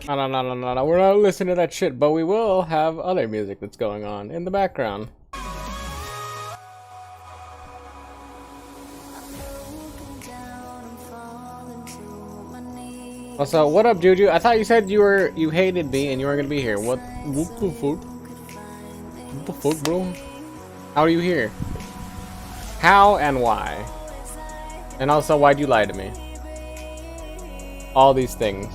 No. We're not listening to that shit, but we will have other music that's going on in the background. Also, what up, Juju? I thought you said you hated me and you weren't gonna be here. What the fuck? What the fuck, bro? How are you here? How and why? And also, why'd you lie to me? All these things.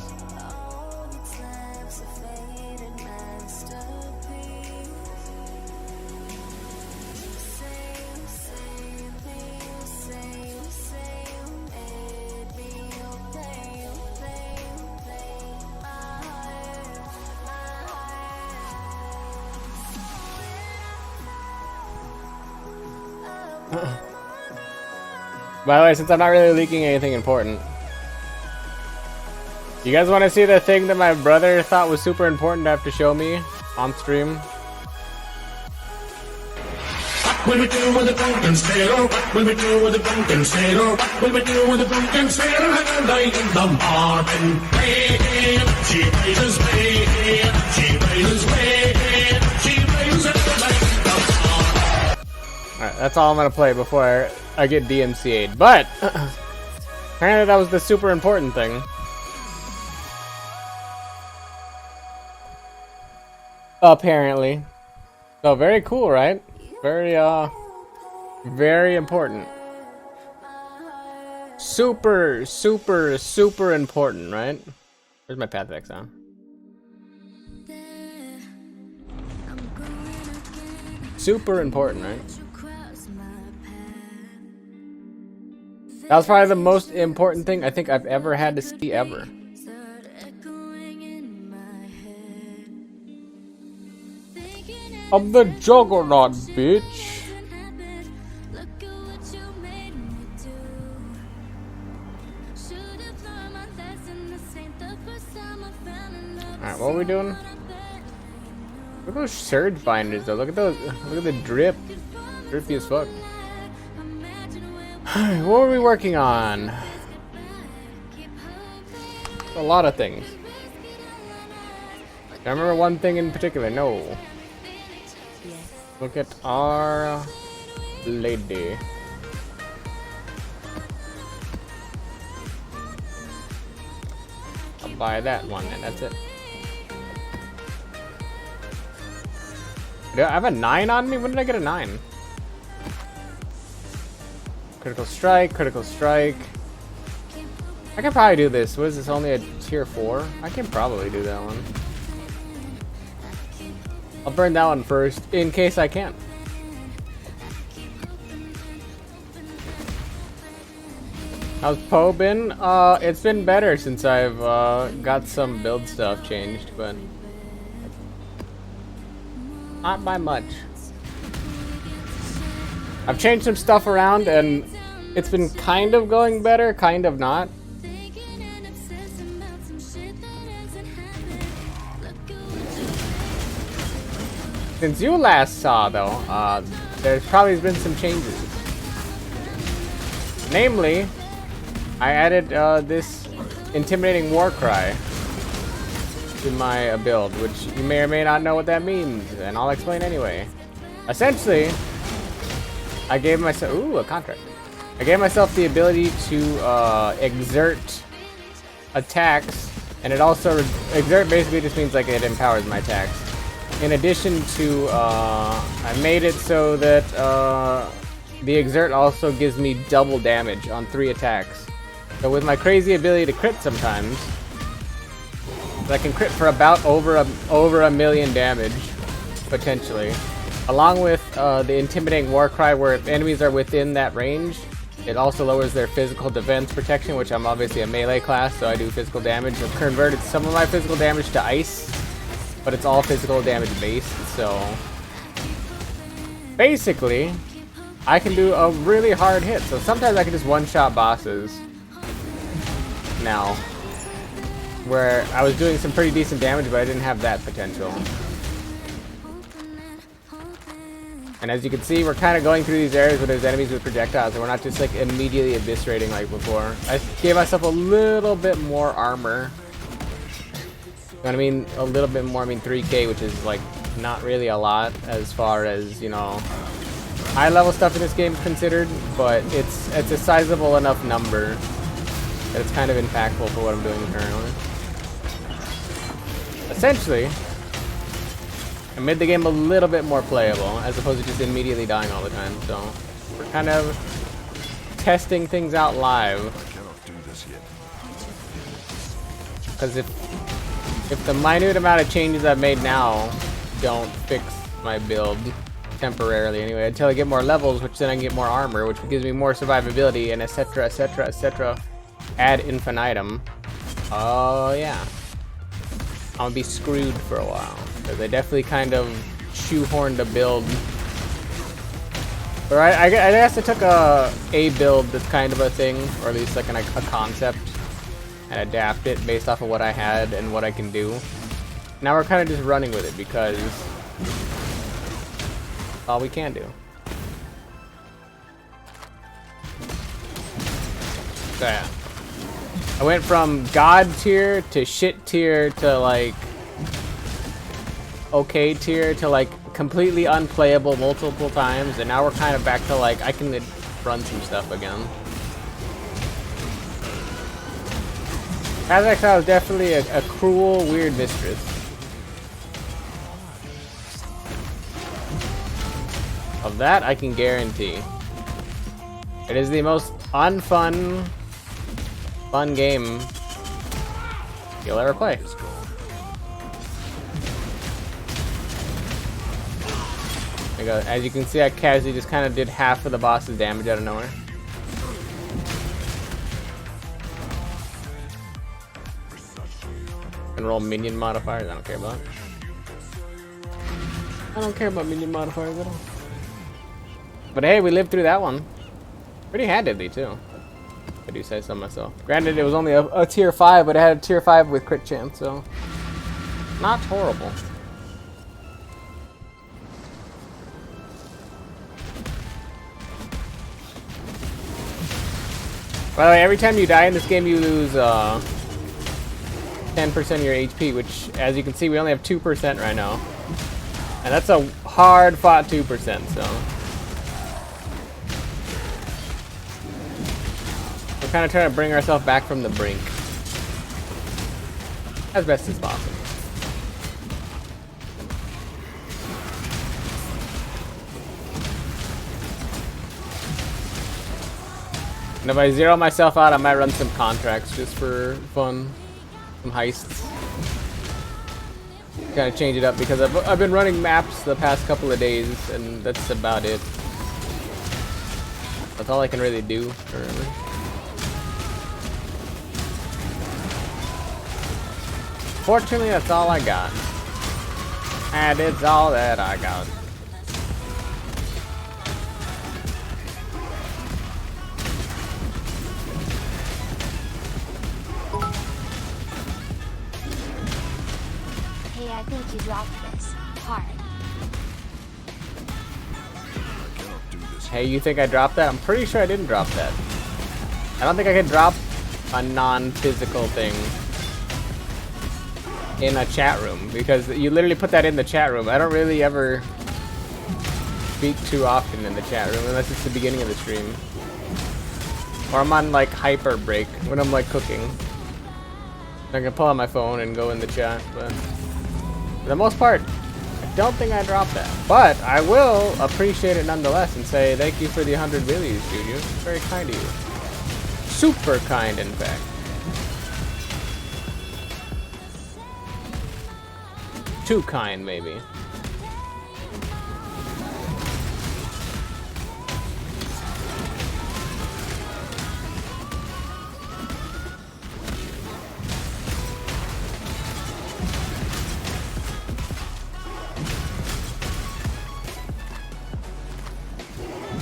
By the way, since I'm not really leaking anything important, you guys want to see the thing that my brother thought was super important to have to show me on stream? What will we do with the drunken sailor? What will we do with the drunken sailor? What will we do with the drunken sailor? And the night in the morning, she raises way, she raises way, she raises way. Alright, that's all I'm gonna play before I get DMCA'd. But apparently that was the super important thing. Apparently. So very cool, right? Very important. Super important, right? Where's my Pathfix on? Super important, right? That was probably the most important thing I think I've ever had to see ever. I'm the juggernaut, bitch. Alright, what are we doing? Look at those surge binders though. Look at those. Look at the drip. Drippy as fuck. What were we working on? A lot of things. I remember one thing in particular. No. Look at our lady. I'll buy that one and that's it. Do I have a 9 on me? When did I get a 9? Critical strike, critical strike. I can probably do this. What is this? Only a tier 4? I can probably do that one. I'll burn that one first, in case I can. How's Poe been? It's been better since I've got some build stuff changed, but not by much. I've changed some stuff around and it's been kind of going better, kind of not. Since you last saw, though, there's probably been some changes. Namely, I added this intimidating war cry to my build, which you may or may not know what that means, and I'll explain anyway. Essentially, I gave myself a contract. I gave myself the ability to exert attacks, and it also exert basically just means like it empowers my attacks. In addition to, I made it so that the exert also gives me double damage on 3 attacks. So with my crazy ability to crit sometimes, I can crit for about over a million damage, potentially. Along with the intimidating war cry, where if enemies are within that range, it also lowers their physical defense protection, which I'm obviously a melee class, so I do physical damage. I've converted some of my physical damage to ice, but it's all physical damage based, so basically I can do a really hard hit. So sometimes I can just one-shot bosses now, where I was doing some pretty decent damage, but I didn't have that potential. And as you can see, we're kind of going through these areas where there's enemies with projectiles, and we're not just like immediately eviscerating like before. I gave myself a little bit more armor. what I mean? A little bit more. I mean 3K, which is like not really a lot as far as, you know, high level stuff in this game considered, but it's a sizable enough number that it's kind of impactful for what I'm doing currently. Essentially, I made the game a little bit more playable as opposed to just immediately dying all the time. So we're kind of testing things out live. Because if the minute amount of changes I've made now don't fix my build temporarily anyway, until I get more levels, which then I can get more armor, which gives me more survivability, and etc, etc, etc, ad infinitum. Oh yeah, I'm gonna be screwed for a while because I definitely kind of shoehorned a build. Or I guess I took a build that's kind of a thing, or at least like a concept, and adapt it based off of what I had and what I can do. Now we're kind of just running with it because it's all we can do. So yeah, I went from God tier to shit tier to like okay tier to like completely unplayable multiple times, and now we're kind of back to like I can run some stuff again. Kazakhstan is definitely a cruel, weird mistress. Of that, I can guarantee. It is the most fun game you'll ever play. As you can see, I casually just kind of did half of the boss's damage out of nowhere. And roll minion modifiers. I don't care about. I don't care about minion modifiers at all. But hey, we lived through that one pretty handedly too. I do say so myself. Granted, it was only a tier 5, but it had a tier 5 with crit chance, so not horrible. By the way, every time you die in this game, you lose 10% of your HP, which, as you can see, we only have 2% right now. And that's a hard-fought 2%, so we're kind of trying to bring ourselves back from the brink as best as possible. And if I zero myself out, I might run some contracts just for fun. Some heists. Kind of change it up because I've been running maps the past couple of days, and that's about it. That's all I can really do currently. Fortunately, that's all I got. And it's all that I got. I think you dropped this hard. Hey, you think I dropped that? I'm pretty sure I didn't drop that. I don't think I could drop a non-physical thing in a chat room because you literally put that in the chat room. I don't really ever speak too often in the chat room unless it's the beginning of the stream. Or I'm on like hyper break when I'm like cooking. I can pull out my phone and go in the chat, but for the most part, I don't think I dropped that. But I will appreciate it nonetheless and say thank you for the 100 billies, Juju. Very kind of you. Super kind, in fact. Too kind, maybe.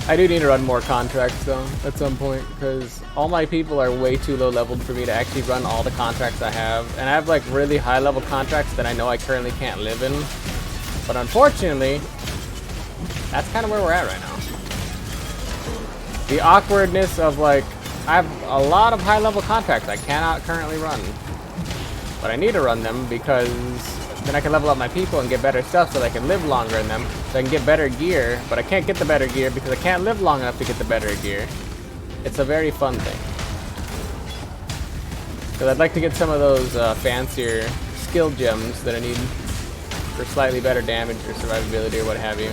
I do need to run more contracts though at some point because all my people are way too low leveled for me to actually run all the contracts I have, and I have like really high level contracts that I know I currently can't live in, but unfortunately that's kind of where we're at right now. The awkwardness of like I have a lot of high level contracts I cannot currently run But I need to run them because then I can level up my people and get better stuff so that I can live longer in them. So I can get better gear, but I can't get the better gear because I can't live long enough to get the better gear. It's a very fun thing. Because I'd like to get some of those fancier skill gems that I need for slightly better damage or survivability or what have you.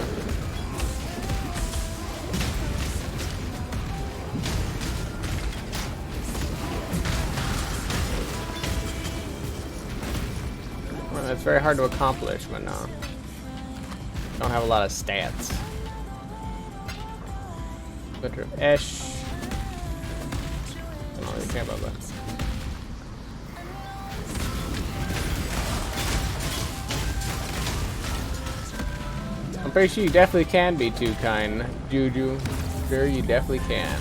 Well, it's very hard to accomplish, but no. Don't have a lot of stats. Glitter of Esh. I don't really care about that. I'm pretty sure you definitely can be too kind, Juju. Sure, you definitely can.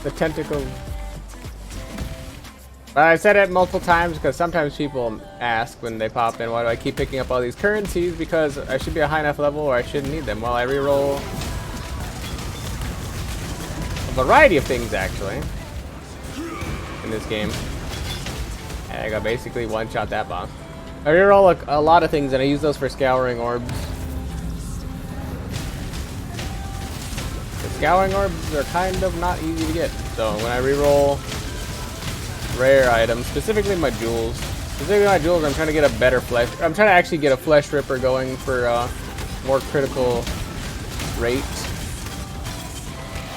The tentacle. I've said it multiple times because sometimes people ask when they pop in, why do I keep picking up all these currencies? Because I should be a high enough level or I shouldn't need them. Well, I reroll a variety of things actually in this game. And I got basically one-shot that boss. I reroll a lot of things and I use those for scouring orbs. The scouring orbs are kind of not easy to get. So when I reroll rare items, specifically my jewels. Specifically my jewels, I'm trying to get a better flesh. I'm trying to actually get a flesh ripper going for more critical rate.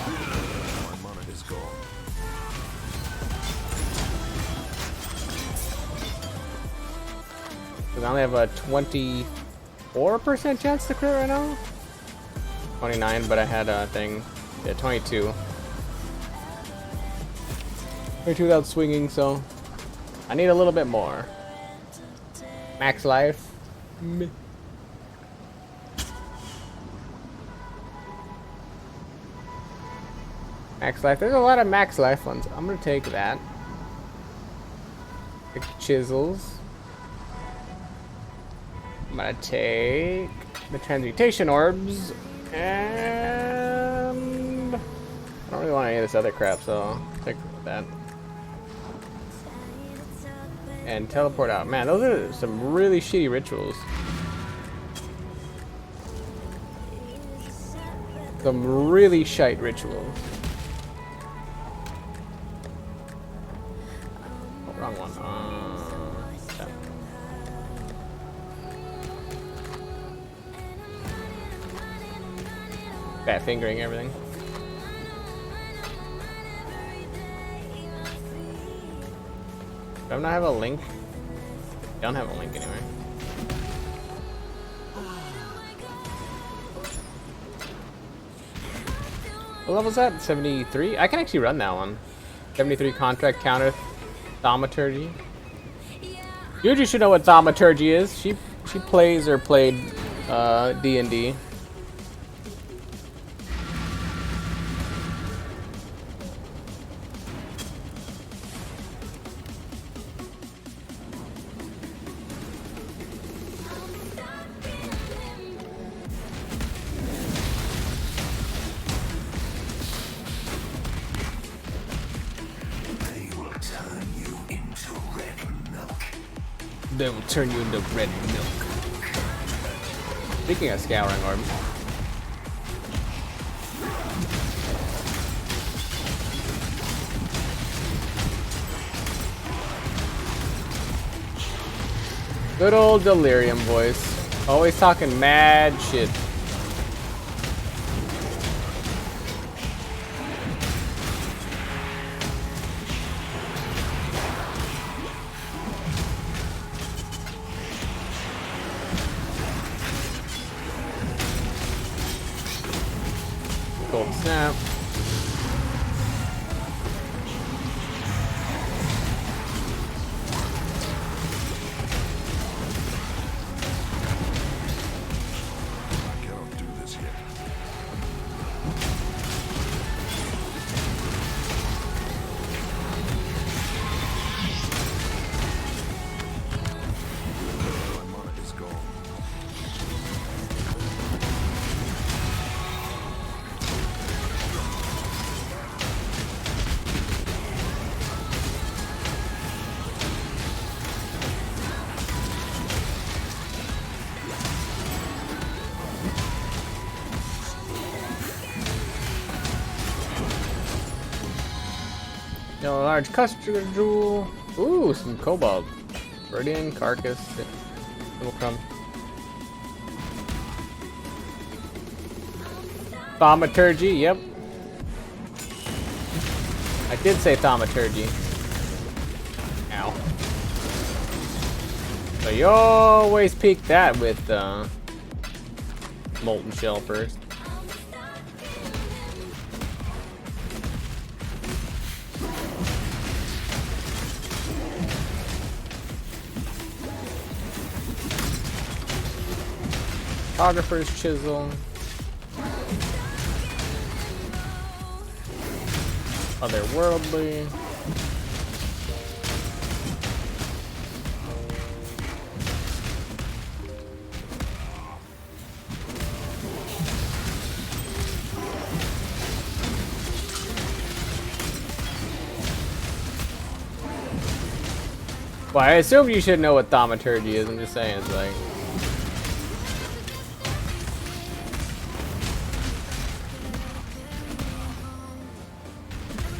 My mana is gone. Because I only have a 24% chance to crit right now. 29, but I had a thing. Yeah, 22. 22 without swinging, so I need a little bit more. Max life. Meh. Max life. There's a lot of max life ones. I'm gonna take that. Take the chisels. I'm gonna take the transmutation orbs. And I don't really want any of this other crap, so I'll take that. And teleport out. Man, those are some really shitty rituals. Some really shite rituals. Oh, wrong one. Yeah. Fat fingering everything. Do I not have a link? I don't have a link anyway. What level is that? 73? I can actually run that one. 73 contract counter thaumaturgy. Yuji should know what thaumaturgy is. She plays or played D&D. They will turn you into red milk. Speaking of scouring orbs. Good old Delirium voice. Always talking mad shit. Cool. Snap. I cannot do this yet. A large custard jewel. Ooh, some cobalt. Viridian carcass. Little crumb. Thaumaturgy, yep. I did say thaumaturgy. Ow. So you always peek that with molten shell first. Photographer's chisel. Otherworldly. Well, I assume you should know what thaumaturgy is. I'm just saying, it's like.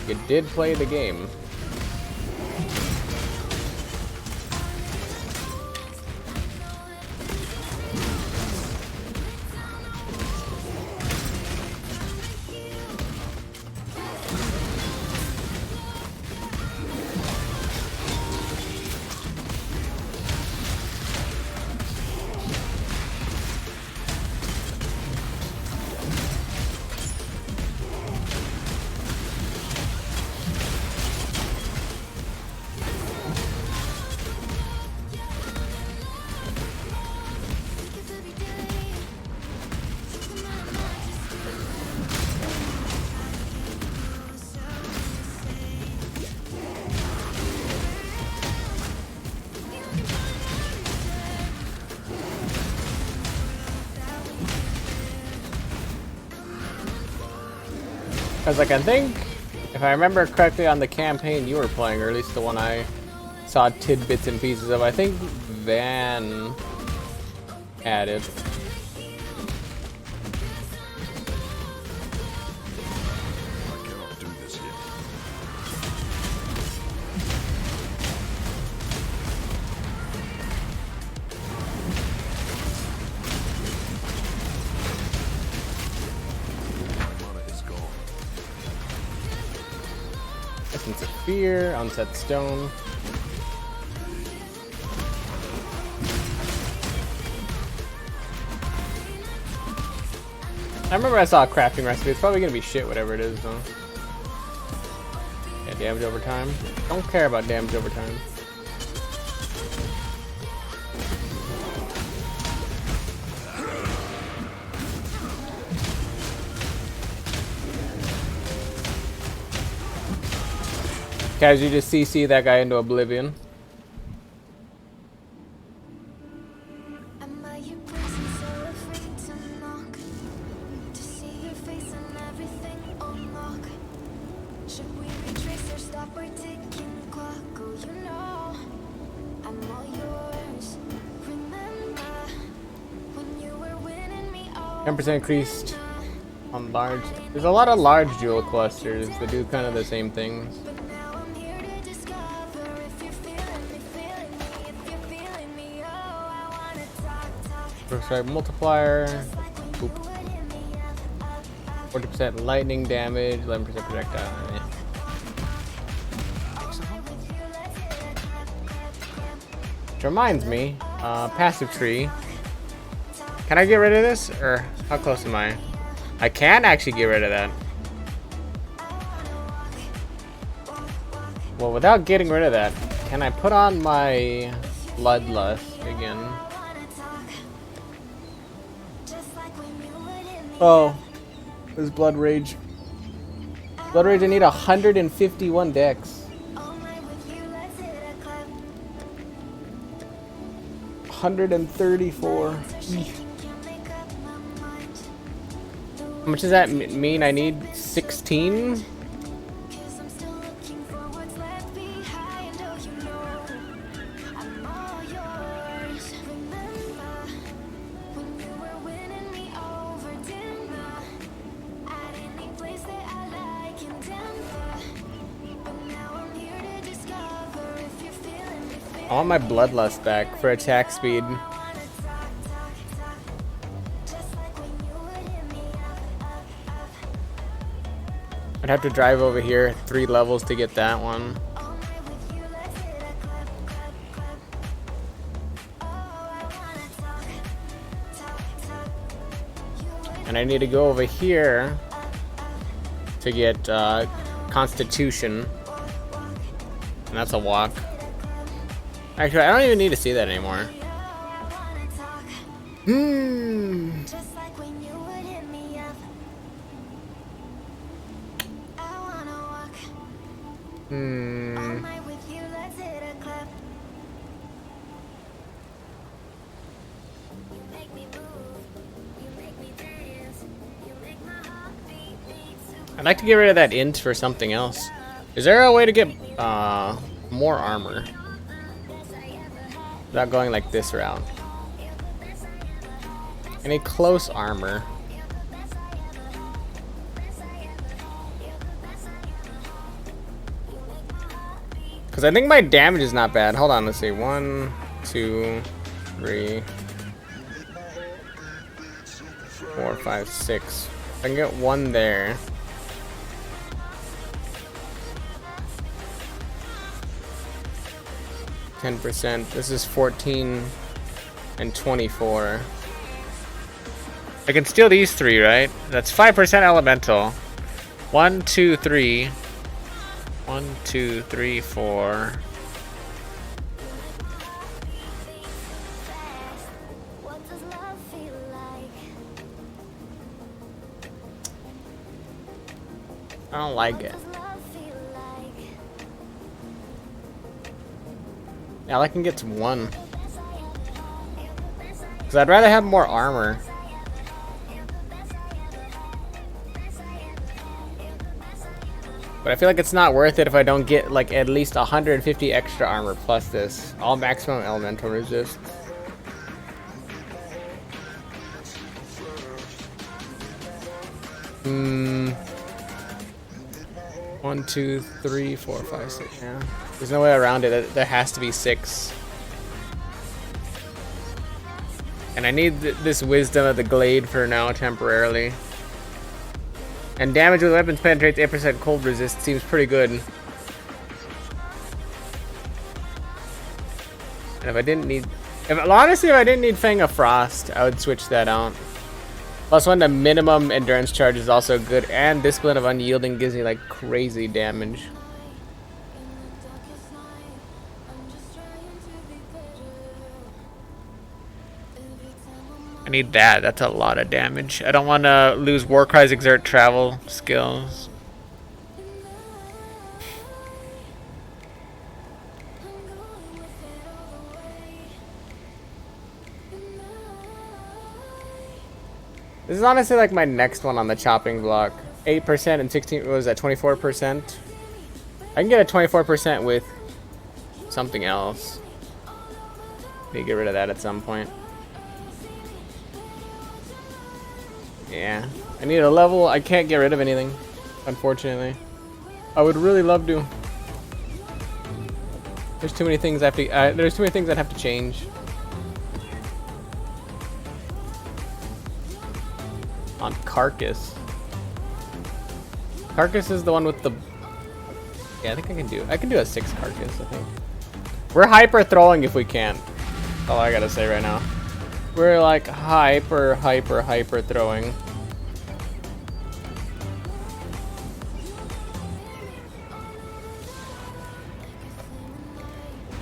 You did play the game. Because like I think, if I remember correctly on the campaign you were playing, or at least the one I saw tidbits and pieces of, I think Van added. I cannot do this yet. My mana is gone. Essence of Fear, Unset Stone. I remember I saw a crafting recipe. It's probably gonna be shit, whatever it is, though. Yeah, damage over time. Don't care about damage over time. Guys, you just CC that guy into oblivion. Am I your person so afraid to knock? To see your face and everything unlock? Should we retrace or stop our ticking clock? Oh, you know, I'm all yours. Remember when you were winning me over? 10% increased on large. There's a lot of large jewel clusters that do kind of the same things. But now I'm here to discover if you're feeling me, if you're feeling me. Oh, I wanna talk. First strike multiplier. Like when Boop. you were in me up. 40% lightning damage, 11% projectile. Eh. Which reminds me, passive tree. Can I get rid of this? Or how close am I? I can actually get rid of that. Well, without getting rid of that, can I put on my Bloodlust again? Oh, this Blood Rage. Blood Rage, I need 151 dex. 134. How much does that mean? I need 16? At any place that I like in Denver, but now I want my bloodlust back for attack speed. I'd have to drive over here 3 levels to get that one. And I need to go over here to get Constitution. And that's a walk. Actually, I don't even need to see that anymore. Just like when you would hit me up. I wanna walk all night with you. Let's hit a club. You make me move. You make me dance. You make my heart beat super. I'd like to get rid of that int for something else. Is there a way to get more armor without going like this route? Any close armor? Because I think my damage is not bad. Hold on, let's see. 1, 2, 3, 4, 5, 6. I can get 1 there. %. This is 14 and 24. I can steal these 3, right? That's 5% elemental. 1, 2, 3. 1, 2, 3, 4. What does love feel like? I don't like it. Does love feel like? Yeah, I can get to 1. Because I'd rather have more armor. But I feel like it's not worth it if I don't get like at least 150 extra armor plus this. All maximum elemental resist. Hmm. 1, 2, 3, 4, 5, 6. Yeah. There's no way around it. There has to be 6. And I need this wisdom of the glade for now temporarily. And damage with weapons penetrates 8% cold resist. Seems pretty good. And if I didn't need... honestly, if I didn't need Fang of Frost, I would switch that out. +1 to minimum endurance charge is also good. And Discipline of Unyielding gives me like crazy damage. I need that. That's a lot of damage. I don't want to lose Warcry's Exert Travel skills. This is honestly like my next one on the chopping block. 8% and 16. What was that? 24%. I can get a 24% with something else. Need to get rid of that at some point. Yeah, I need a level. I can't get rid of anything, unfortunately. I would really love to. There's too many things I have to. There's too many things I'd have to change. On Carcass. Carcass is the one with the. Yeah, I think I can do. I can do a 6 Carcass. I think. We're hyper throwing if we can. That's all I gotta say right now. We're like hyper throwing.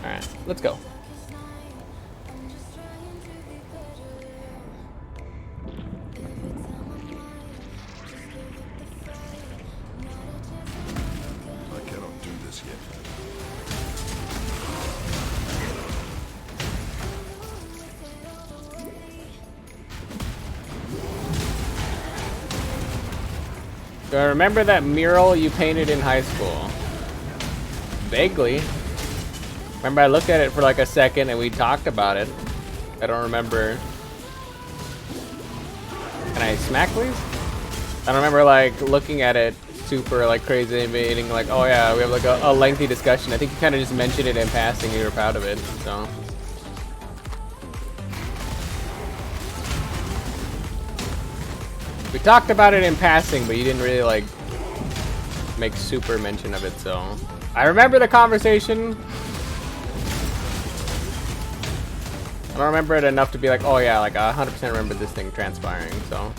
Alright, let's go. I cannot do this yet. Do I remember that mural you painted in high school? Vaguely. Remember I looked at it for like a second and we talked about it. I don't remember. Can I smack please? I don't remember like looking at it super like crazy meaning like, oh yeah, we have like a lengthy discussion. I think you kind of just mentioned it in passing. You were proud of it, so. We talked about it in passing, but you didn't really like make super mention of it, so. I remember the conversation. I don't remember it enough to be like, oh yeah, like I 100% remember this thing transpiring, so.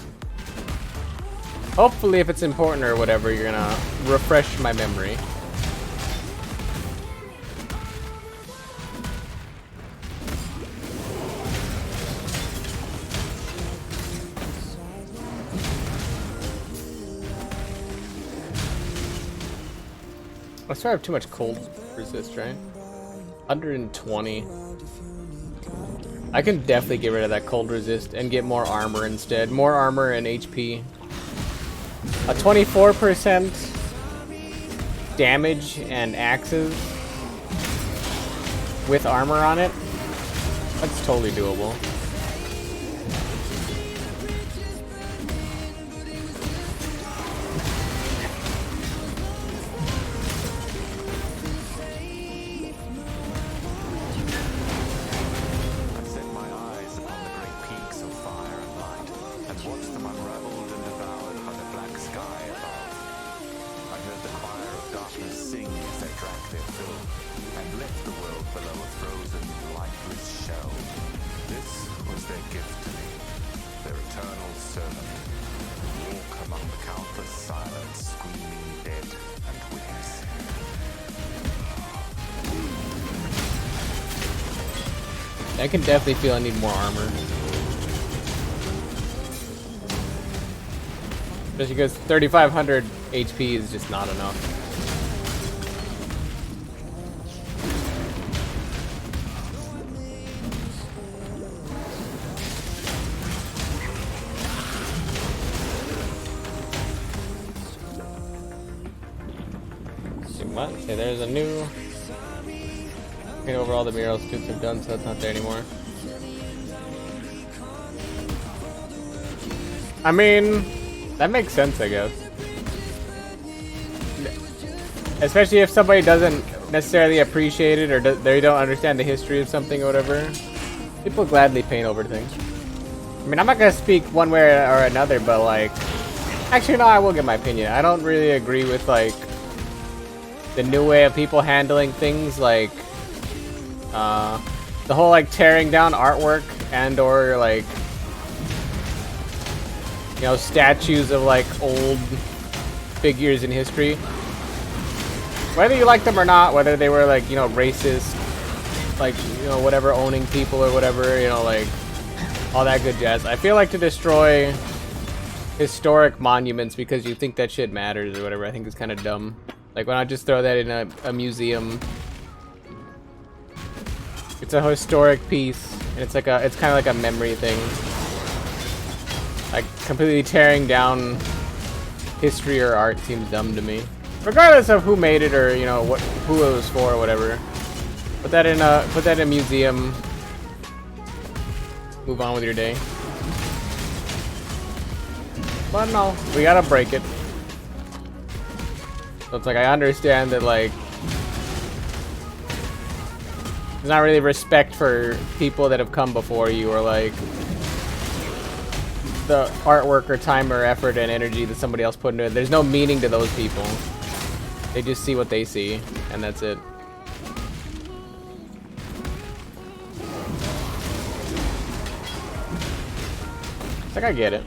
Hopefully if it's important or whatever, you're gonna refresh my memory. I swear I have too much cold resist, right? 120. I can definitely get rid of that cold resist and get more armor instead. More armor and HP. A 24% damage and axes with armor on it. That's totally doable. I can definitely feel I need more armor. Especially because 3,500 HP is just not enough. See what? Okay, there's a new... Paint over all the murals Toots have done, so it's not there anymore. I mean, that makes sense, I guess. Especially if somebody doesn't necessarily appreciate it or they don't understand the history of something or whatever. People gladly paint over things. I mean, I'm not gonna speak one way or another, but like... Actually, no, I will give my opinion. I don't really agree with like... the new way of people handling things, like... the whole like tearing down artwork and or like, you know, statues of like old figures in history. Whether you like them or not, whether they were like, you know, racist, like, you know, whatever, owning people or whatever, you know, like all that good jazz. I feel like to destroy historic monuments because you think that shit matters or whatever, I think is kind of dumb. Like, why not just throw that in a museum? It's a historic piece, and it's kind of like a memory thing. Like, completely tearing down history or art seems dumb to me. Regardless of who made it or, you know, who it was for or whatever. Put that in a museum. Move on with your day. But no, we gotta break it. So it's like, I understand that, like, there's not really respect for people that have come before you, or like the artwork or time or effort and energy that somebody else put into it. There's no meaning to those people. They just see what they see, and that's it. It's like, I get it.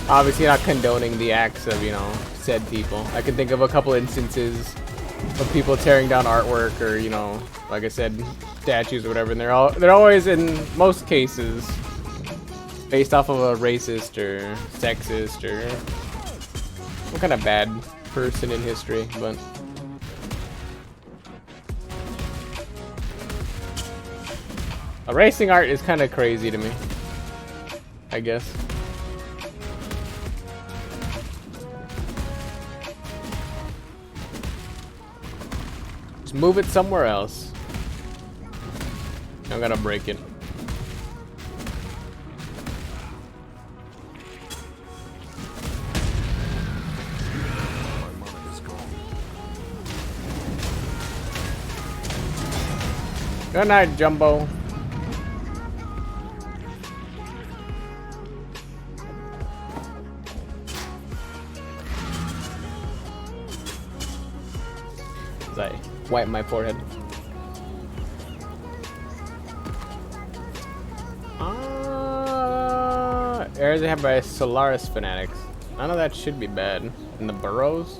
Obviously not condoning the acts of, you know, said people. I can think of a couple instances of people tearing down artwork or, you know, like I said, statues or whatever, and they're always, in most cases, based off of a racist or sexist or some kind of bad person in history, but erasing art is kind of crazy to me, I guess. Move it somewhere else. I'm gonna break it. Good night, Jumbo. As I wipe my forehead. Areas inhabited by Solaris fanatics. None of that should be bad. In the burrows?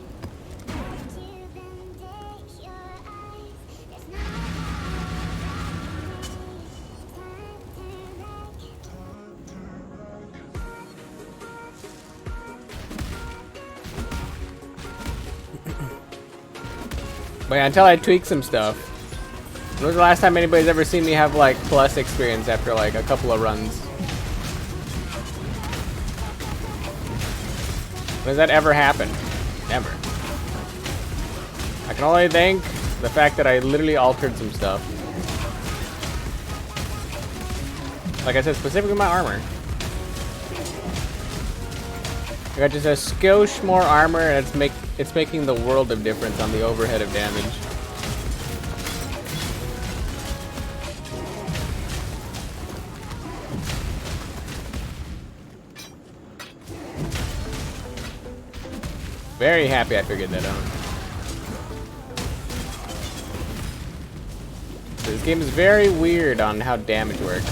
But yeah, until I tweak some stuff. When was the last time anybody's ever seen me have like plus experience after like a couple of runs? When has that ever happened? Never. I can only thank the fact that I literally altered some stuff. Like I said, specifically my armor. I got just a skosh more armor, and it's making the world of difference on the overhead of damage. Very happy I figured that out. This game is very weird on how damage works.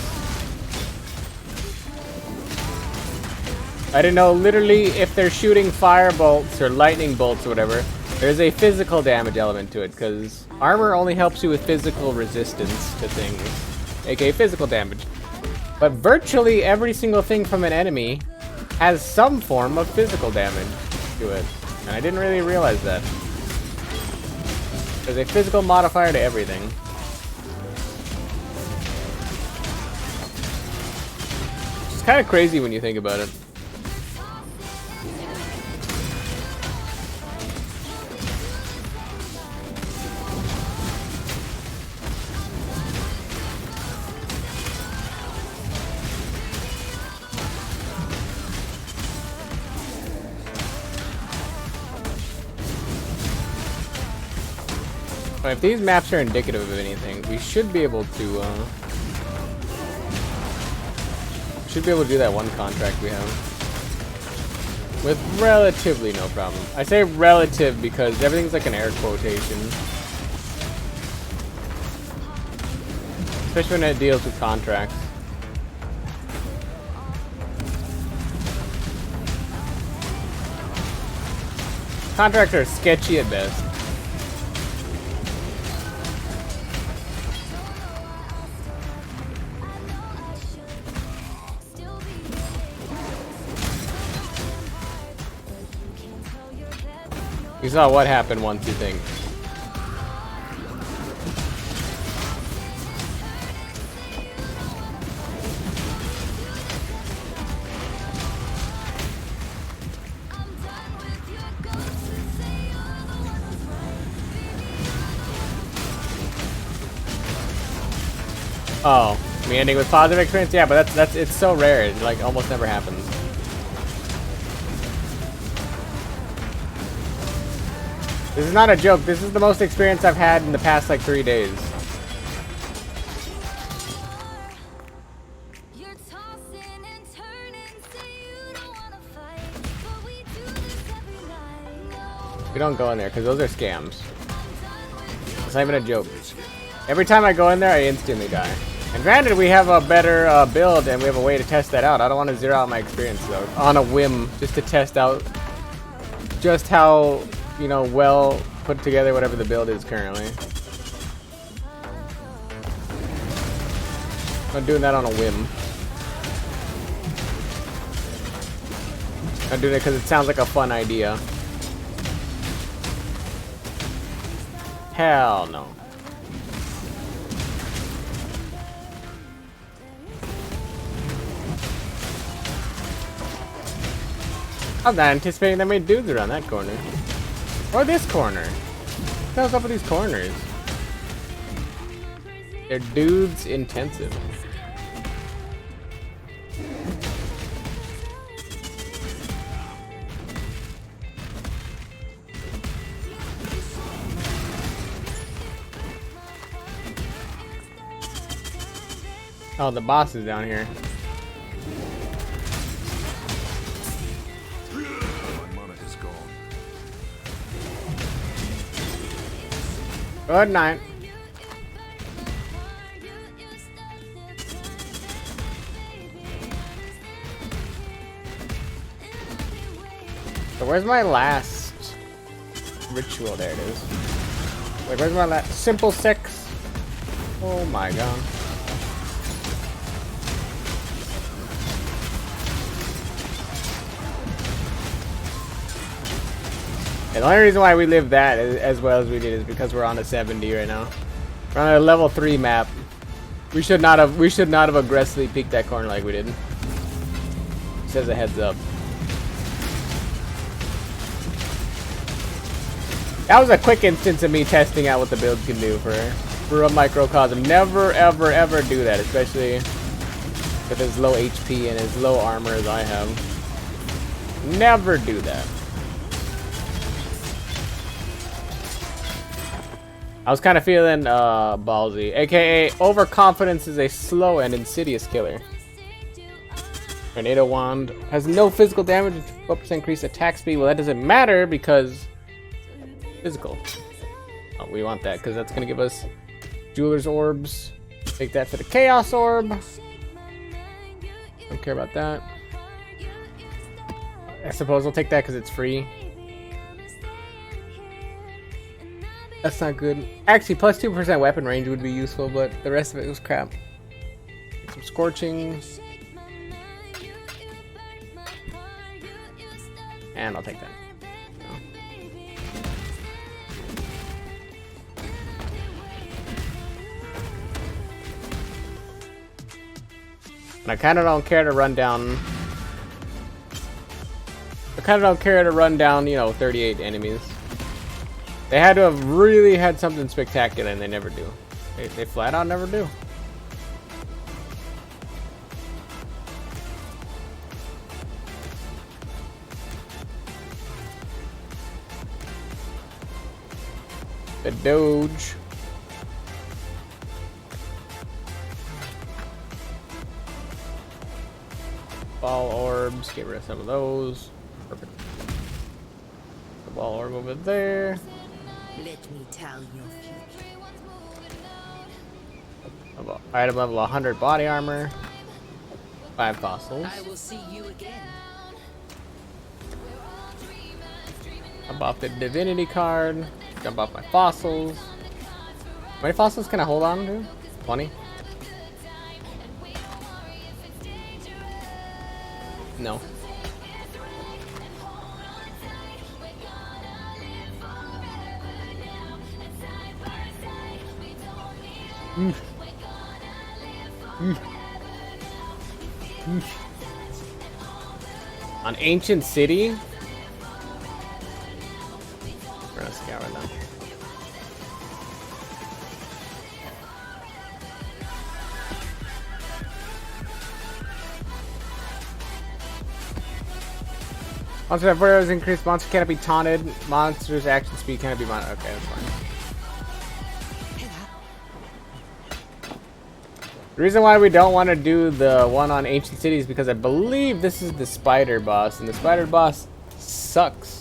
I didn't know literally if they're shooting fire bolts or lightning bolts or whatever, there's a physical damage element to it, because armor only helps you with physical resistance to things, aka physical damage. But virtually every single thing from an enemy has some form of physical damage to it. And I didn't really realize that. There's a physical modifier to everything. It's kind of crazy when you think about it. But if these maps are indicative of anything, we should be able to do that one contract we have with relatively no problem. I say relative because everything's like an air quotation, especially when it deals with contracts. Contracts are sketchy at best. You saw what happened once, you think. Oh, me ending with positive experience? Yeah, but that's it's so rare. It like almost never happens. This is not a joke. This is the most experience I've had in the past like 3 days. We don't go in there because those are scams. It's not even a joke. Every time I go in there, I instantly die. And granted, we have a better build and we have a way to test that out. I don't want to zero out my experience though, on a whim, just to test out just how, you know, well put together whatever the build is currently. I'm doing that on a whim. I'm doing it because it sounds like a fun idea. Hell no. I'm not anticipating that many dudes around that corner. Or this corner. What the hell's up with these corners? They're dudes intensive. Oh, the boss is down here. My mana is gone. Good night. So where's my last ritual? There it is. Wait, where's my last simple six? Oh my god. And the only reason why we lived that as well as we did is because we're on a 70 right now. We're on a level 3 map. We should not have aggressively peeked that corner like we did. Just as a heads up. That was a quick instance of me testing out what the build can do for a microcosm. Never ever ever do that, especially with his low HP and his low armor as I have. Never do that. I was kind of feeling ballsy, aka overconfidence is a slow and insidious killer. Tornado Wand has no physical damage and 12% increased attack speed. Well, that doesn't matter because physical. Oh, we want that because that's gonna give us Jeweler's Orbs. Take that for the Chaos Orb. Don't care about that. I suppose I'll take that because it's free. That's not good. Actually, plus 2% weapon range would be useful, but the rest of it was crap. Some Scorching. And I'll take that. And I kind of don't care to run down. You know, 38 enemies. They had to have really had something spectacular, and they never do. They flat out never do. The Doge. Ball orbs, get rid of some of those. Perfect. The ball orb over there. Let me tell your future. Item level 100 body armor. 5 fossils. I will see you again. Jump off the divinity card. Jump off my fossils. How many fossils can I hold on to? 20? No. On Ancient City? We're gonna scour them. Monster have arrows increased. Monster cannot be taunted. Monster's action speed cannot be monitored. Okay, that's fine. The reason why we don't want to do the one on Ancient City is because I believe this is the spider boss, and the spider boss sucks.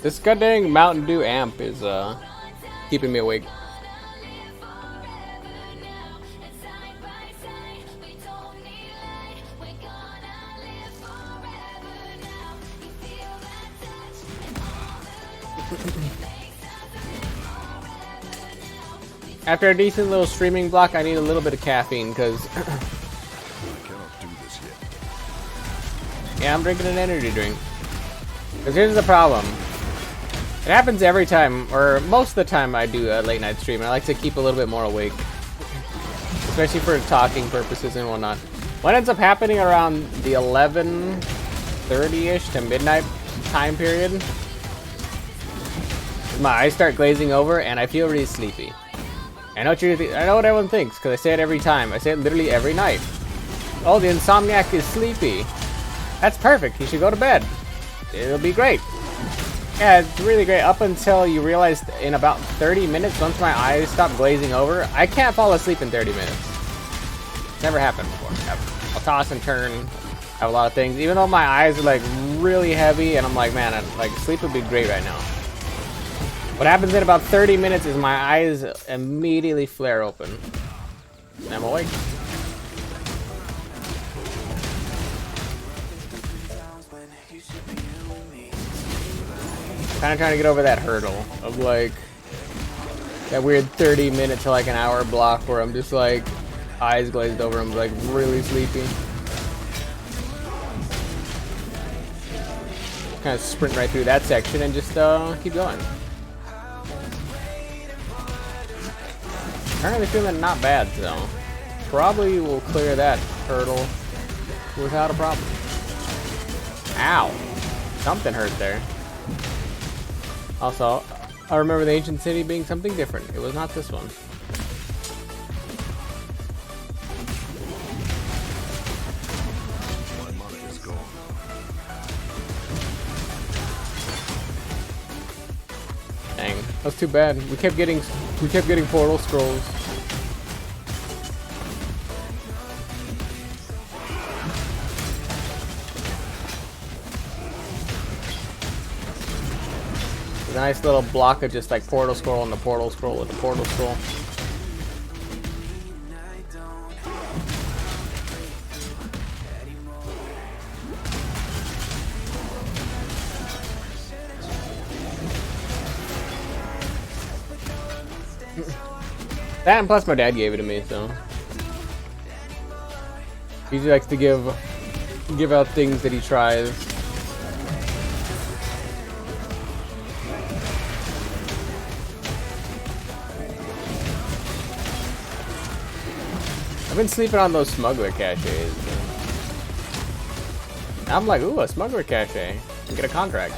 This goddamn Mountain Dew amp is keeping me awake. After a decent little streaming block, I need a little bit of caffeine because I cannot do this yet. yeah, I'm drinking an energy drink. Because here's the problem. It happens every time, or most of the time I do a late night stream. I like to keep a little bit more awake. Especially for talking purposes and whatnot. What ends up happening around the 11:30-ish to midnight time period, my eyes start glazing over and I feel really sleepy. I know I know what everyone thinks, because I say it every time. I say it literally every night. Oh, the insomniac is sleepy. That's perfect. He should go to bed. It'll be great. Yeah, it's really great up until you realize in about 30 minutes, once my eyes stop glazing over, I can't fall asleep in 30 minutes. Never happened before, ever. I'll toss and turn, have a lot of things. Even though my eyes are like really heavy and I'm like, man, like sleep would be great right now. What happens in about 30 minutes is my eyes immediately flare open. And I'm awake. Kind of trying to get over that hurdle of like that weird 30-minute to like an hour block where I'm just like eyes glazed over. I'm like really sleepy. Kind of sprint right through that section and just keep going. Apparently feeling not bad though. Probably will clear that hurdle without a problem. Ow! Something hurt there. Also, I remember the ancient city being something different. It was not this one. My mana is gone. Dang, that's too bad. We kept getting portal scrolls. A nice little block of just like portal scroll and the portal scroll with the portal scroll. That and plus my dad gave it to me, so he likes to give out things that he tries. I've been sleeping on those smuggler caches. I'm like, ooh, a smuggler cache. And get a contract.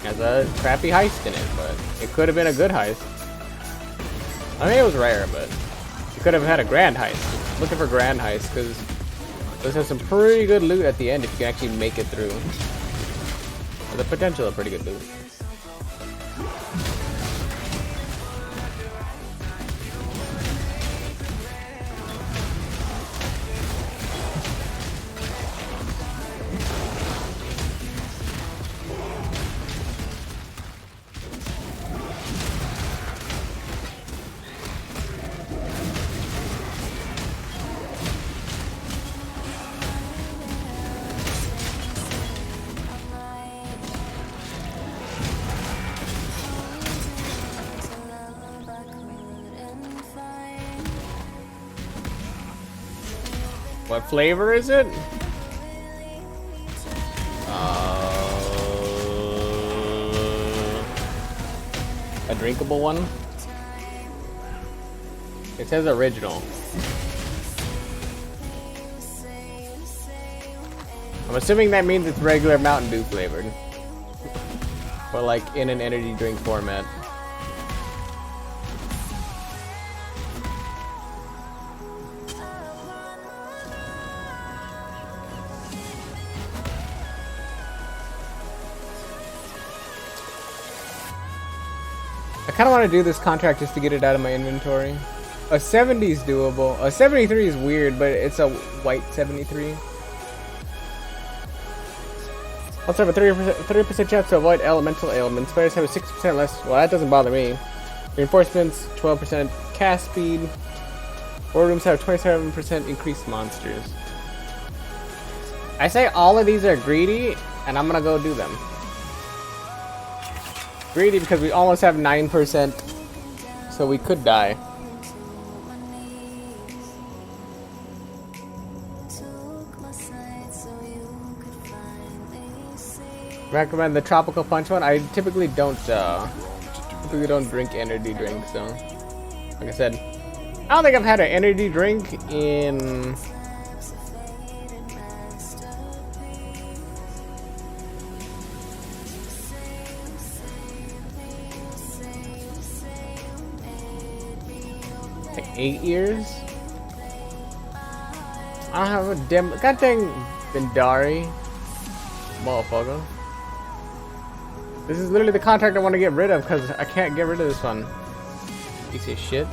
Has a crappy heist in it, but it could have been a good heist. I mean, it was rare, but you could have had a grand heist. Looking for grand heist, because this has some pretty good loot at the end if you can actually make it through. The potential of pretty good loot. What flavor is it? A drinkable one? It says original. I'm assuming that means it's regular Mountain Dew flavored. But like in an energy drink format. I kind of want to do this contract just to get it out of my inventory. A 70 is doable. A 73 is weird, but it's a white 73. Also have a 30% chance to avoid elemental ailments. Players have a 60% less. Well, that doesn't bother me. Reinforcements, 12% cast speed. War rooms have 27% increased monsters. I say all of these are greedy, and I'm gonna go do them. Greedy because we almost have 9%, so we could die. Recommend the tropical punch one. I typically don't drink energy drinks, so like I said, I don't think I've had an energy drink in Like 8 years? I don't have a damn goddamn Bindari. Motherfucker. This is literally the contract I want to get rid of because I can't get rid of this one. Piece of shit.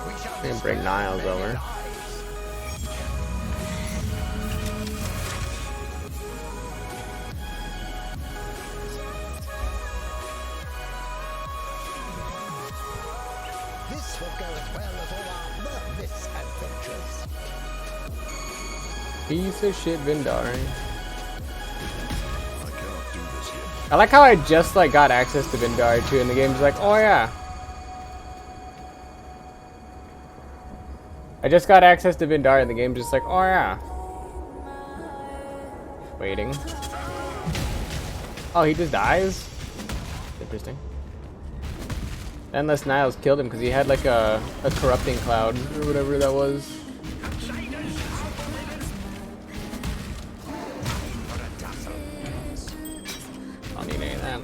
I can bring Niles over. This will go as well as all our misadventures. Piece of shit Bindari. I cannot do this yet. I like how I just like got access to Bindari too, and the game's like, oh yeah. I just got access to Bindari, and the game's just like, oh yeah. Waiting. Oh, he just dies? Interesting. Unless Niles killed him because he had like a corrupting cloud or whatever that was. I don't need any of that.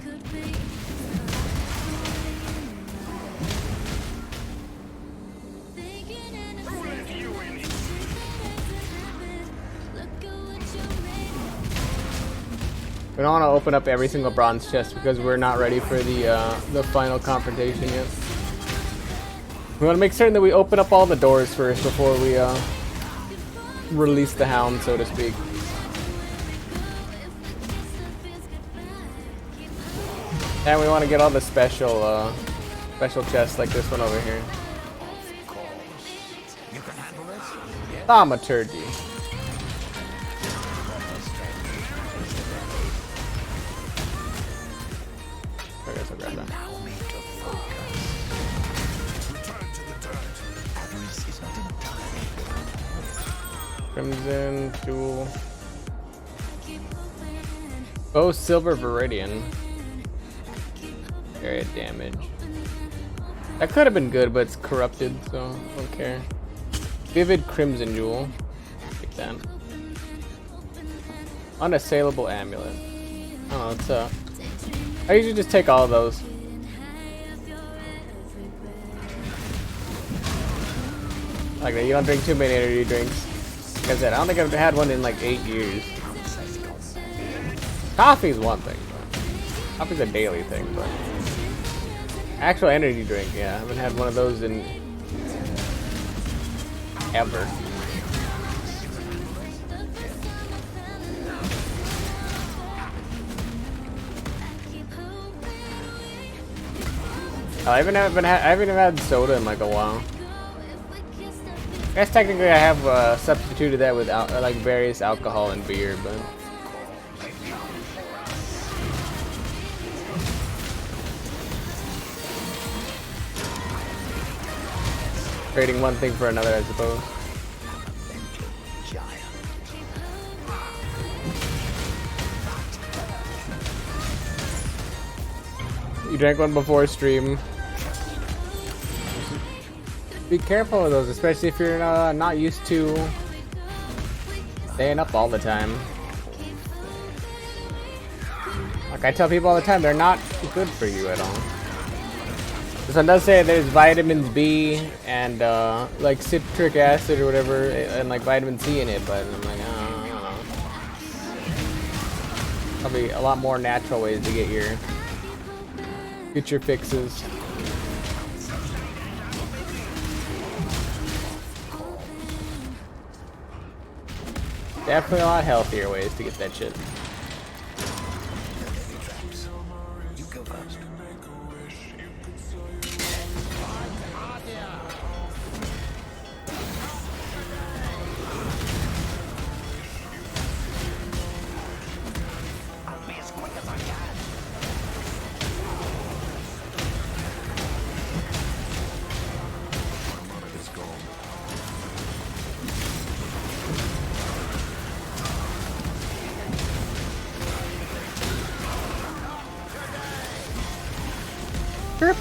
We don't want to open up every single bronze chest because we're not ready for the final confrontation yet. We want to make certain that we open up all the doors first before we release the hound, so to speak. And we want to get all the special chests like this one over here. Thaumaturgy. I guess I'll grab that. Crimson Jewel. Oh, Silver Viridian. Area damage. That could have been good, but it's corrupted, so I don't care. Vivid Crimson Jewel. Take that. Unassailable Amulet. Oh, what's up? I usually just take all of those. Like that, you don't drink too many energy drinks. Like I said, I don't think I've had one in like 8 years. Coffee's one thing, but coffee's a daily thing, but actual energy drink, yeah, I haven't had one of those in ever. I haven't even had soda in like a while. I guess technically I have substituted that with like various alcohol and beer, but trading one thing for another, I suppose. You drank one before stream. Be careful of those, especially if you're not used to staying up all the time. Like I tell people all the time, they're not good for you at all. This one does say there's vitamins B and like citric acid or whatever, and like vitamin C in it, but I'm like, I don't know. Probably a lot more natural ways to get your fixes. Definitely a lot healthier ways to get that shit. You go first. I'll be as quick as I can. My mana is gone. Burp.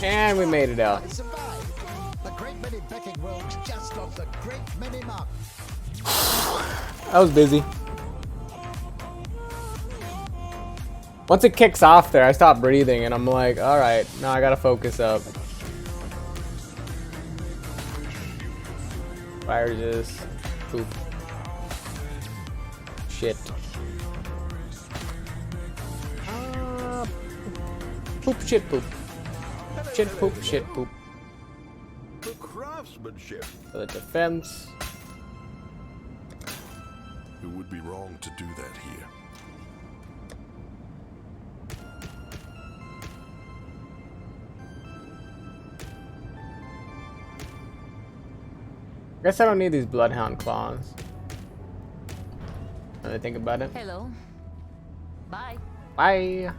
And we made it out. I survived. The great many Viking rogues just got the great many mark. I was busy. Once it kicks off there, I stop breathing and I'm like, alright, now I gotta focus up. Fire just poop. Shit. Poop, shit, poop. Shit, poop, shit, poop. The craftsmanship. For the defense. It would be wrong to do that here. I guess I don't need these bloodhound claws. When I think about it. Hello. Bye. Bye.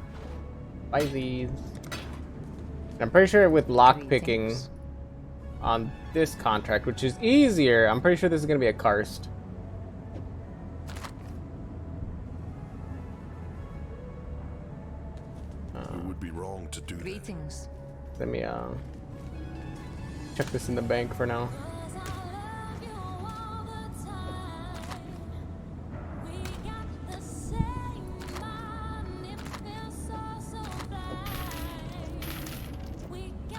Bye these. I'm pretty sure with lock picking on this contract, which is easier, I'm pretty sure this is gonna be a karst. It would be wrong to do that. Greetings. Let me check this in the bank for now.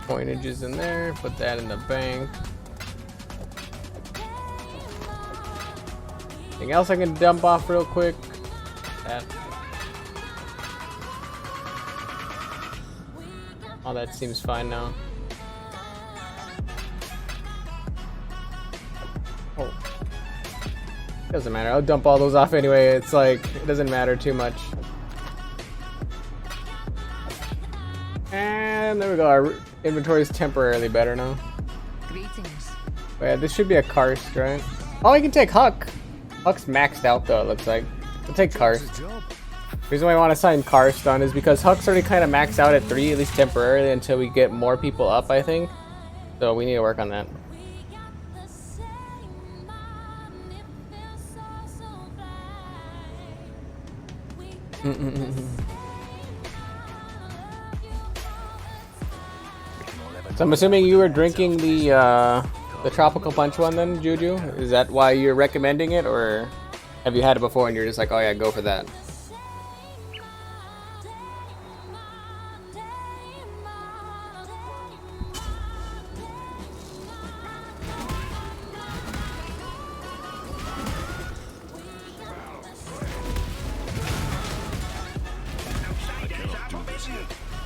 Coinage is in there, put that in the bank. Anything else I can dump off real quick? That. Oh, that seems fine now. Oh. Doesn't matter, I'll dump all those off anyway. It's like, it doesn't matter too much. And there we go, our inventory is temporarily better now. Greetings. But yeah, this should be a karst, right? Oh, I can take Huck. Huck's maxed out though, it looks like. I'll take karst. The reason why I want to sign karst on is because Huck's already kind of maxed out at 3, at least temporarily, until we get more people up, I think. So we need to work on that. So I'm assuming you were drinking the tropical punch one then, Juju? Is that why you're recommending it, or have you had it before and you're just like, oh yeah, go for that?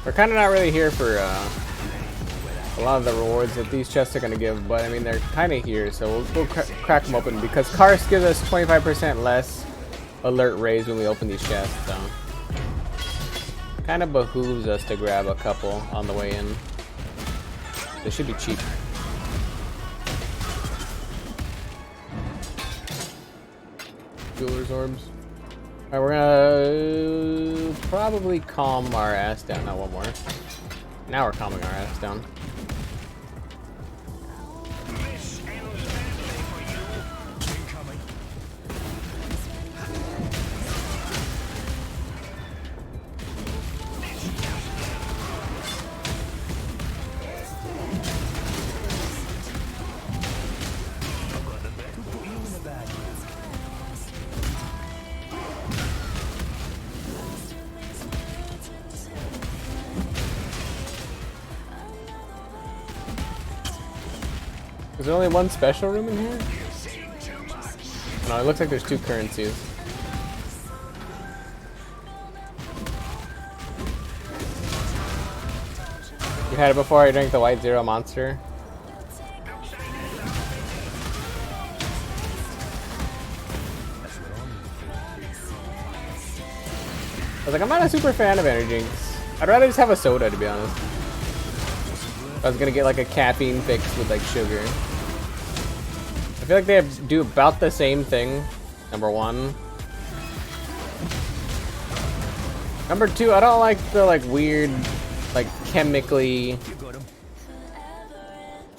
We're kind of not really here for a lot of the rewards that these chests are going to give, but I mean, they're kind of here, so we'll crack them open because karst gives us 25% less alert raise when we open these chests, so kind of behooves us to grab a couple on the way in. They should be cheap. Jeweler's orbs. Alright, we're gonna probably calm our ass down. Not one more. Now we're calming our ass down. Is there only one special room in here? No, it looks like there's 2 currencies. You had it before I drank the White Zero Monster? I was like, I'm not a super fan of energy drinks. I'd rather just have a soda, to be honest. I was gonna get like a caffeine fix with like sugar. I feel like they do about the same thing. Number 1. Number 2, I don't like the like weird, like chemically.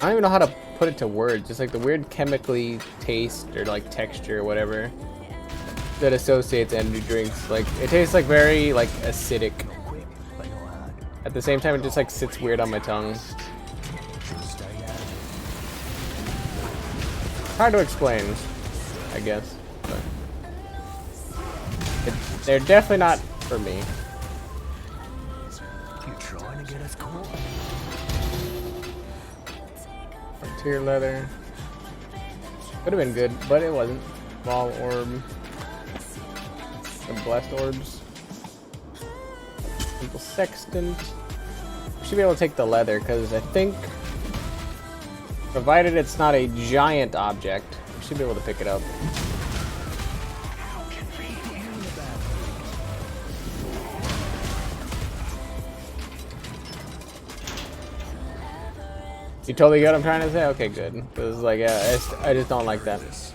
I don't even know how to put it to words. Just like the weird chemically taste or like texture or whatever that associates energy drinks. Like it tastes like very like acidic. At the same time, it just like sits weird on my tongue. Hard to explain, I guess. But they're definitely not for me. You trying to get us caught? Frontier leather. Could have been good, but it wasn't. Ball orb. The blessed orbs. Simple sextant. Should be able to take the leather because I think, provided it's not a giant object, we should be able to pick it up. You totally get what I'm trying to say? Okay, good. Because like, yeah, I just don't like that. It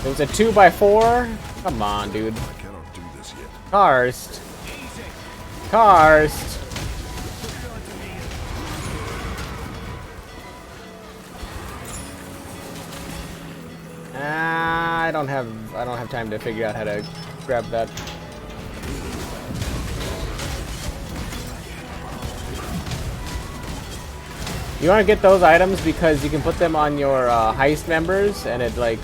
was a 2x4. Come on, dude. I cannot do this yet. Karst. Karst. I don't have time to figure out how to grab that. You want to get those items because you can put them on your heist members, and it like.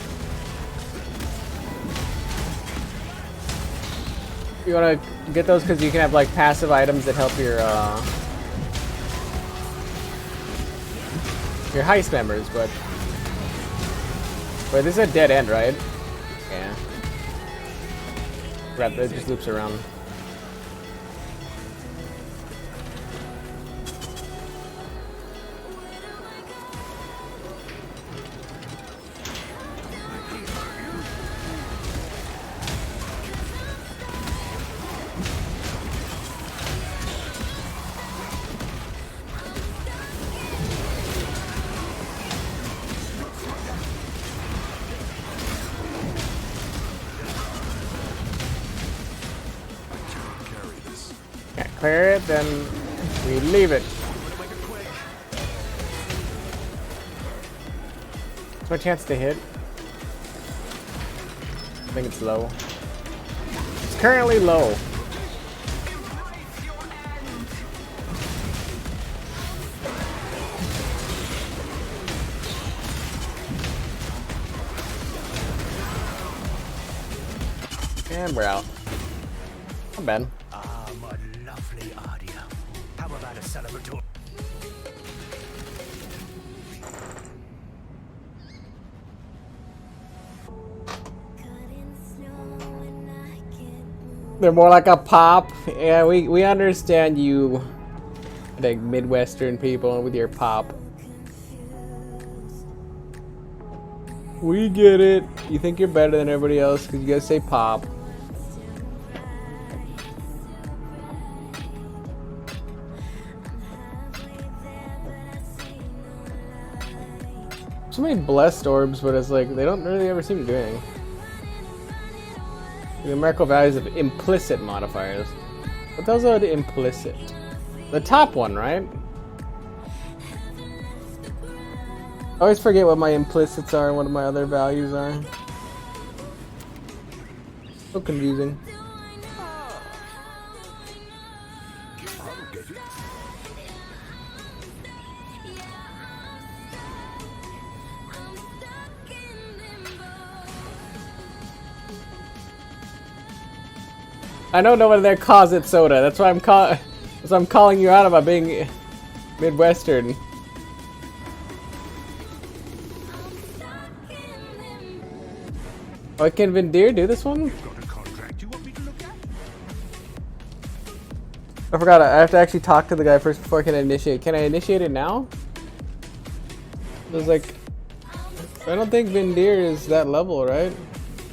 You want to get those because you can have like passive items that help your heist members, but this is a dead end, right? Yeah. Crap, it just loops around. Can't clear it, then we leave it. What's my chance to hit? I think it's low. It's currently low. And we're out. Not bad. Ah, my lovely Ardia. How about a celebratory? They're more like a pop. Yeah, we understand you, like Midwestern people, with your pop. We get it. You think you're better than everybody else because you guys say pop. So many blessed orbs, but it's like they don't really ever seem to do anything. The numerical values of implicit modifiers. What those are the implicit? The top one, right? I always forget what my implicits are and what my other values are. So confusing. I know nobody there calls it soda. That's why I'm calling you out about being Midwestern. Oh, can Vindir do this one? Got a contract you want me to look at? I forgot. I have to actually talk to the guy first before I can initiate. Can I initiate it now? There's like, I don't think Vindir is that level, right?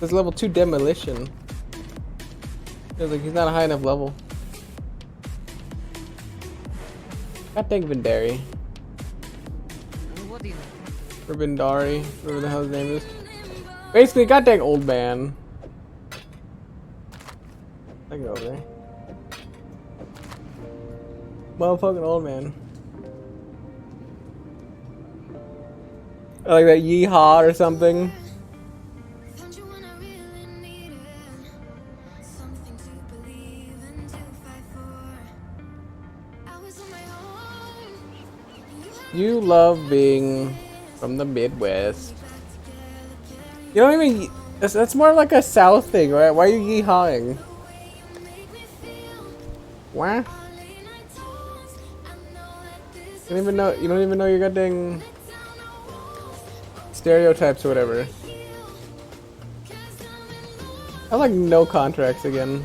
It's level 2 demolition. Feels like he's not a high enough level. God dang Vindari. What do you Or Vindari, whatever the hell his name is. Basically, god dang old man. I can go over there. Motherfucking old man. I like that yeehaw or something. Found you when I really needed something to You love being from the Midwest. You don't even. That's more like a South thing, right? Why are you yeehawing? What? You don't even know. You don't even know you're getting stereotypes or whatever. I like no contracts again.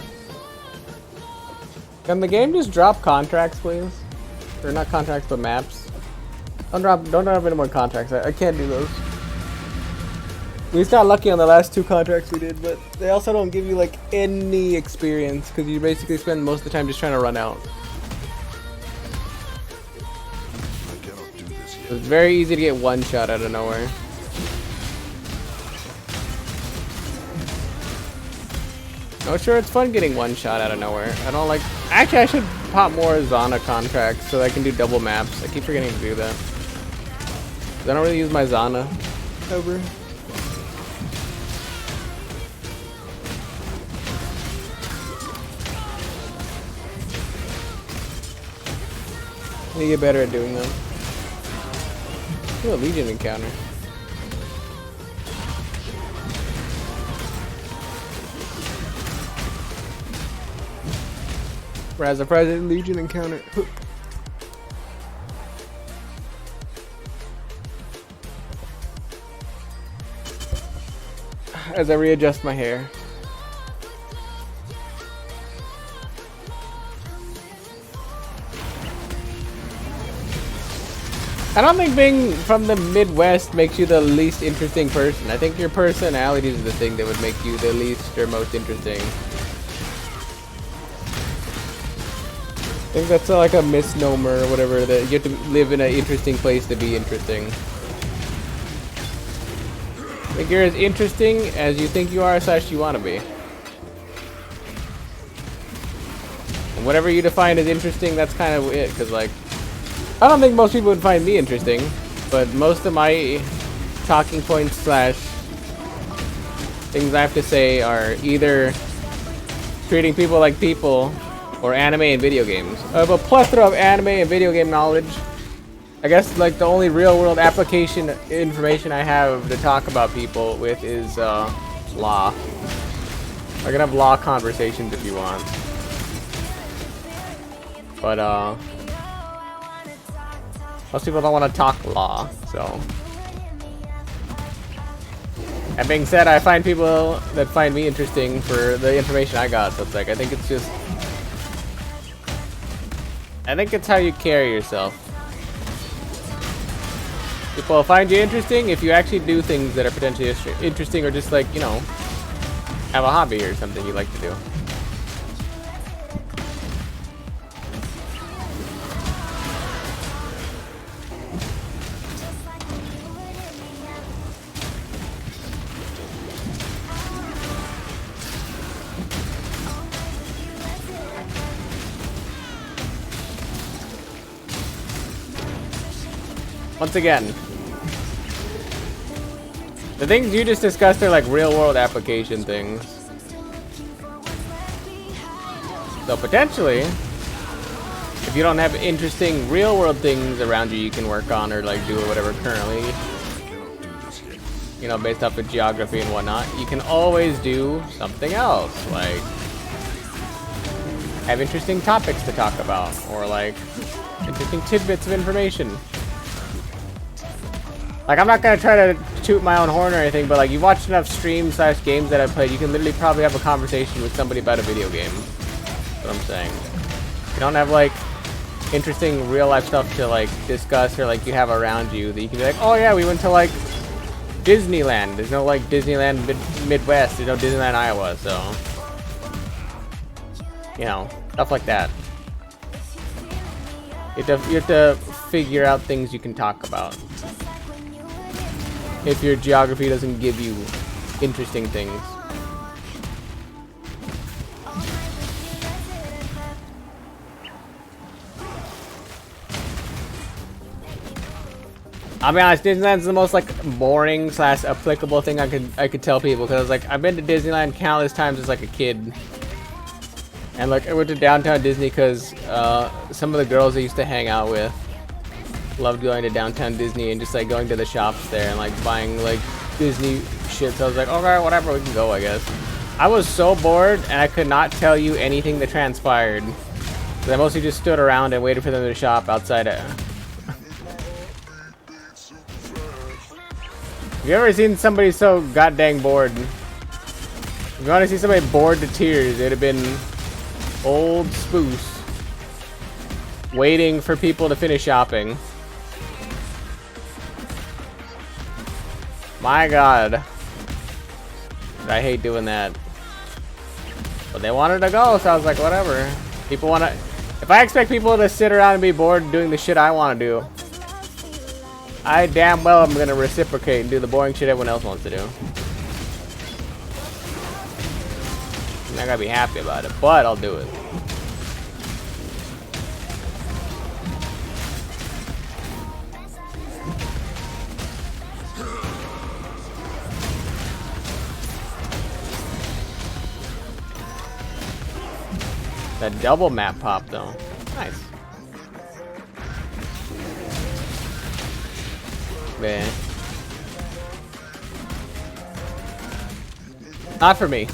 Can the game just drop contracts, please? Or not contracts, but maps. Don't drop any more contracts. I can't do those. We just got lucky on the last 2 contracts we did, but they also don't give you like any experience because you basically spend most of the time just trying to run out. I cannot do this yet. It's very easy to get one shot out of nowhere. Oh, sure, it's fun getting one shot out of nowhere. I don't like. Actually, I should pop more Zana contracts so that I can do double maps. I keep forgetting to do that. I don't really use my Zana ever. I need to get better at doing them. Ooh, a Legion encounter. Raz the President Legion encounter. As I readjust my hair. I don't think being from the Midwest makes you the least interesting person. I think your personality is the thing that would make you the least or most interesting. I think that's like a misnomer or whatever, that you have to live in an interesting place to be interesting. I think you're as interesting as you think you are / you want to be. And whatever you define as interesting, that's kind of it, because like, I don't think most people would find me interesting, but most of my talking points / things I have to say are either treating people like people or anime and video games. I have a plethora of anime and video game knowledge. I guess like the only real world application information I have to talk about people with is law. I can have law conversations if you want. But most people don't want to talk law, so. That being said, I find people that find me interesting for the information I got, so it's like, I think it's how you carry yourself. People find you interesting if you actually do things that are potentially interesting, or just like, you know, have a hobby or something you like to do. Once again, the things you just discussed are like real world application things. So potentially, if you don't have interesting real world things around you you can work on or like do or whatever currently, you know, based off of geography and whatnot, you can always do something else, like have interesting topics to talk about, or like interesting tidbits of information. Like, I'm not gonna try to toot my own horn or anything, but like, you've watched enough streams / games that I've played, you can literally probably have a conversation with somebody about a video game. That's what I'm saying. You don't have like interesting real life stuff to like discuss, or like you have around you that you can be like, oh yeah, we went to like Disneyland. There's no like Disneyland Midwest. There's no Disneyland Iowa, so you know, stuff like that. You have to figure out things you can talk about. If your geography doesn't give you interesting things. I'll be honest, Disneyland's the most like boring / applicable thing I could tell people, because like I've been to Disneyland countless times as like a kid. And like I went to downtown Disney because some of the girls I used to hang out with Loved going to downtown Disney and just like going to the shops there and like buying like Disney shit. So I was like, okay, whatever, we can go, I guess. I was so bored and I could not tell you anything that transpired. So I mostly just stood around and waited for them to shop outside. Have you ever seen somebody so goddamn bored? If you want to see somebody bored to tears, it'd have been old Spoose waiting for people to finish shopping. My God, I hate doing that. But they wanted to go, so I was like, whatever. People want to. If I expect people to sit around and be bored doing the shit I want to do, I damn well am gonna reciprocate and do the boring shit everyone else wants to do. I'm not gonna be happy about it, but I'll do it. That double map pop though. Nice. Man. Not for me.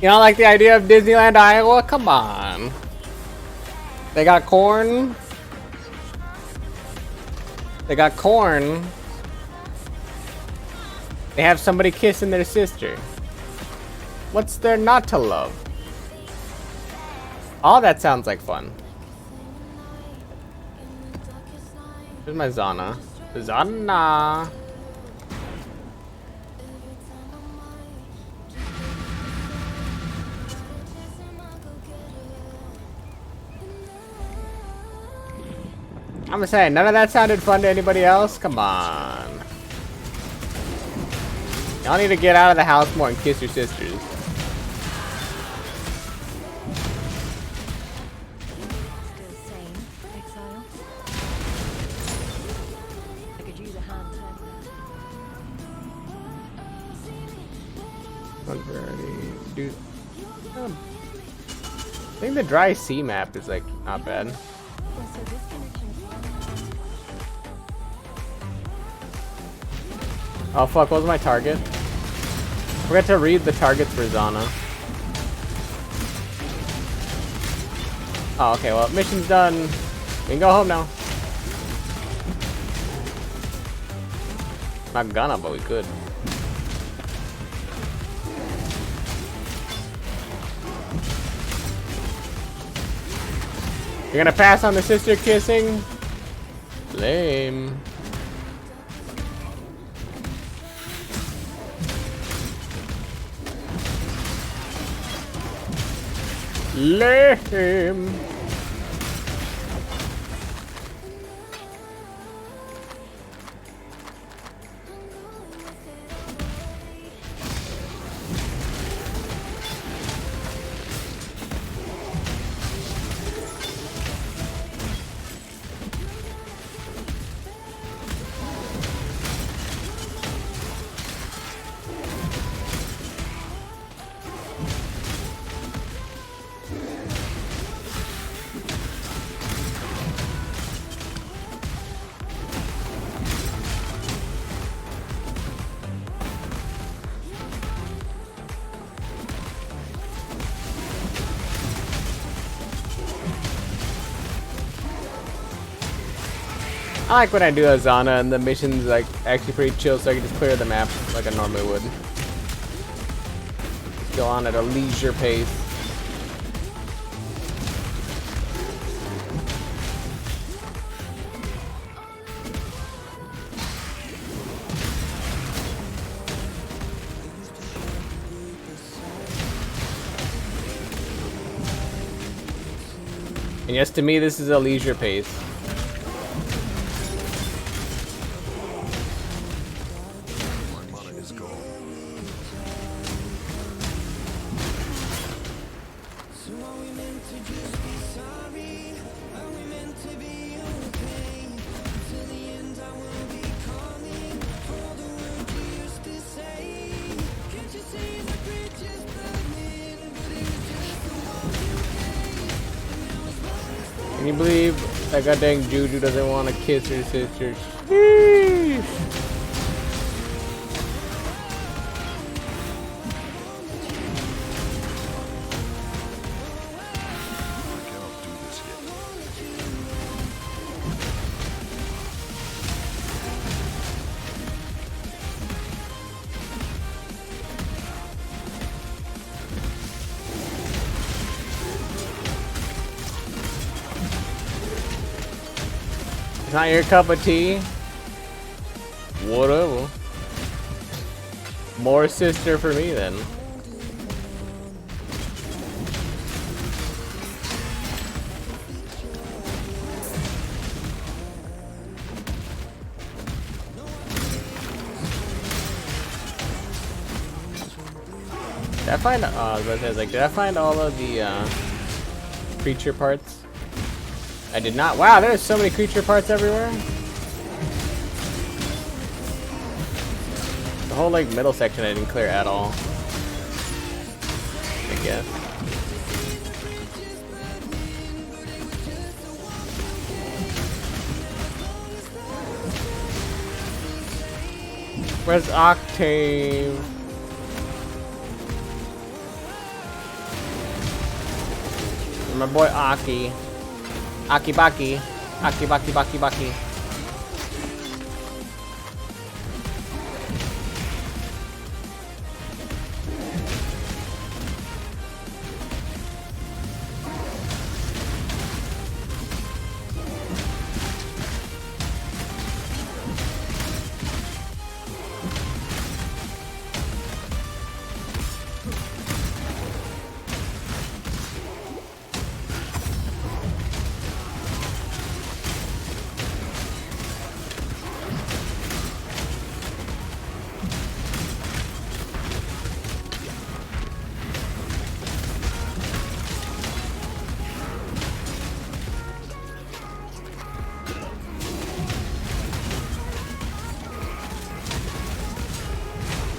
You don't like the idea of Disneyland, Iowa? Come on. They got corn. They got corn. They have somebody kissing their sister. What's there not to love? All that sounds like fun. Here's my Zana. Zana. I'm gonna say, none of that sounded fun to anybody else? Come on. Y'all need to get out of the house more and kiss your sisters. Still sane, exile. I could use a hand Dude. I think the dry sea map is like not bad. Yeah, so this connection is Oh fuck, what was my target? Forgot to read the targets for Zana. Oh, okay, well, mission's done. We can go home now. Not gonna, but we could. You're gonna pass on the sister kissing? Lame. Lame. I like when I do a Zana and the mission's like actually pretty chill, so I can just clear the map like I normally would. Just go on at a leisure pace. And yes, to me, this is a leisure pace. Can you believe that goddamn Juju doesn't want to kiss her sister? Sheesh. I cannot do this yet. It's not your cup of tea? Whatever. More sister for me then. Did I find, I was about to say, like, did I find all of the creature parts? I did not. Wow, there's so many creature parts everywhere. The whole like middle section I didn't clear at all, I guess. Where's Octave? My boy Aki. Aki Baki. Aki Baki Baki Baki.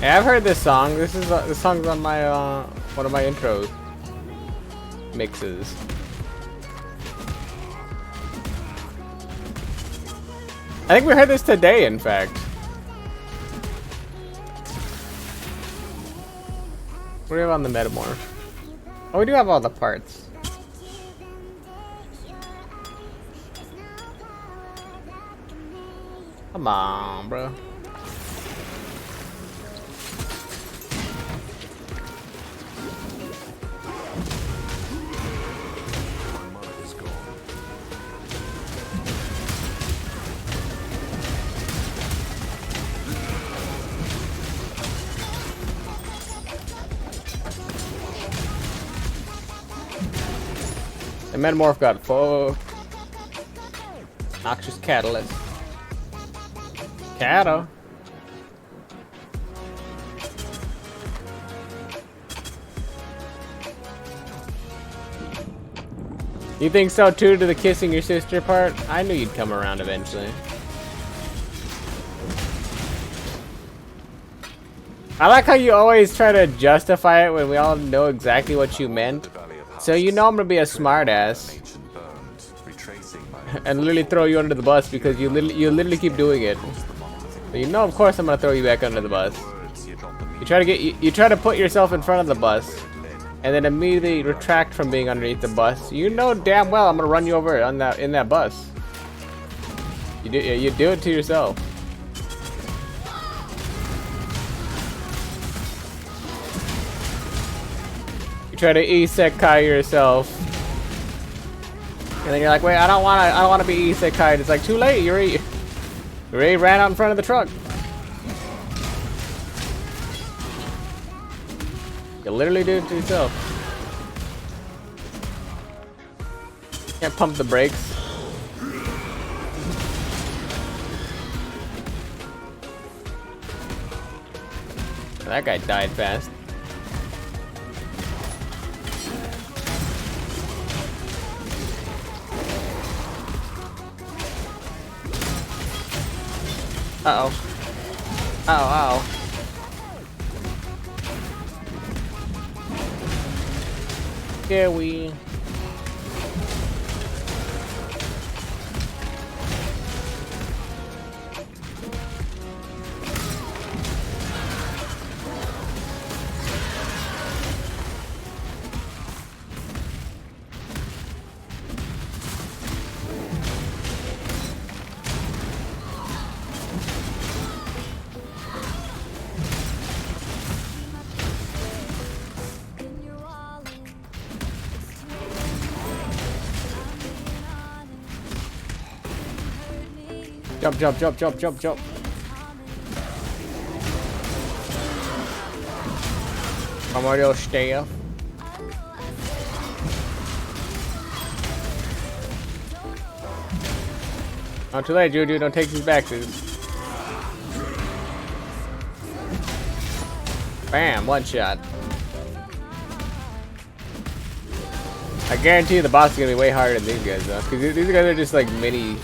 Hey, I've heard this song. This song's on my one of my intro mixes. I think we heard this today, in fact. What do we have on the Metamorph? Oh, we do have all the parts. Come on, bro. My mind is gone. The Metamorph got full. Noxious Catalyst. Cato. You think so too to the kissing your sister part? I knew you'd come around eventually. I like how you always try to justify it when we all know exactly what you meant. So you know I'm gonna be a smartass and literally throw you under the bus because you literally keep doing it. So you know, of course, I'm gonna throw you back under the bus. You try to put yourself in front of the bus, and then immediately retract from being underneath the bus. You know damn well I'm gonna run you over on in that bus. You do it to yourself. You try to isekai yourself, and then you're like, wait, I don't wanna be isekai. It's like too late. You already ran out in front of the truck. You literally did it to yourself. Can't pump the brakes. That guy died fast. Uh-oh. Uh-oh. Yeah, we... Jump, jump, jump, jump, jump, jump. Come on, your staff. Not too late, Juju. Don't take these back, dude. Bam, one shot. I guarantee you the boss is gonna be way harder than these guys, though. Because these guys are just like mini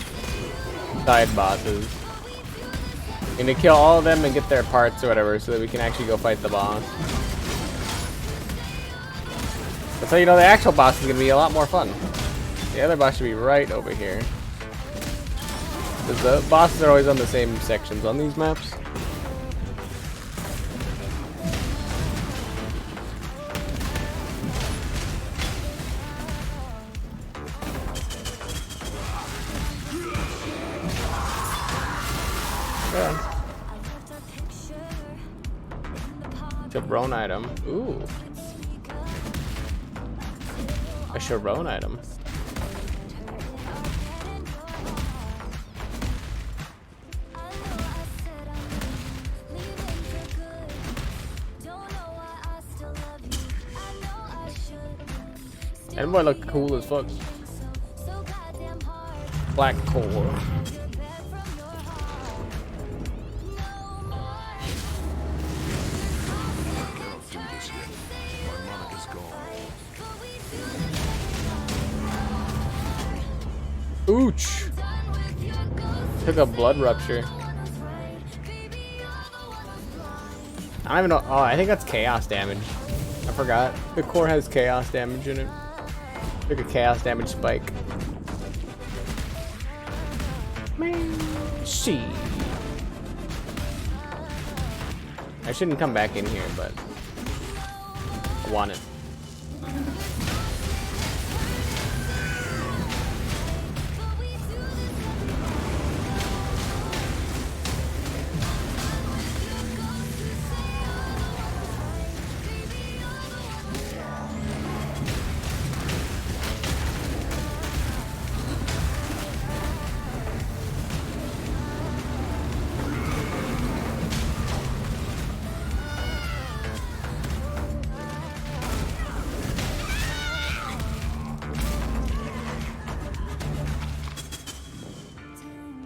side bosses. We need to kill all of them and get their parts or whatever so that we can actually go fight the boss. That's how you know the actual boss is gonna be a lot more fun. The other boss should be right over here. Because the bosses are always on the same sections on these maps. Yeah. Chaperone item. Ooh. A Chaperone item. That boy look cool as fuck. Black core. Cannot do this yet. My monarch is gone. Ooch. Took a blood rupture. I don't even know. Oh, I think that's chaos damage. I forgot. The core has chaos damage in it. Took a chaos damage spike. She. I shouldn't come back in here, but I want it.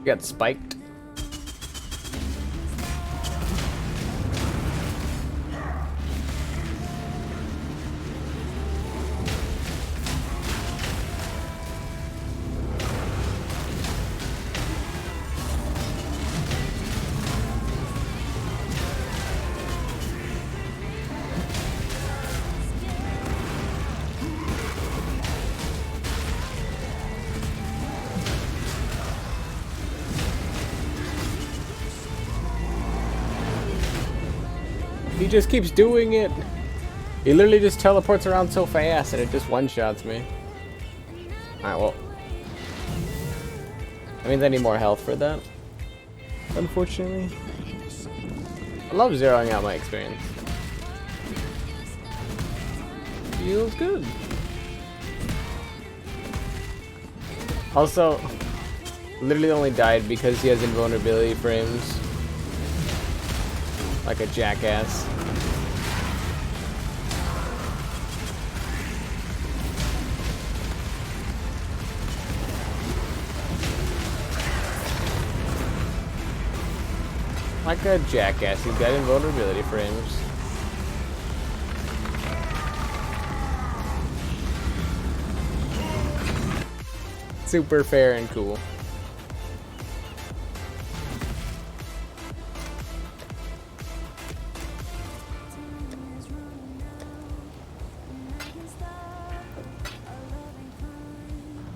Got spiked. He just keeps doing it. He literally just teleports around so fast and it just one-shots me. Alright, well. That means I need more health for that. Unfortunately. I love zeroing out my experience. Feels good. Also, literally only died because he has invulnerability frames. Like a jackass. Like a jackass, he's got invulnerability frames. Super fair and cool.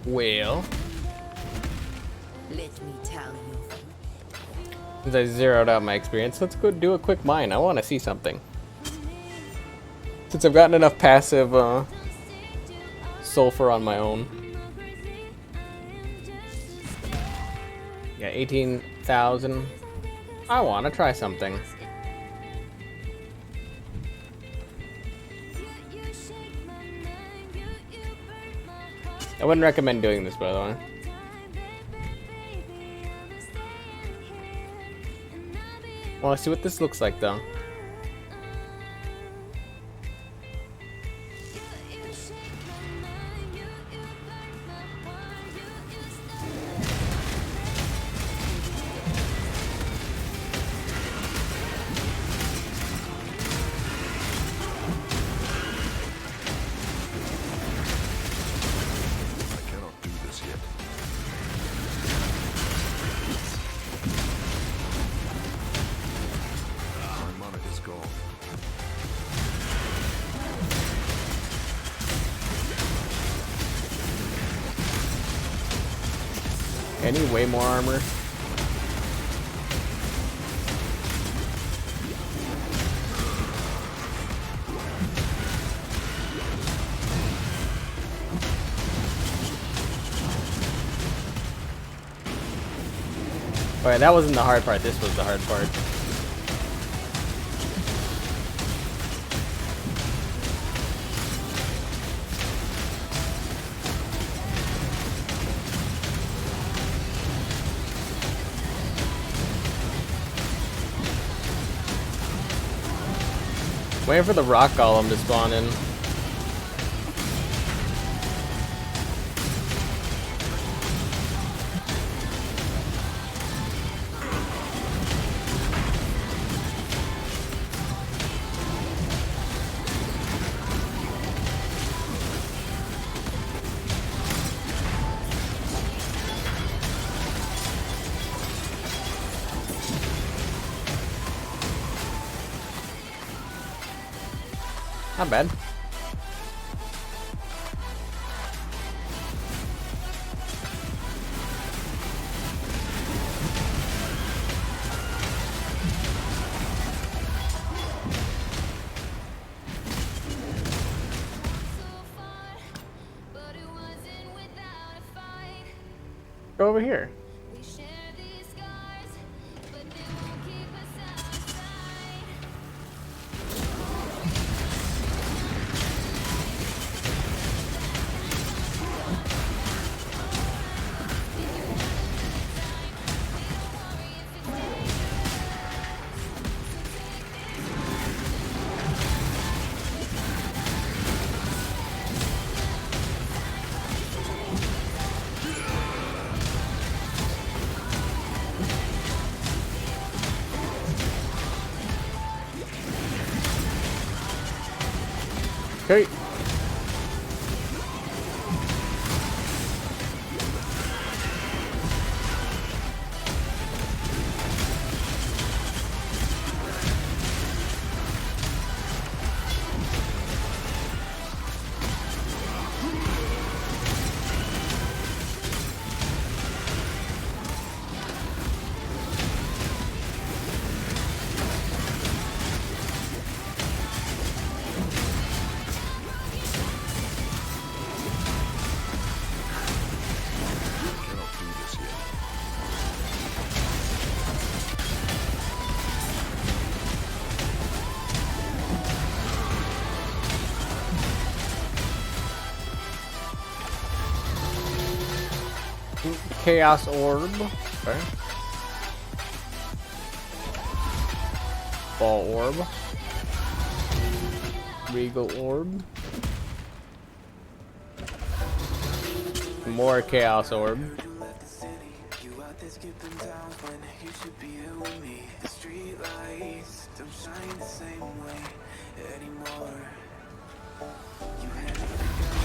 Well, Let me tell you. since I zeroed out my experience, let's go do a quick mine. I want to see something. Since I've gotten enough passive sulfur on my own. Yeah, 18,000. I want to try something. I wouldn't recommend doing this, by the way. Want to see what this looks like though. I cannot do this yet. My mana is gone. Any way more armor? Alright, that wasn't the hard part, this was the hard part. Waiting for the rock golem to spawn in. Not bad. Go over here. We share these scars, but they won't keep us outside. Okay. Cannot do this yet. Chaos orb. Okay. Ball orb. Regal orb. More chaos orb.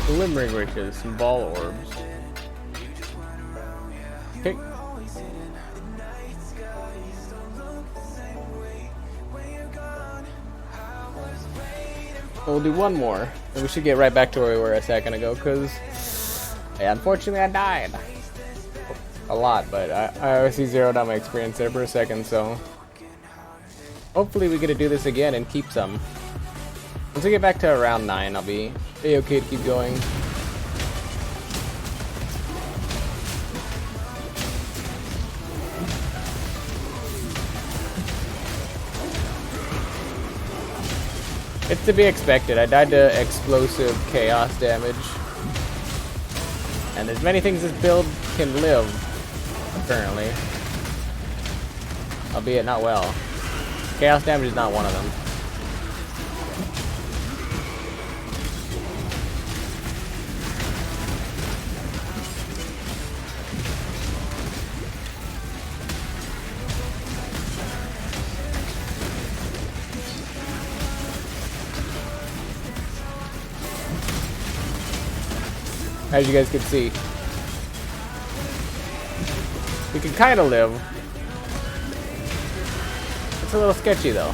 Glimmering riches and ball orbs. Okay. We'll do one more, and we should get right back to where we were a second ago, because unfortunately I died. A lot, but I obviously zeroed out my experience there for a second, so hopefully we get to do this again and keep some. Once we get back to around 9, I'll be okay to keep going. It's to be expected. I died to explosive chaos damage. And there's many things this build can live, apparently. Albeit not well. Chaos damage is not one of them. As you guys can see, we can kind of live. It's a little sketchy though.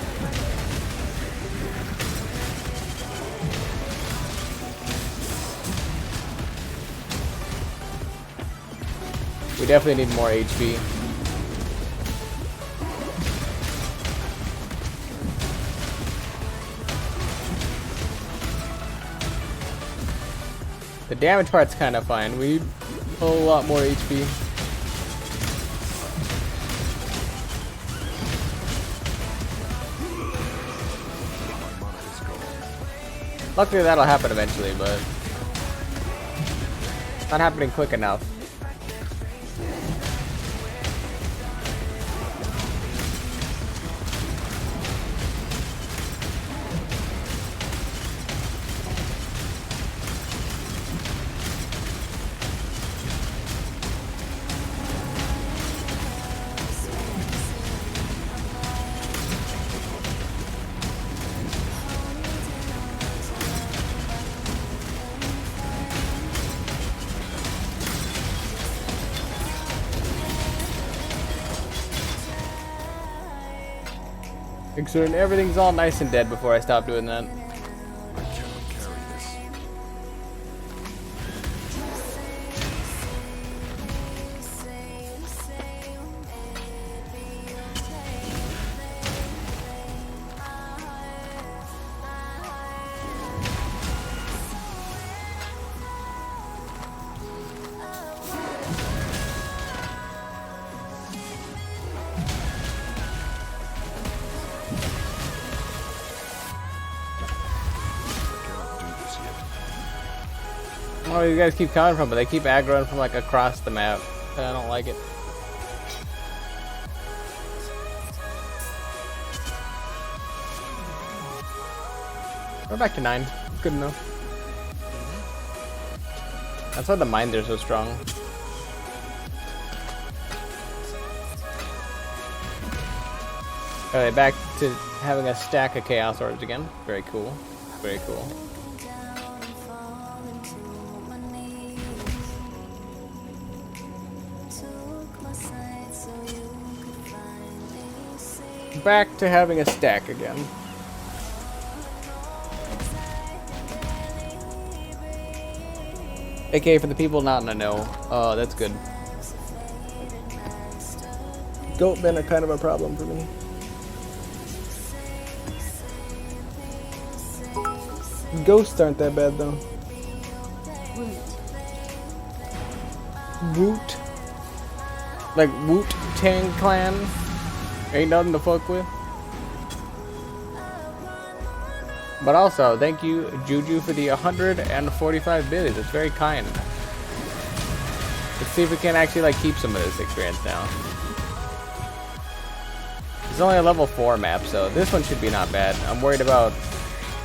We definitely need more HP. The damage part's kind of fine. We need a lot more HP. Luckily that'll happen eventually, but not happening quick enough. Considering everything's all nice and dead before I stop doing that. I cannot carry this. Oh, you guys keep coming from, but they keep aggroing from like across the map, and I don't like it. We're back to 9. Good enough. That's why the mines are so strong. Alright, back to having a stack of Chaos Orbs again. Very cool. Very cool. Back to having a stack again. AKA for the people not in the know. Oh, that's good. Goat men are kind of a problem for me. Ghosts aren't that bad though. Woot. Like Wu-Tang Clan. Ain't nothing to fuck with. But also, thank you, Juju, for the 145 biddies. It's very kind. Let's see if we can actually like keep some of this experience now. It's only a level 4 map, so this one should be not bad. I'm worried about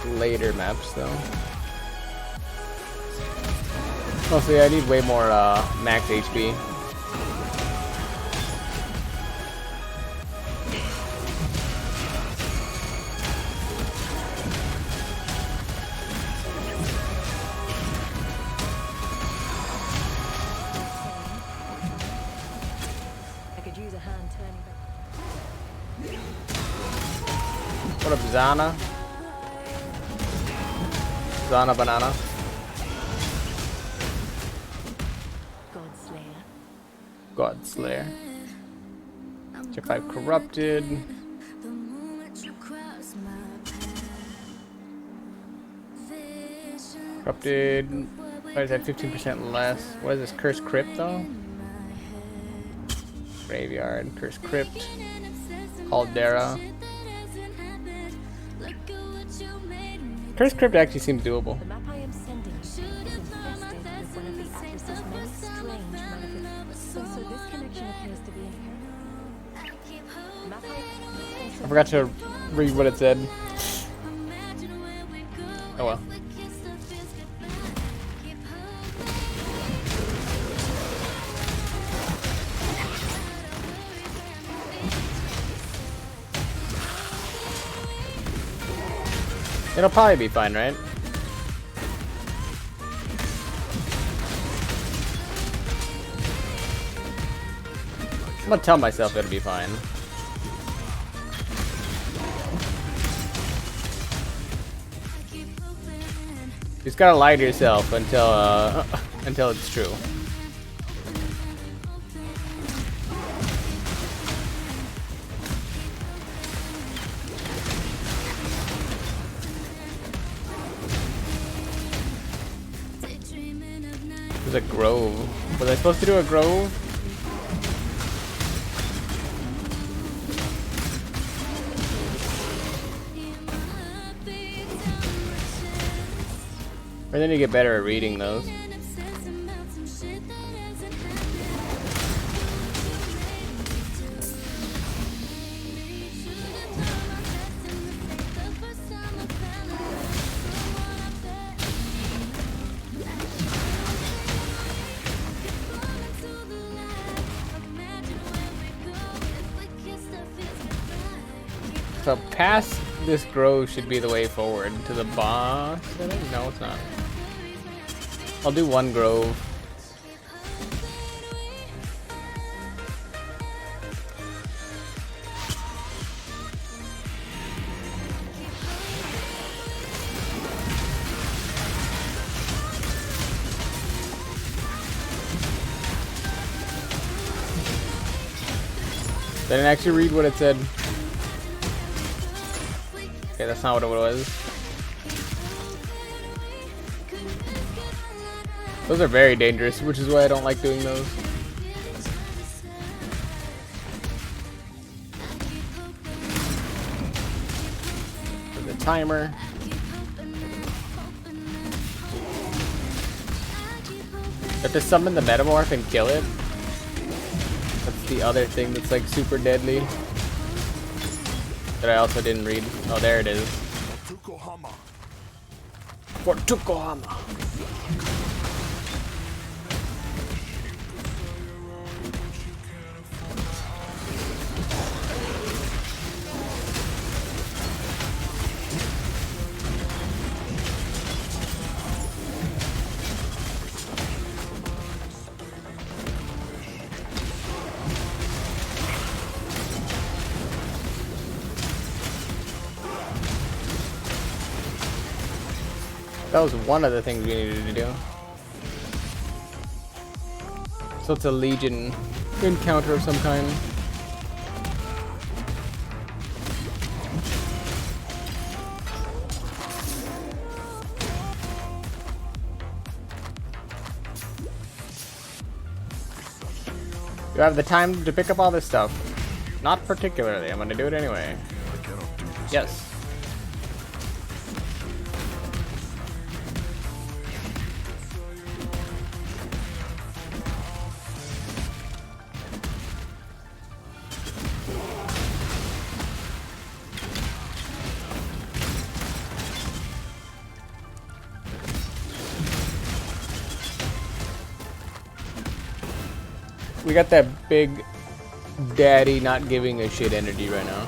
later maps though. Mostly, I need way more max HP. What up, Zana? Zana Banana. Godslayer. Check 5 Corrupted. Corrupted. Why is that 15% less? What is this? Cursed Crypt though? Graveyard. Cursed Crypt. Caldera. Cursed Crypt actually seems doable. The map I am sending you is infested with one of the Atlas's many strange manifestations. So this connection appears to be inherent. I forgot to read what it said. Oh well. It'll probably be fine, right? I'm gonna tell myself it'll be fine. You just gotta lie to yourself until it's true. There's a grove. Was I supposed to do a grove? Or then you get better at reading those. So past this grove should be the way forward to the boss. No, it's not. I'll do one grove. They didn't actually read what it said. Okay, that's not what it was. Those are very dangerous, which is why I don't like doing those. The timer. You have to summon the Metamorph and kill it. That's the other thing that's like super deadly. That I also didn't read. Oh, there it is. For Tukohama. That was one of the things we needed to do. So it's a Legion encounter of some kind. You have the time to pick up all this stuff. Not particularly, I'm gonna do it anyway. I cannot do this. Yes. We got that big daddy not giving a shit energy right now.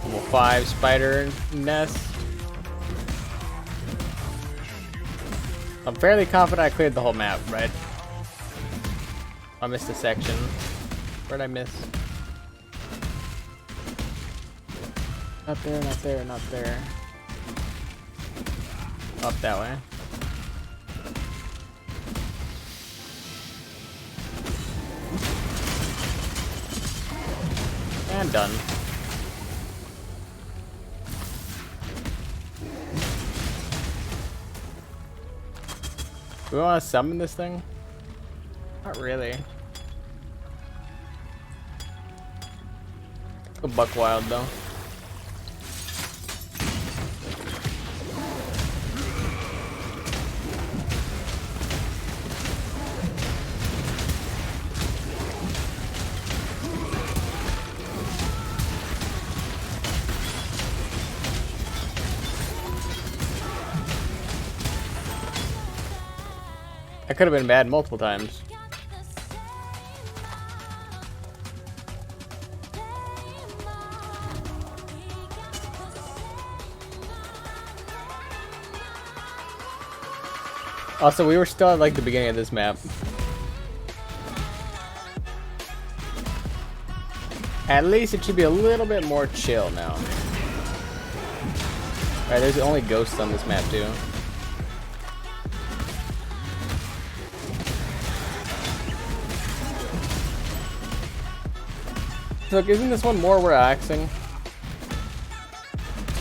Level 5 spider nest. I'm fairly confident I cleared the whole map, right? I missed a section. Where'd I miss? Not there, not there, not there. Up that way. And done. Do we want to summon this thing? Not really. Go buck wild though. I could have been bad multiple times. Also, we were still at like the beginning of this map. At least it should be a little bit more chill now. Alright, there's only ghosts on this map too. Look, isn't this one more relaxing?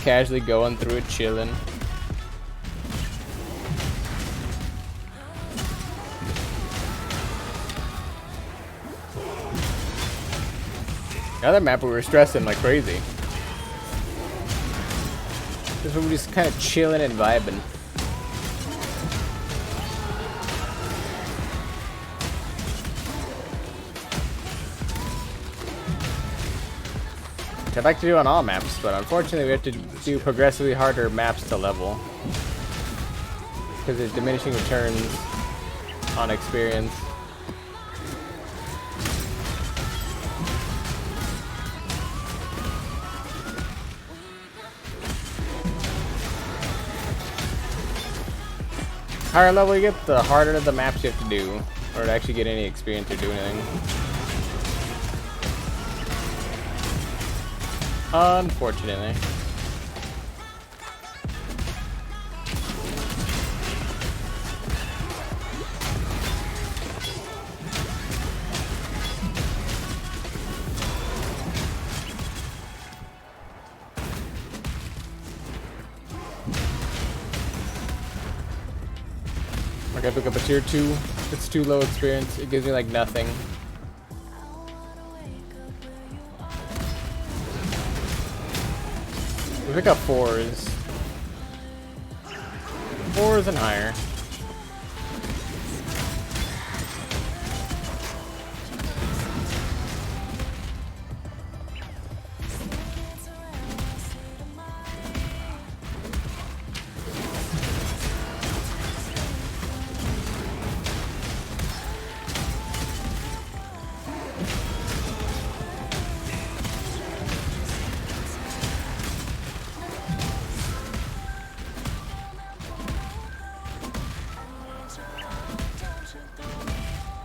Casually going through it, chilling. The other map we were stressing like crazy. This one we're just kind of chilling and vibing. I'd like to do on all maps, but unfortunately we have to do progressively harder maps to level. Because there's diminishing returns on experience. Higher level you get, the harder the maps you have to do, or to actually get any experience or do anything. Unfortunately. I gotta pick up a tier 2. It's too low experience. It gives me like nothing. We pick up 4s. 4s and higher.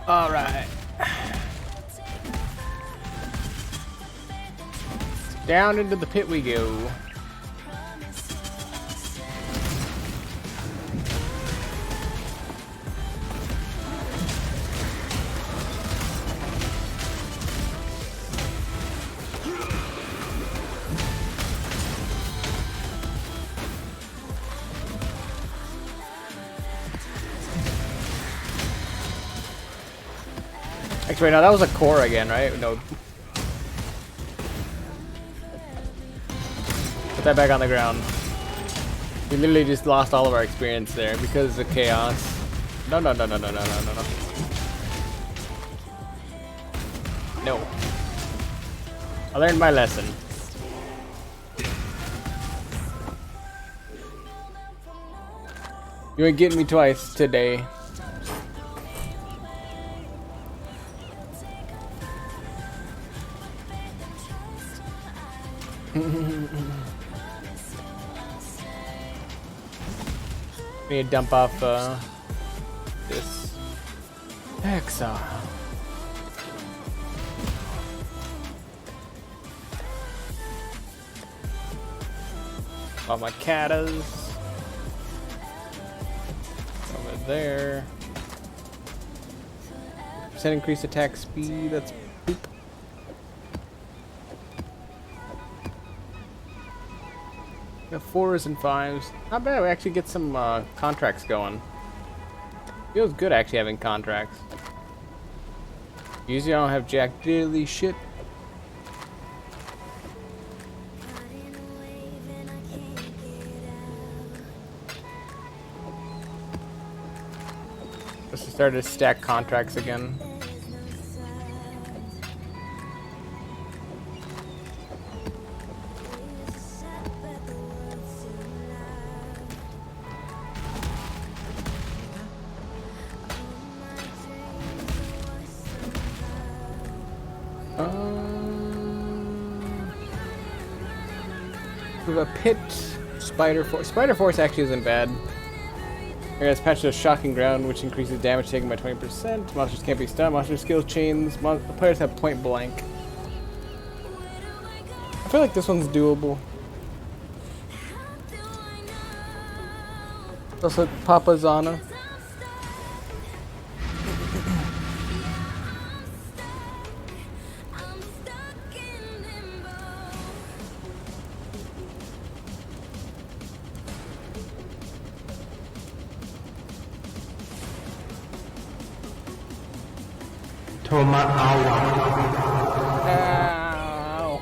All right. Down into the pit we go. Actually, no, that was a core again, right? No. Put that back on the ground. We literally just lost all of our experience there because of chaos. No, no, no, no, no, no, no, no, no. No. I learned my lesson. You ain't getting me twice today. Need to dump off this exile. All my katas over there. 10% increased attack speed. That's poop. Got 4s and 5s. Not bad. We actually get some contracts going. Feels good actually having contracts. Usually I don't have jack diddly shit. Just started to stack contracts again. We have a pit Spider Force. Spider Force actually isn't bad. Here has patched a shocking ground, which increases damage taken by 20%. Monsters can't be stunned. Monster skill chains. Players have point blank. I feel like this one's doable. Also, Papa Zana. Ow.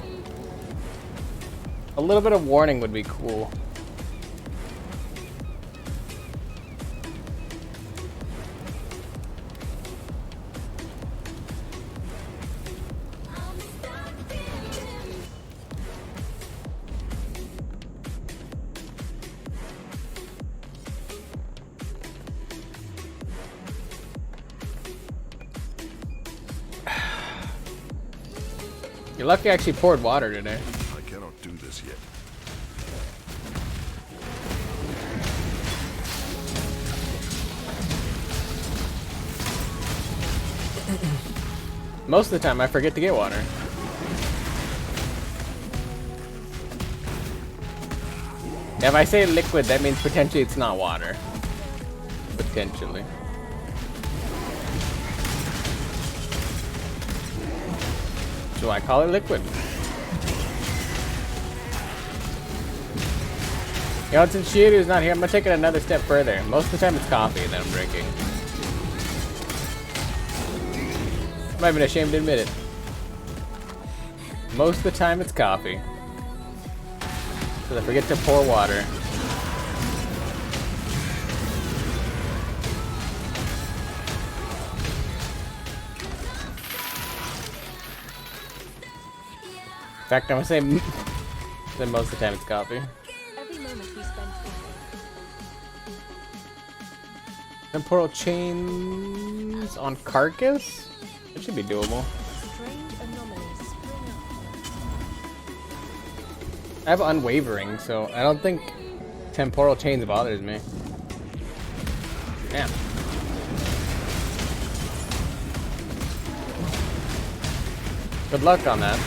A little bit of warning would be cool. You're lucky I actually poured water today. I cannot do this yet. Most of the time I forget to get water. If I say liquid, that means potentially it's not water. Potentially. So I call it liquid. You know, since Shieru's not here, I'm gonna take it another step further. Most of the time it's coffee that I'm drinking. I'm not even ashamed to admit it. Most of the time it's coffee. So I forget to pour water. In fact, I'm gonna say that most of the time it's coffee. Every moment we spend Temporal chains on Carcass? It should be doable. strange anomalies spring up. I have unwavering, so I don't think temporal chains bothers me. Damn. Good luck on that.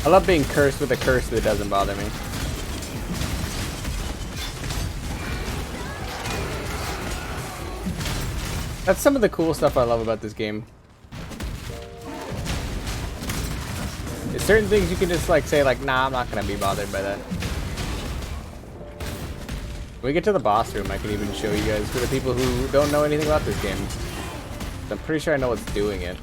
I love being cursed with a curse that doesn't bother me. That's some of the cool stuff I love about this game. There's certain things you can just like say like, nah, I'm not gonna be bothered by that. When we get to the boss room, I can even show you guys for the people who don't know anything about this game. I'm pretty sure I know what's doing it.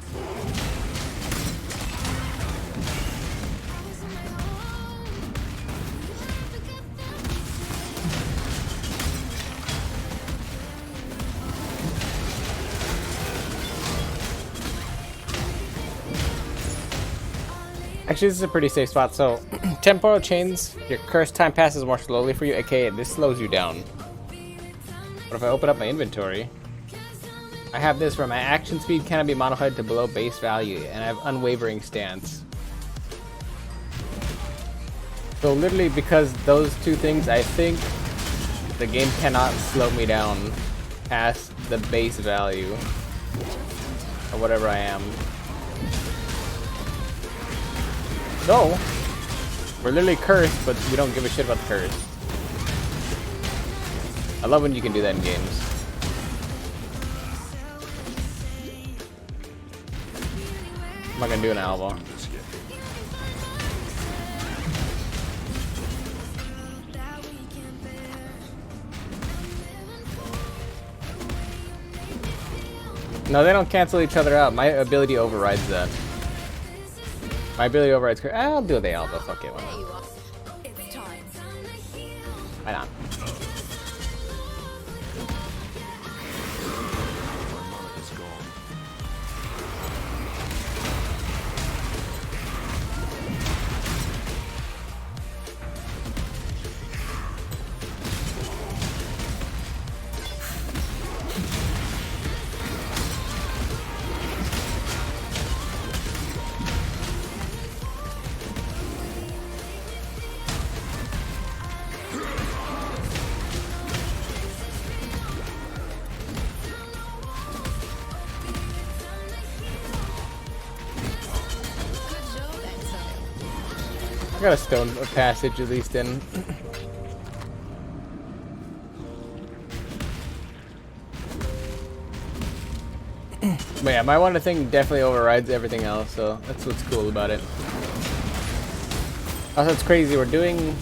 Actually, this is a pretty safe spot. So, temporal chains, your curse time passes more slowly for you, aka this slows you down. But if I open up my inventory, I have this where my action speed cannot be modified to below base value, and I have unwavering stance. So literally because those two things, I think the game cannot slow me down past the base value or whatever I am. So, we're literally cursed, but we don't give a shit about the curse. I love when you can do that in games. I'm not gonna do an elbow. This yet. No, they don't cancel each other out. My ability overrides that. My ability overrides. I'll do the elbow. Fuck it. Why not? It's time. Why not? Harmonic is gone. I got a stone passage at least in. But yeah, my Wonder thing definitely overrides everything else, so that's what's cool about it. Also, it's crazy, we're doing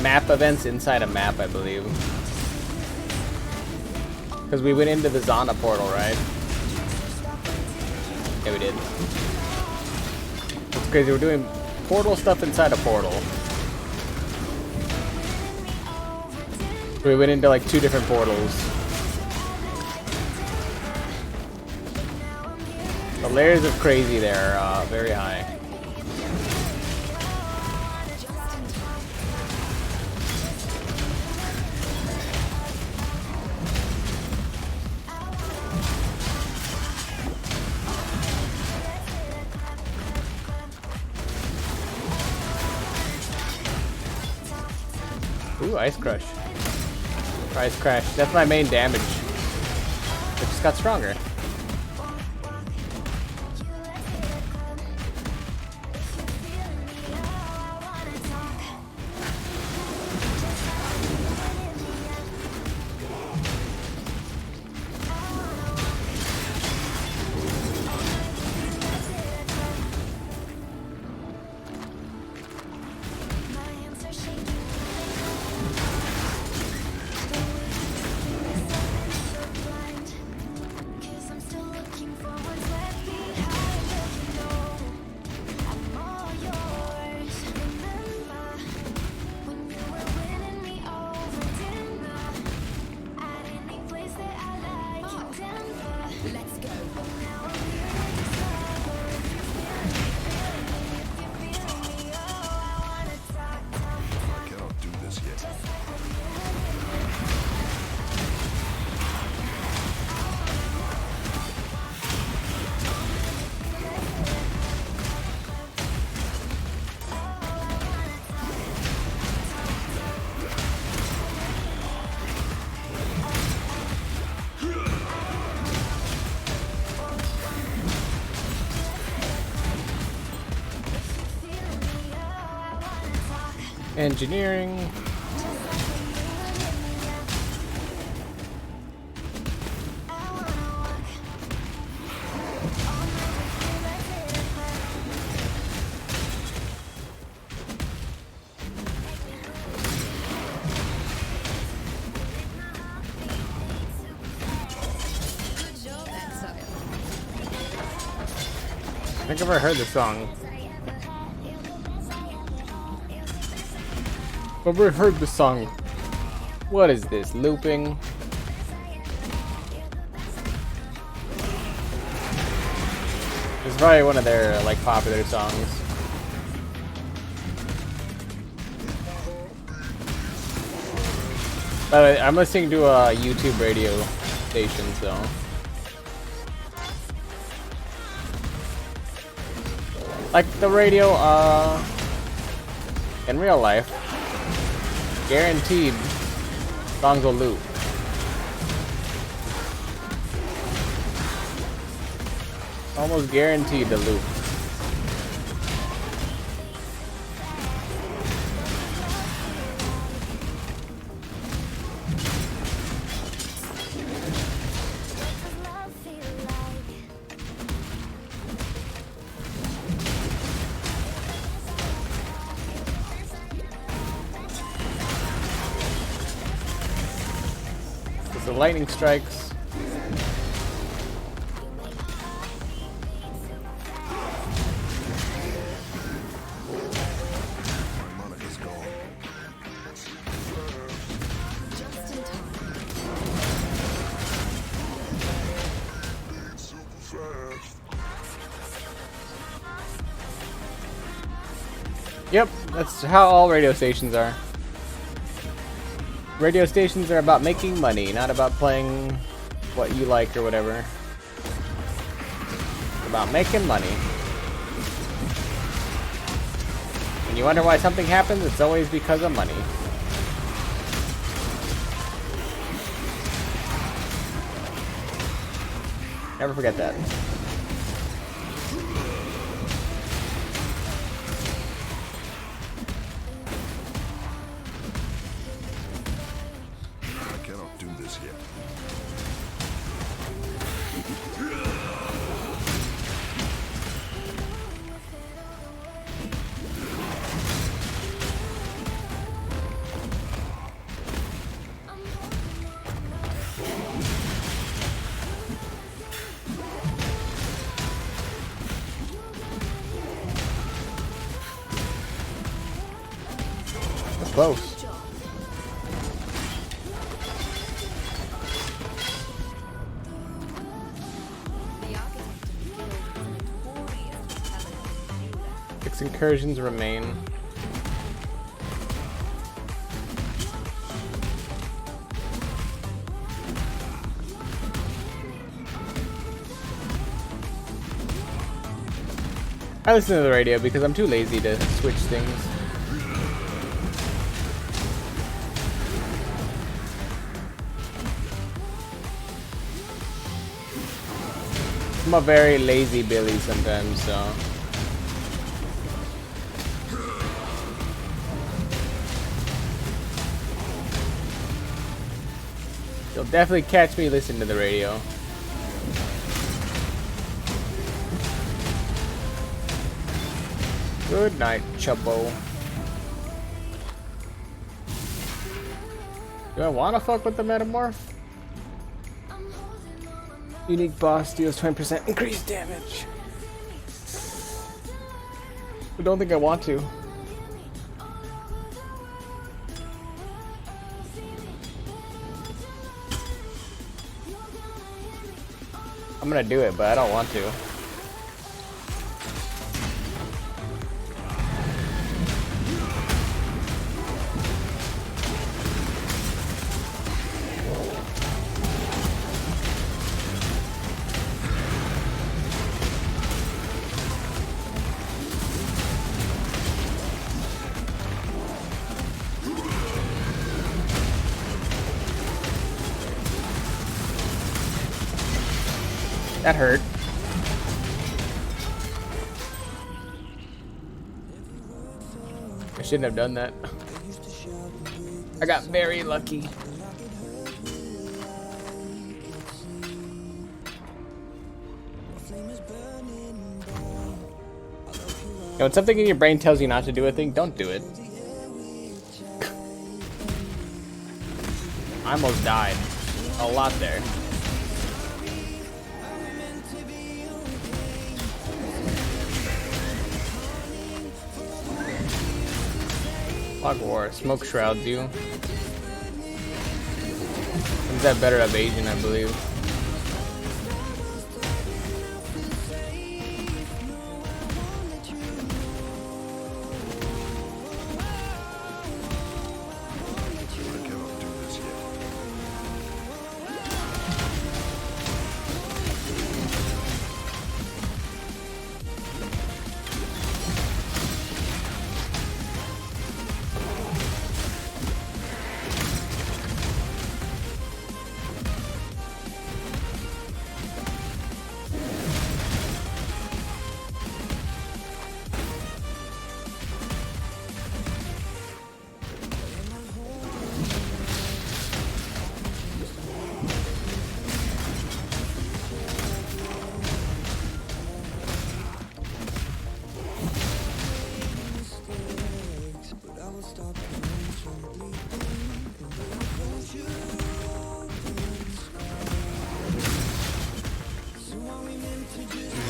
map events inside a map, I believe. Because we went into the Zana portal, right? Yeah, we did. It's crazy, we're doing portal stuff inside a portal. We went into like 2 different portals. The layers of crazy there are very high. Ooh, Ice Crush. Ice Crash. That's my main damage. It just got stronger. I cannot do this yet. Engineering. I think I've ever heard this song. I've ever heard this song. What is this? Looping? It's probably one of their like popular songs. By the way, I'm listening to a YouTube radio station, so. Like the radio, in real life, guaranteed songs will loop. Almost guaranteed to loop. Because the lightning strikes. Monica's gone. Yep, that's how all radio stations are. Radio stations are about making money, not about playing what you like or whatever. It's about making money. When you wonder why something happens, it's always because of money. Never forget that. I cannot do this yet. That's close. Six incursions remain. I listen to the radio because I'm too lazy to switch things. I'm a very lazy Billy sometimes, so. You'll definitely catch me listening to the radio. Good night, Chubbo. Do I want to fuck with the Metamorph? Unique boss deals 20% increased damage. I don't think I want to. I'm gonna do it, but I don't want to. That hurt. I shouldn't have done that. I got very lucky. When something in your brain tells you not to do a thing, don't do it. I almost died. A lot there. Fog War. Smoke shrouds you. Is that better evasion, I believe. I cannot do this yet.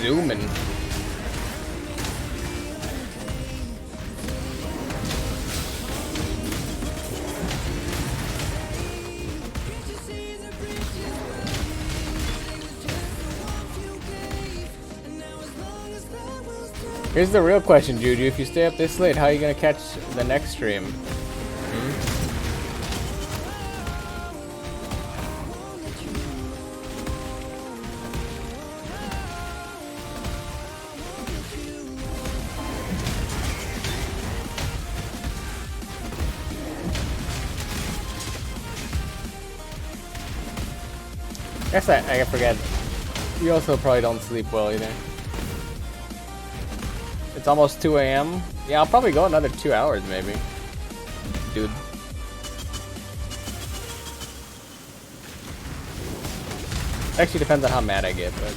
zooming. Here's the real question, Juju. If you stay up this late, how are you gonna catch the next stream? Guess I forget. You also probably don't sleep well either. It's almost 2 a.m. Yeah, I'll probably go another 2 hours maybe. Dude. Actually depends on how mad I get, but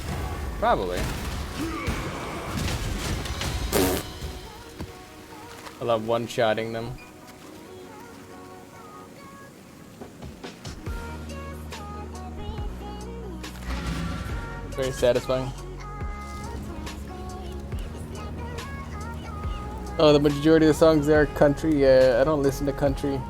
probably. I love one-shotting them. Very satisfying. Oh, the majority of the songs there are country. Yeah, I don't listen to country.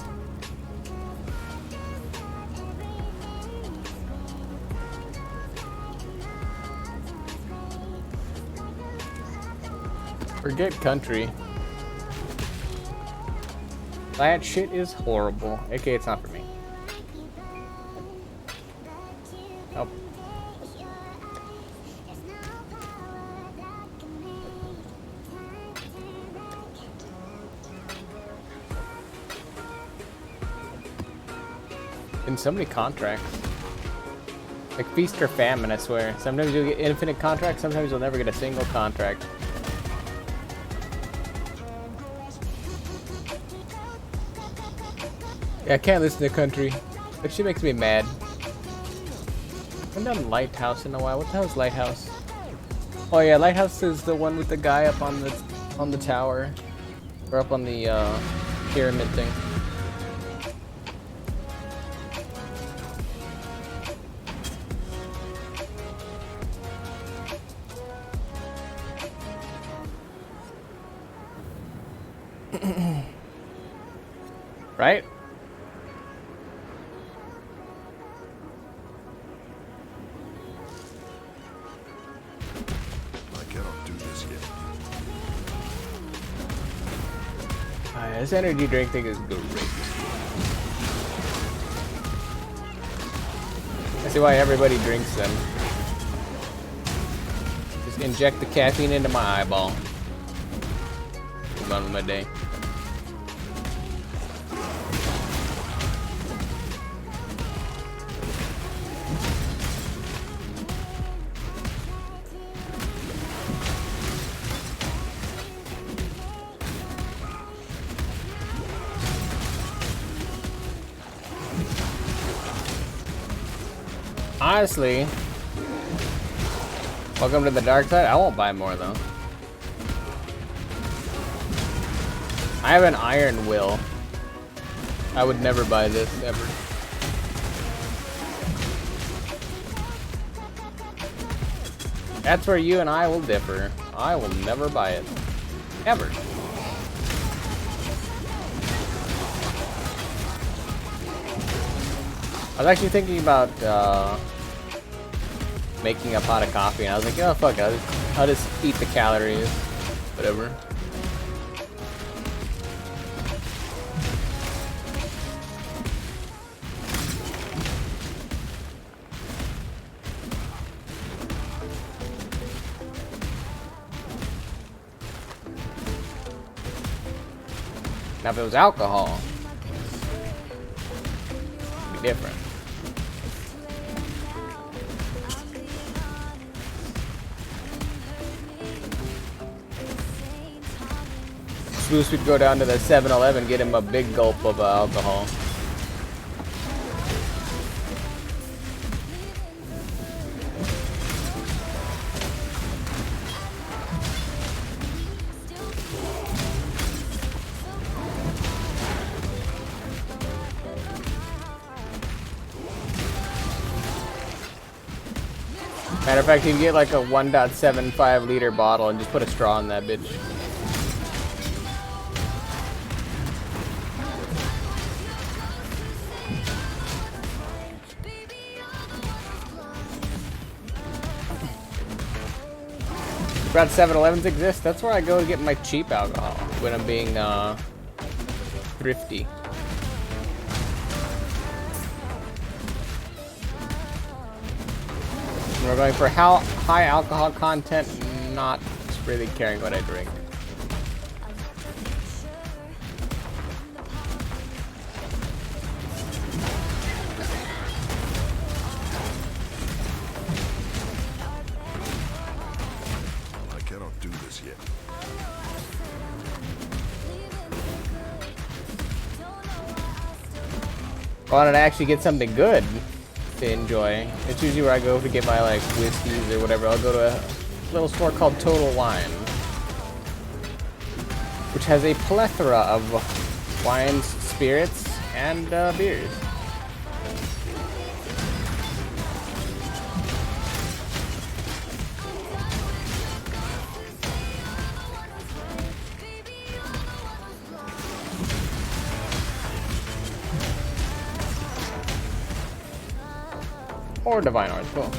Forget country. That shit is horrible. Okay, it's not for me. Nope. In so many contracts. Like feast or famine, I swear. Sometimes you'll get infinite contracts, sometimes you'll never get a single contract. Yeah, I can't listen to country. That shit makes me mad. I haven't done Lighthouse in a while. What the hell is Lighthouse? Oh yeah, Lighthouse is the one with the guy up on the tower. Or up on the pyramid thing. Right? I cannot do this yet. This energy drink thing is great. I see why everybody drinks them. Just inject the caffeine into my eyeball. Move on with my day. Honestly, welcome to the dark side. I won't buy more though. I have an iron will. I would never buy this ever. That's where you and I will differ. I will never buy it. Ever. I was actually thinking about making a pot of coffee, and I was like, oh fuck, I'll just eat the calories, whatever. Now if it was alcohol, it'd be different. Spruce would go down to the 7-Eleven, get him a big gulp of alcohol. Matter of fact, you can get like a 1.75 liter bottle and just put a straw in that bitch. Forgot 7-Elevens exist. That's where I go to get my cheap alcohol when I'm being thrifty. We're going for high alcohol content, not really caring what I drink. I cannot do this yet. I wanted to actually get something good to enjoy. It's usually where I go to get my like whiskeys or whatever. I'll go to a little store called Total Wine, which has a plethora of wines, spirits, and beers. Or Divine Arts, cool.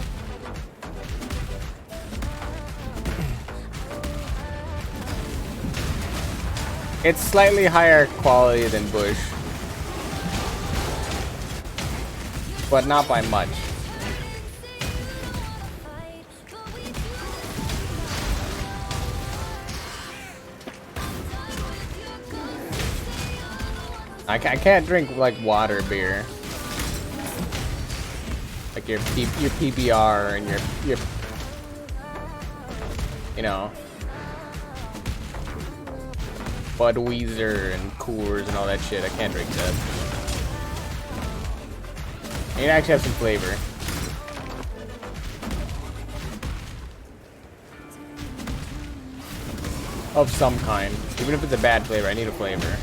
It's slightly higher quality than Bush, but not by much. I can't drink like water beer. Like your PBR and your you know, Budweiser and Coors and all that shit. I can't drink that. It actually has some flavor. Of some kind. Even if it's a bad flavor, I need a flavor.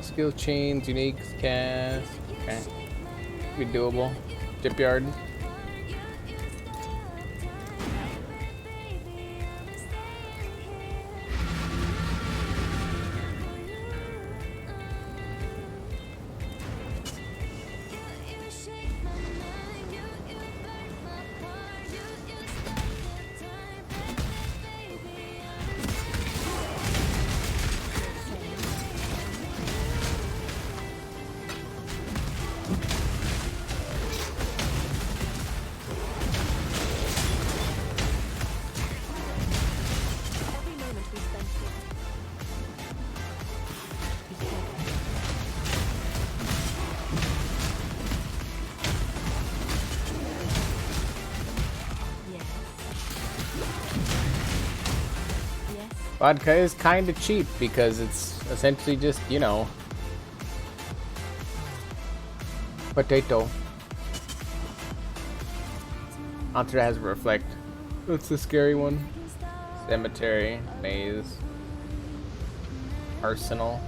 Skill chains, uniques, cast. Okay. Be doable. Dipyard. Vodka is kind of cheap because it's essentially just, you know, potato. After it has reflect. That's the scary one. Cemetery, maze, arsenal.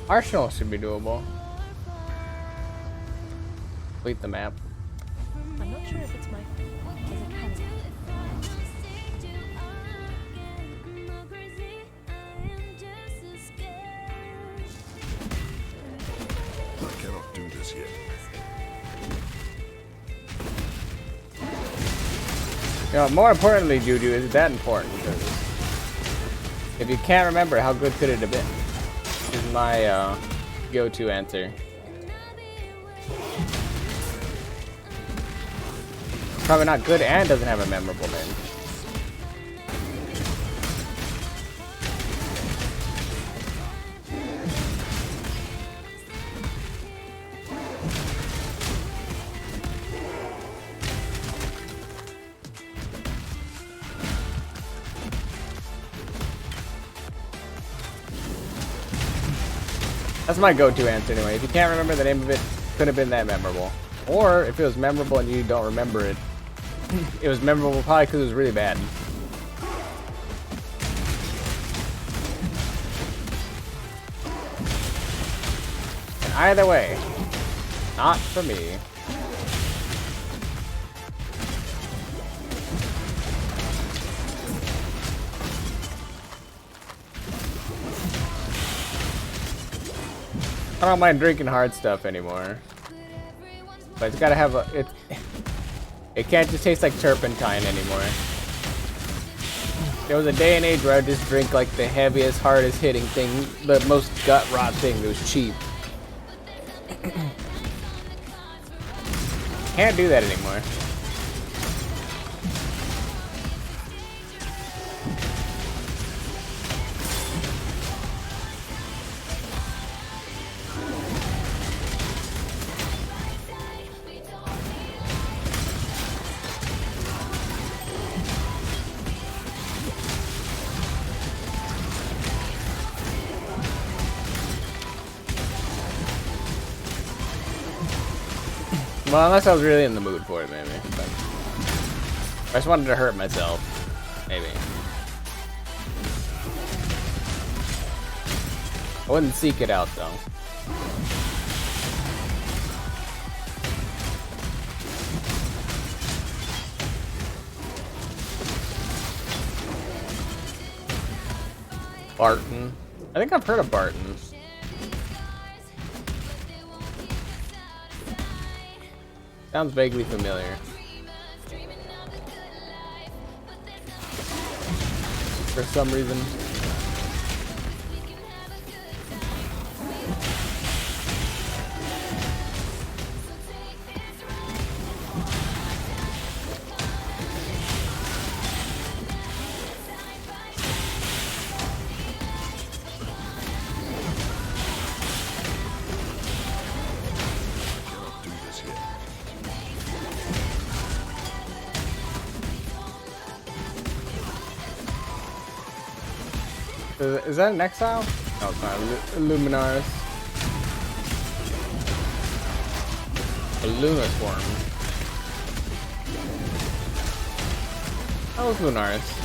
Arsenal should be doable. Complete the map. I'm not sure if it's my fault as a candidate. I cannot do this yet. You know, more importantly, Juju, is it that important? Because if you can't remember, how good could it have been? Is my go-to answer. Probably not good and doesn't have a memorable name. That's my go-to answer anyway. If you can't remember the name of it, couldn't have been that memorable. Or if it was memorable and you don't remember it, it was memorable probably because it was really bad. And either way, not for me. I don't mind drinking hard stuff anymore. But it's gotta have a it can't just taste like turpentine anymore. There was a day and age where I'd just drink like the heaviest, hardest hitting thing, the most gut rot thing that was cheap. Can't do that anymore. Well, unless I was really in the mood for it, maybe. But I just wanted to hurt myself, maybe. I wouldn't seek it out, though. Barton. I think I've heard of Barton. Sounds vaguely familiar. For some reason. Cannot do this yet. Is that an exile? Oh, it's not. Luminaris. A Lunaswarm. That was Lunaris.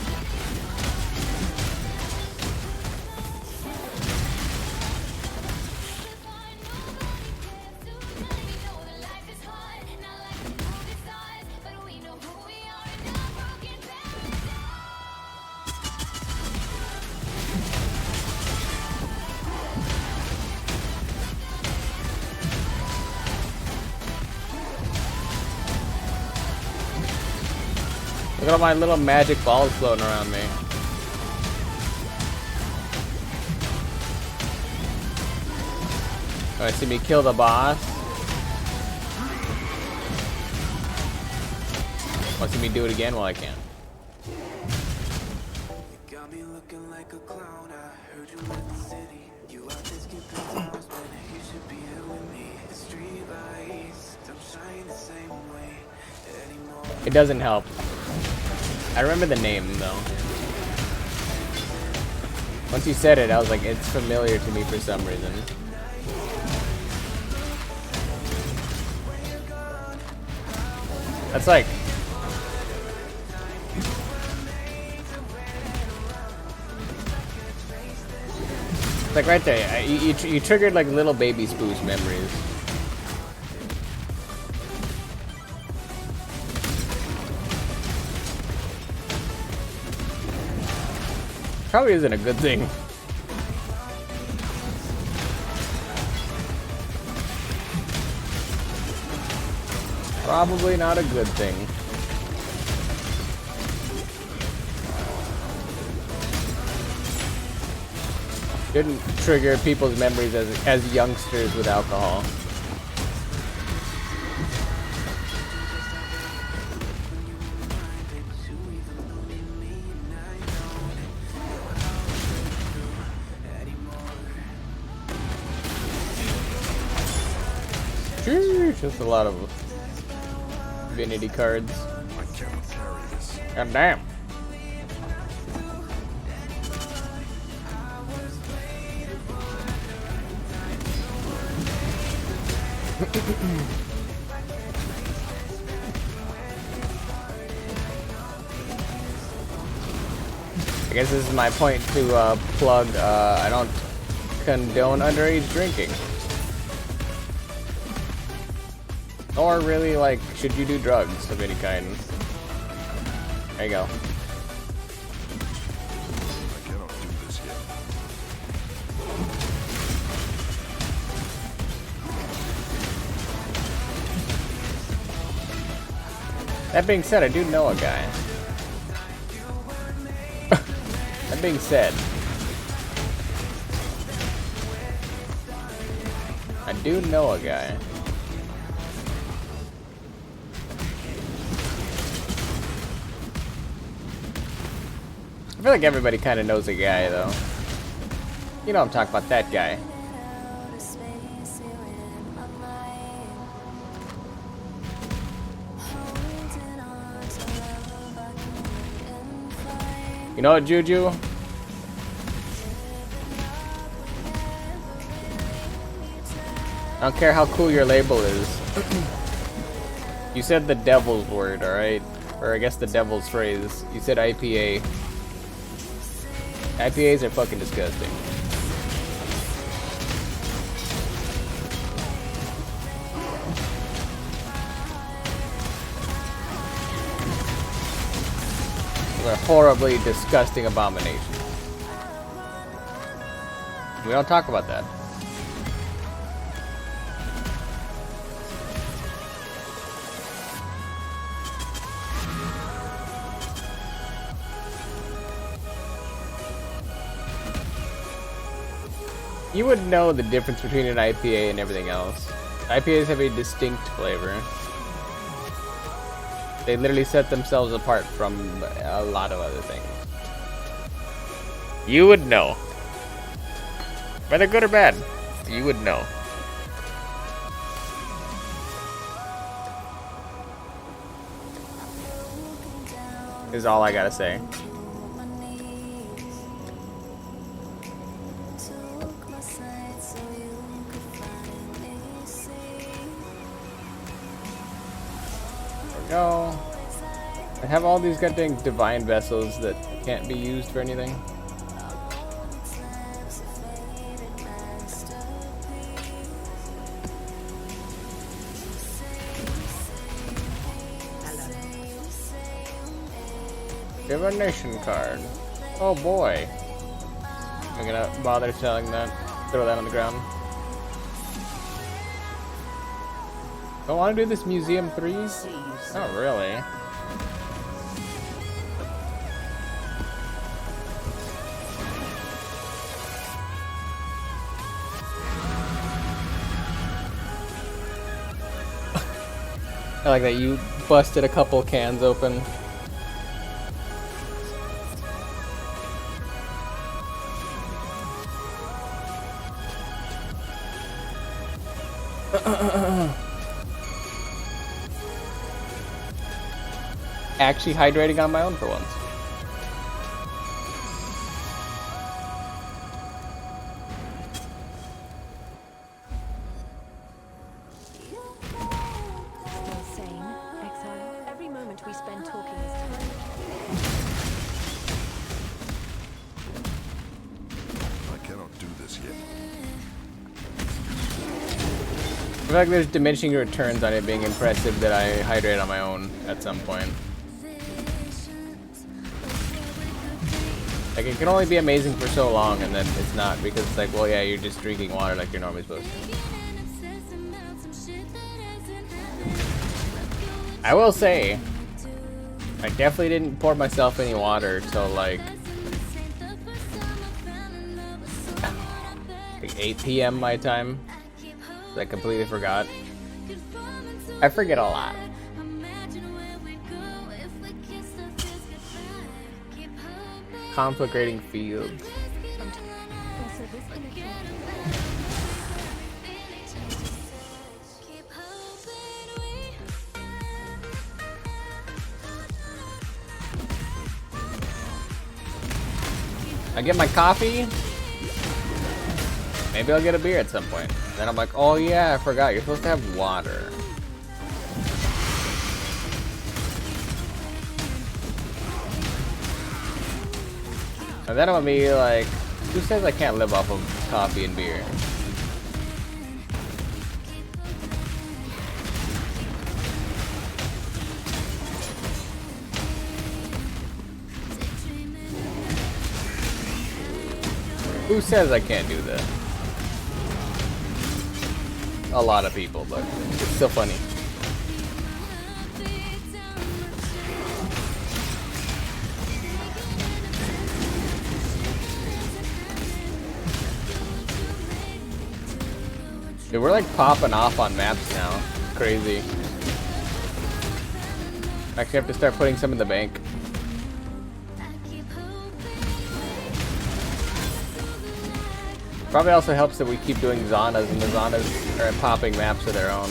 Look at all my little magic balls floating around me. Oh, see me kill the boss. Want to see me do it again? Well, I can. Got me looking like a clown. I heard you in the city. You out there skipping towns, but you should be here with me. The street lights don't shine the same way anymore. It doesn't help. I remember the name though. Once you said it, I was like, it's familiar to me for some reason. That's like it's like right there. You triggered like little baby Spoo's memories. Probably isn't a good thing. Probably not a good thing. Shouldn't trigger people's memories as youngsters with alcohol. Just a lot of Divinity cards. I cannot carry this. God damn. I guess this is my point to plug. I don't condone underage drinking. Or really, like, should you do drugs of any kind? There you go. I cannot do this yet. That being said, I do know a guy. That being said, I do know a guy. I feel like everybody kind of knows a guy, though. You know I'm talking about that guy. You know what, Juju? I don't care how cool your label is. You said the devil's word, alright? Or I guess the devil's phrase. You said IPA. IPAs are fucking disgusting. They're horribly disgusting abominations. We don't talk about that. You would know the difference between an IPA and everything else. IPAs have a distinct flavor. They literally set themselves apart from a lot of other things. You would know. Whether good or bad, you would know. Is all I gotta say. Go. I have all these goddamn divine vessels that can't be used for anything. Divination card. Oh boy. I'm gonna bother selling that. Throw that on the ground. Don't want to do this Museum 3s? Not really. I like that you busted a couple cans open. Actually hydrating on my own for once. Still sane, exile. Every moment we spend talking is time. I cannot do this yet. I feel like there's diminishing returns on it being impressive that I hydrate on my own at some point. Like, it can only be amazing for so long, and then it's not, because it's like, well, yeah, you're just drinking water like you're normally supposed to. I will say, I definitely didn't pour myself any water till like 8 p.m. my time. I completely forgot. I forget a lot. Conflagrating fields. I get my coffee. Maybe I'll get a beer at some point. Then I'm like, oh yeah, I forgot. You're supposed to have water. And then I'm gonna be like, who says I can't live off of coffee and beer? Who says I can't do that? A lot of people, but it's still funny. Dude, we're like popping off on maps now. Crazy. Actually, I have to start putting some in the bank. Probably also helps that we keep doing Zanas, and the Zanas are popping maps of their own.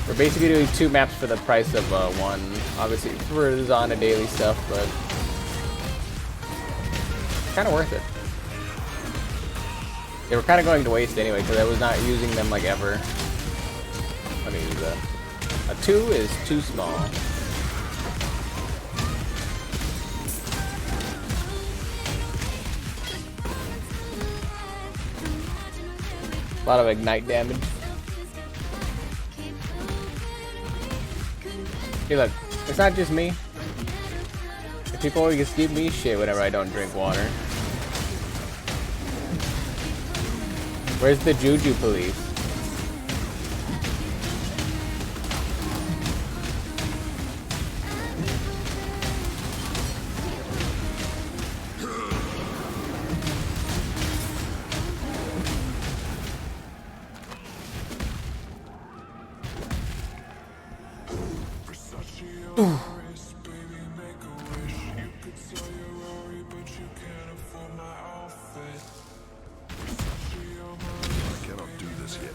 We're basically doing 2 maps for the price of 1. Obviously for Zana daily stuff, but kind of worth it. They were kind of going to waste anyway because I was not using them like ever. Let me use that. A 2 is too small. A lot of ignite damage. Hey look, it's not just me. People always give me shit whenever I don't drink water. Where's the Juju police? I cannot do this yet.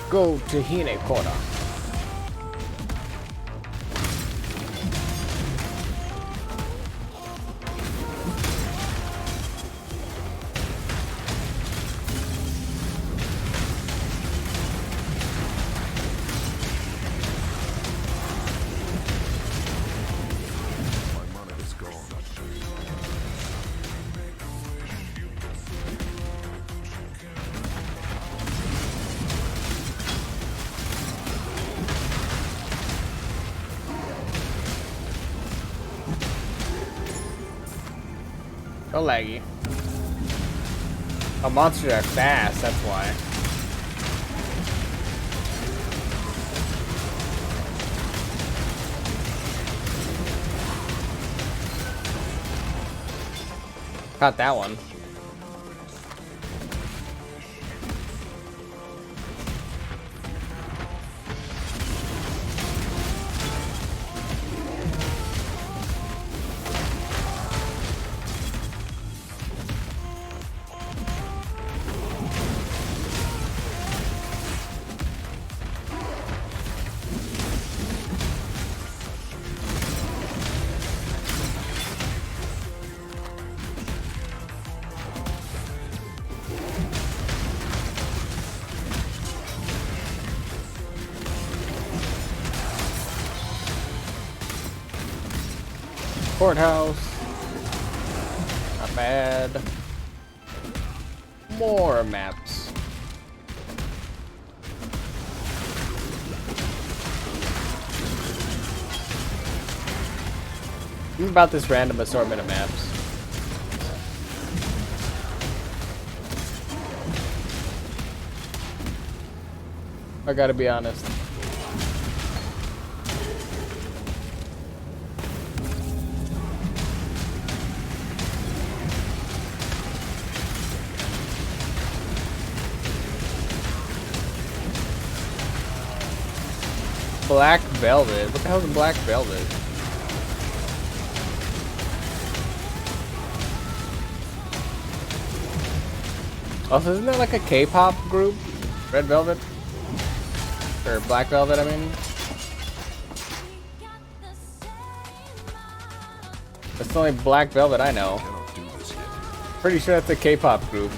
Go to Hinekora. My mana is gone. So laggy. Oh, monsters are fast, that's why. Caught that one. Courthouse. Not bad. More maps. Think about this random assortment of maps. I gotta be honest. Black Velvet. What the hell is Black Velvet? Also, isn't there like a K-pop group? Red Velvet? Or Black Velvet, I mean? That's the only Black Velvet I know. Cannot do this yet. Pretty sure that's a K-pop group.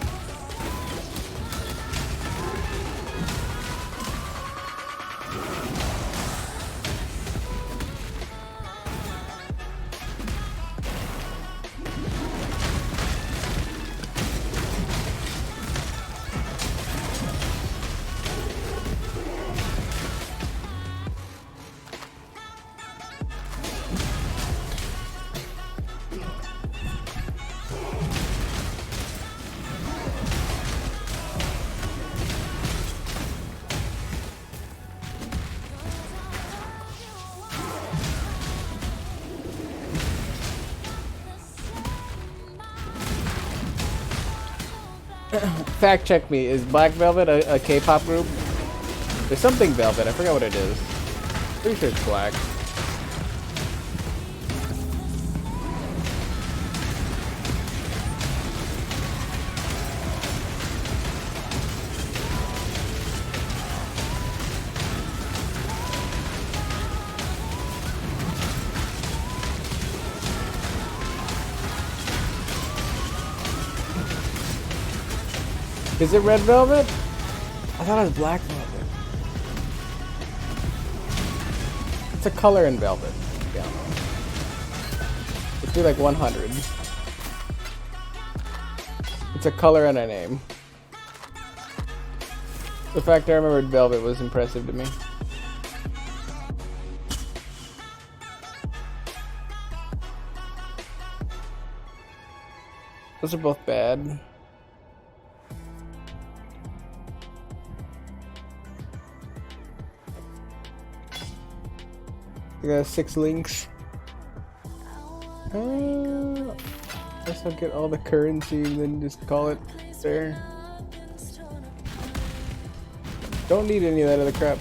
Fact check me. Is Black Velvet a K-pop group? There's something Velvet. I forgot what it is. Pretty sure it's black. Is it Red Velvet? I thought it was Black Velvet. It's a color in Velvet. Yeah. Let's do like 100. It's a color and a name. The fact I remembered Velvet was impressive to me. Those are both bad. I got 6 links. Guess I'll get all the currency and then just call it there. Don't need any of that other crap.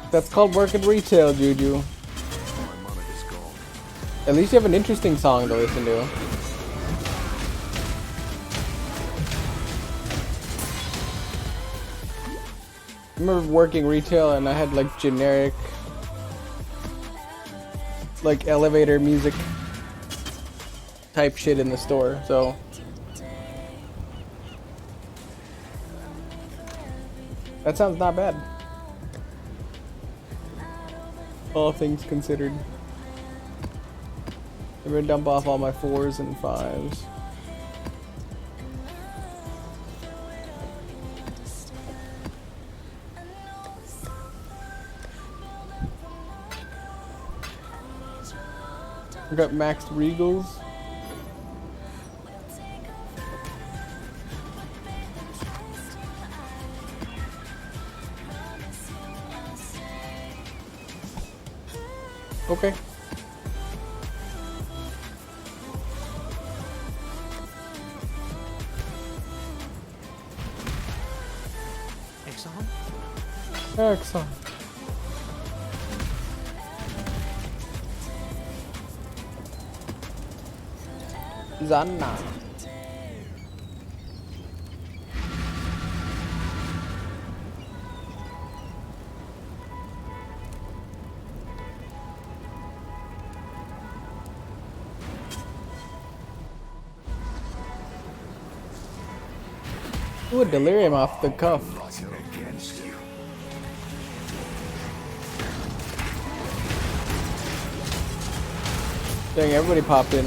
That's called working retail, Juju. My money is gone. At least you have an interesting song to listen to. I remember working retail and I had like generic, like elevator music type shit in the store, so. That sounds not bad. All things considered. I'm gonna dump off all my 4s and 5s. I got maxed Regals. Okay. Exxon? Excellent. Zanna. Ooh, delirium off the cuff. Against you. Dang, everybody popped in.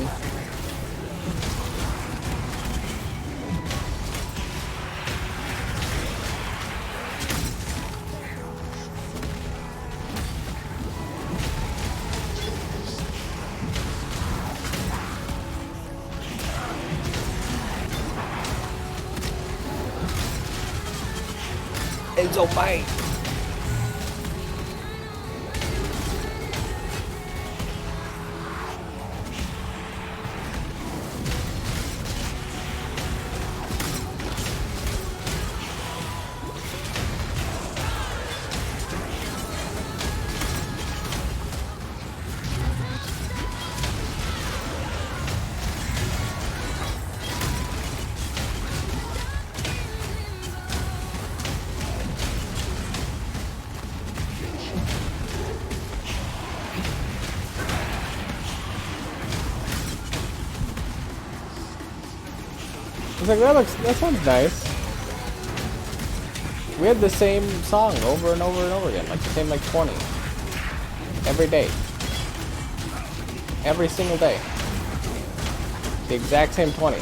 Enzo Mike. I was like, that sounds nice. We had the same song over and over and over again, like the same like 20. Every day. Every single day. The exact same 20.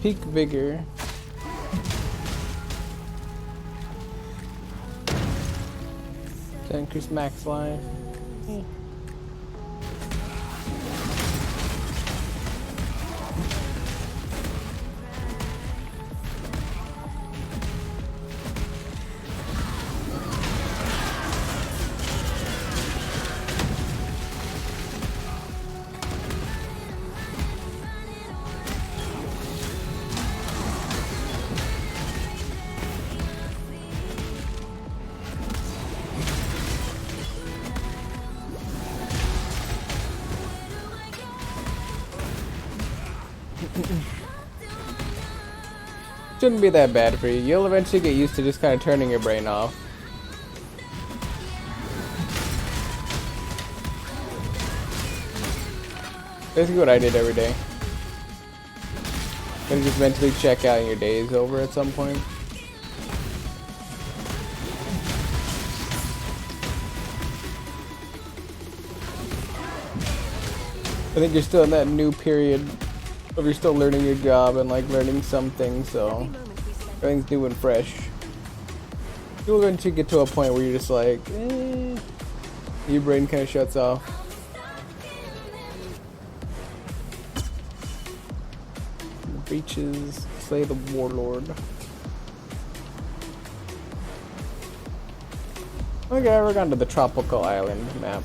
Peak vigor. To increase max life. Shouldn't be that bad for you. You'll eventually get used to just kind of turning your brain off. Basically what I did every day. Then just mentally check out and your day is over at some point. I think you're still in that new period of you're still learning your job and like learning something, so everything's new and fresh. You'll eventually get to a point where you're just like, your brain kind of shuts off. The breaches, slay the warlord. Okay, we're gone to the tropical island map.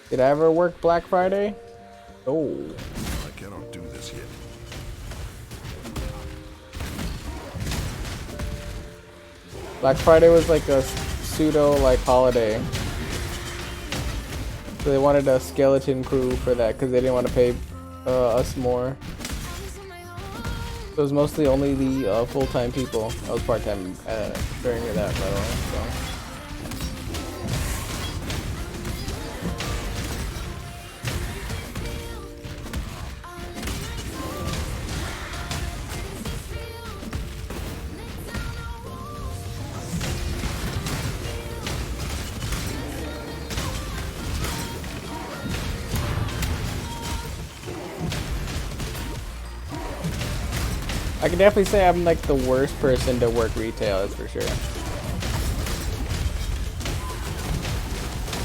Did I ever work Black Friday? Oh. I cannot do this yet. Black Friday was like a pseudo like holiday. So they wanted a skeleton crew for that because they didn't want to pay us more. So it was mostly only the full-time people. I was part-time during that, by the way. So. I can definitely say I'm like the worst person to work retail, that's for sure.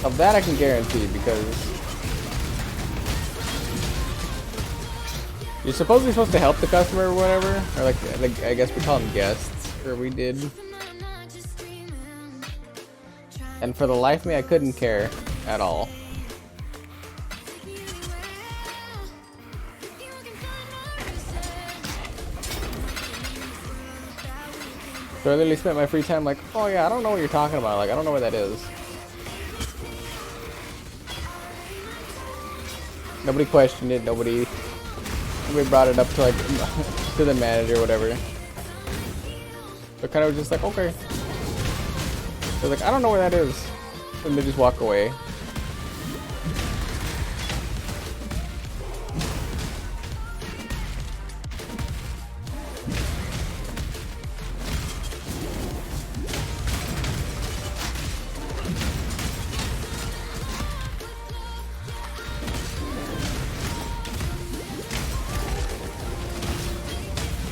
Of that I can guarantee, because you're supposedly supposed to help the customer or whatever, or like I guess we call them guests, or we did. And for the life of me, I couldn't care at all. So I literally spent my free time like, oh yeah, I don't know what you're talking about. Like, I don't know where that is. Nobody questioned it. Nobody brought it up to like to the manager or whatever. But kind of just like, okay. They're like, I don't know where that is, and they just walk away.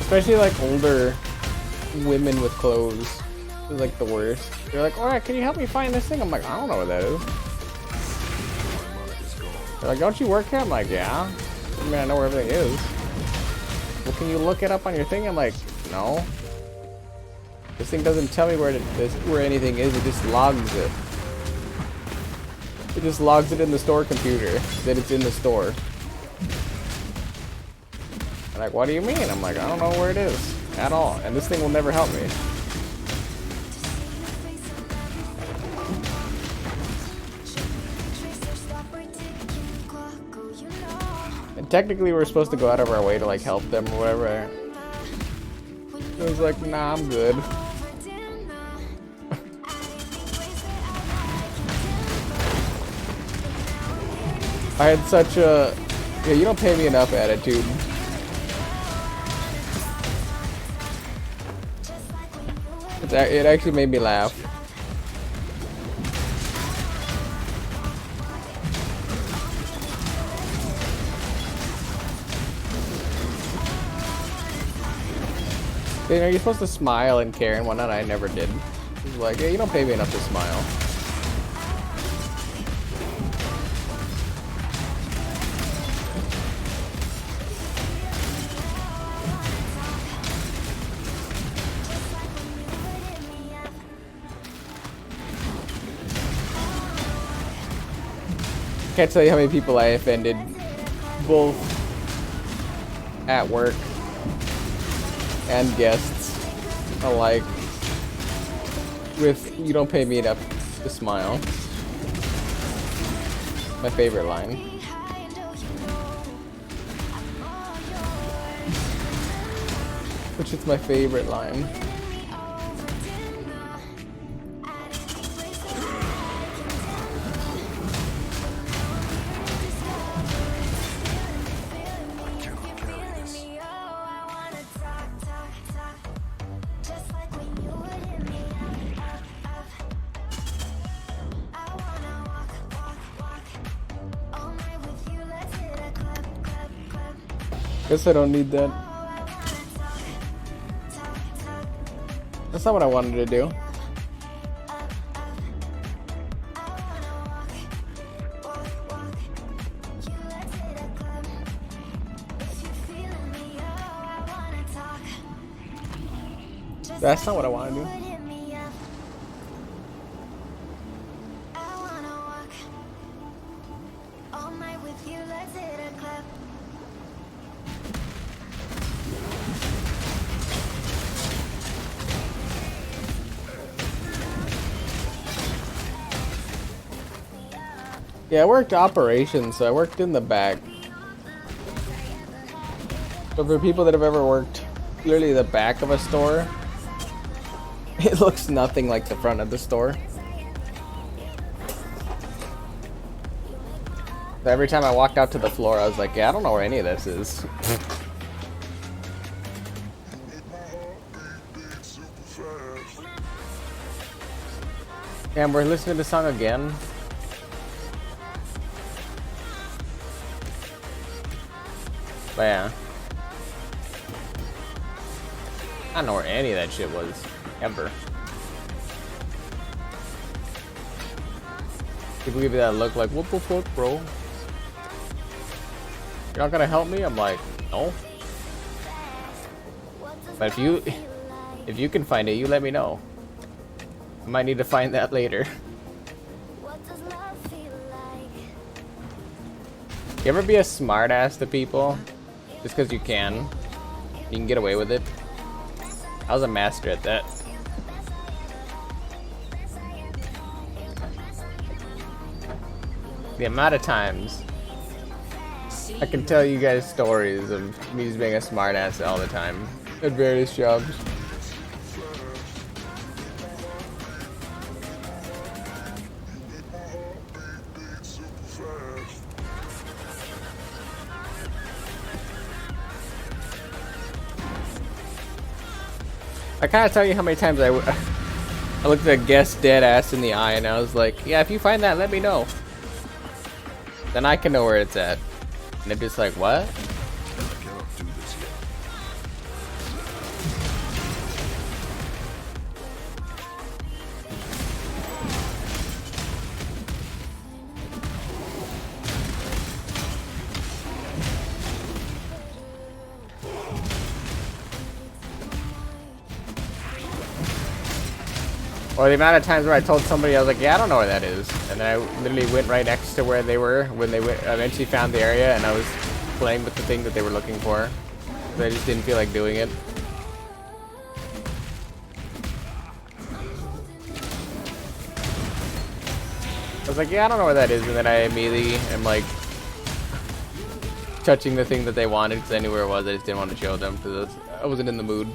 Especially like older women with clothes is like the worst. They're like, alright, can you help me find this thing? I'm like, I don't know what that is. They're like, don't you work here? I'm like, yeah. I mean, I know where everything is. Well, can you look it up on your thing? I'm like, no. This thing doesn't tell me where anything is. It just logs it. It just logs it in the store computer that it's in the store. Like, what do you mean? I'm like, I don't know where it is at all, and this thing will never help me. And technically we're supposed to go out of our way to like help them or whatever. It was like, nah, I'm good. I had such a, yeah, you don't pay me enough attitude. It actually made me laugh. You know, you're supposed to smile and care and whatnot. I never did. It was like, yeah, you don't pay me enough to smile. Can't tell you how many people I offended, both at work and guests alike, with "you don't pay me enough to smile." My favorite line. Which is my favorite line. Guess I don't need that. That's not what I wanted to do. That's not what I want to do. Yeah, I worked operations, so I worked in the back. So for people that have ever worked clearly the back of a store, it looks nothing like the front of the store. So every time I walked out to the floor, I was like, yeah, I don't know where any of this is. And we're listening to the song again. But yeah. I don't know where any of that shit was. Ever. People give you that look like, what the fuck, bro? You're not gonna help me? I'm like, no. But if you can find it, you let me know. I might need to find that later. You ever be a smart ass to people? Just because you can. You can get away with it. I was a master at that. The amount of times I can tell you guys stories of me just being a smartass all the time at various jobs. I can't tell you how many times I looked at a guest dead ass in the eye and I was like, yeah, if you find that, let me know. Then I can know where it's at. And they're just like, what? I cannot do this yet. Or the amount of times where I told somebody, I was like, yeah, I don't know where that is. And then I literally went right next to where they were when they eventually found the area, and I was playing with the thing that they were looking for. But I just didn't feel like doing it. I was like, yeah, I don't know where that is. And then I immediately am like touching the thing that they wanted because I knew where it was. I just didn't want to show them because I wasn't in the mood.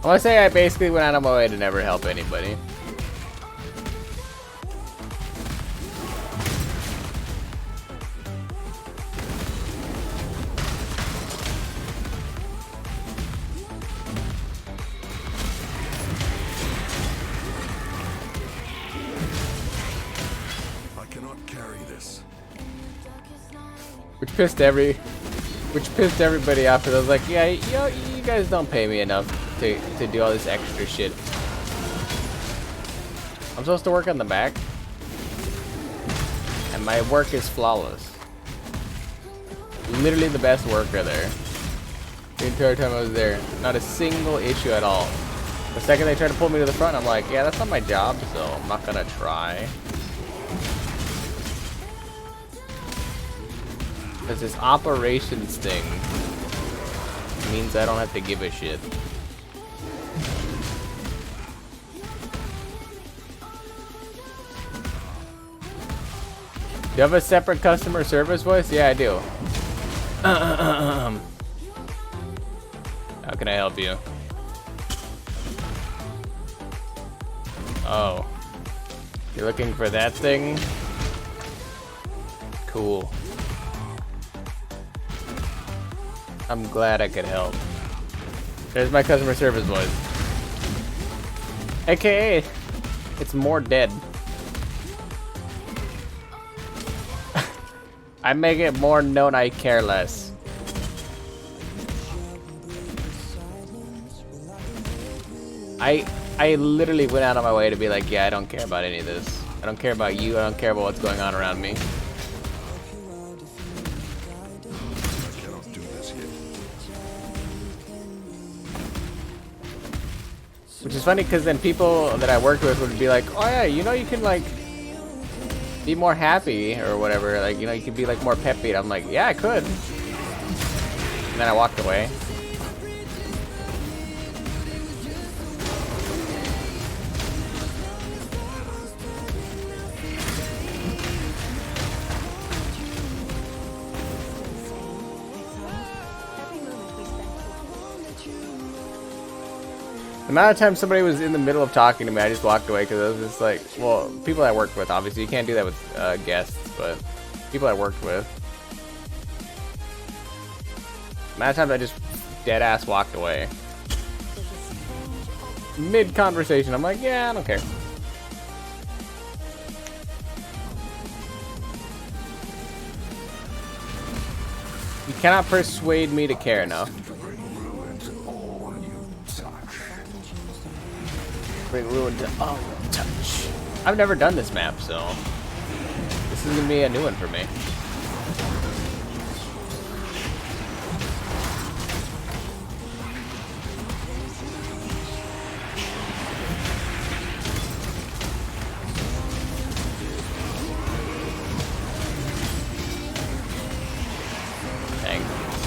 I want to say I basically went out of my way to never help anybody. I cannot carry this. Which pissed everybody off. Because I was like, yeah, you guys don't pay me enough to do all this extra shit. I'm supposed to work on the back, and my work is flawless. Literally the best worker there. The entire time I was there, not a single issue at all. The second they try to pull me to the front, I'm like, yeah, that's not my job, so I'm not gonna try. Because this operations thing means I don't have to give a shit. Do you have a separate customer service voice? Yeah, I do. How can I help you? Oh. You're looking for that thing? Cool. I'm glad I could help. There's my customer service voice. AKA, it's more dead. I make it more known I care less. I literally went out of my way to be like, yeah, I don't care about any of this. I don't care about you. I don't care about what's going on around me. I cannot do this yet. Which is funny because then people that I worked with would be like, oh yeah, you know, you can like be more happy or whatever. Like, you know, you could be like more peppy. And I'm like, yeah, I could. And then I walked away. The amount of time somebody was in the middle of talking to me, I just walked away because I was just like, well, people I worked with, obviously. You can't do that with guests, but people I worked with. The amount of times I just dead ass walked away. Mid-conversation, I'm like, yeah, I don't care. You cannot persuade me to care enough. Bring ruin to all touch. I've never done this map, so this is gonna be a new one for me.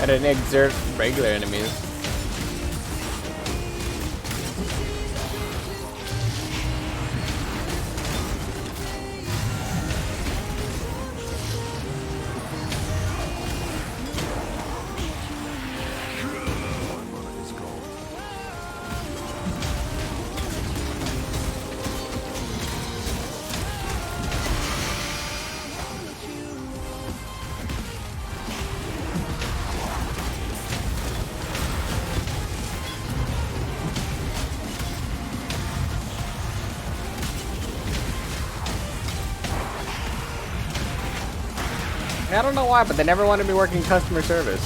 I didn't exert regular enemies. I don't know why, but they never wanted me working customer service.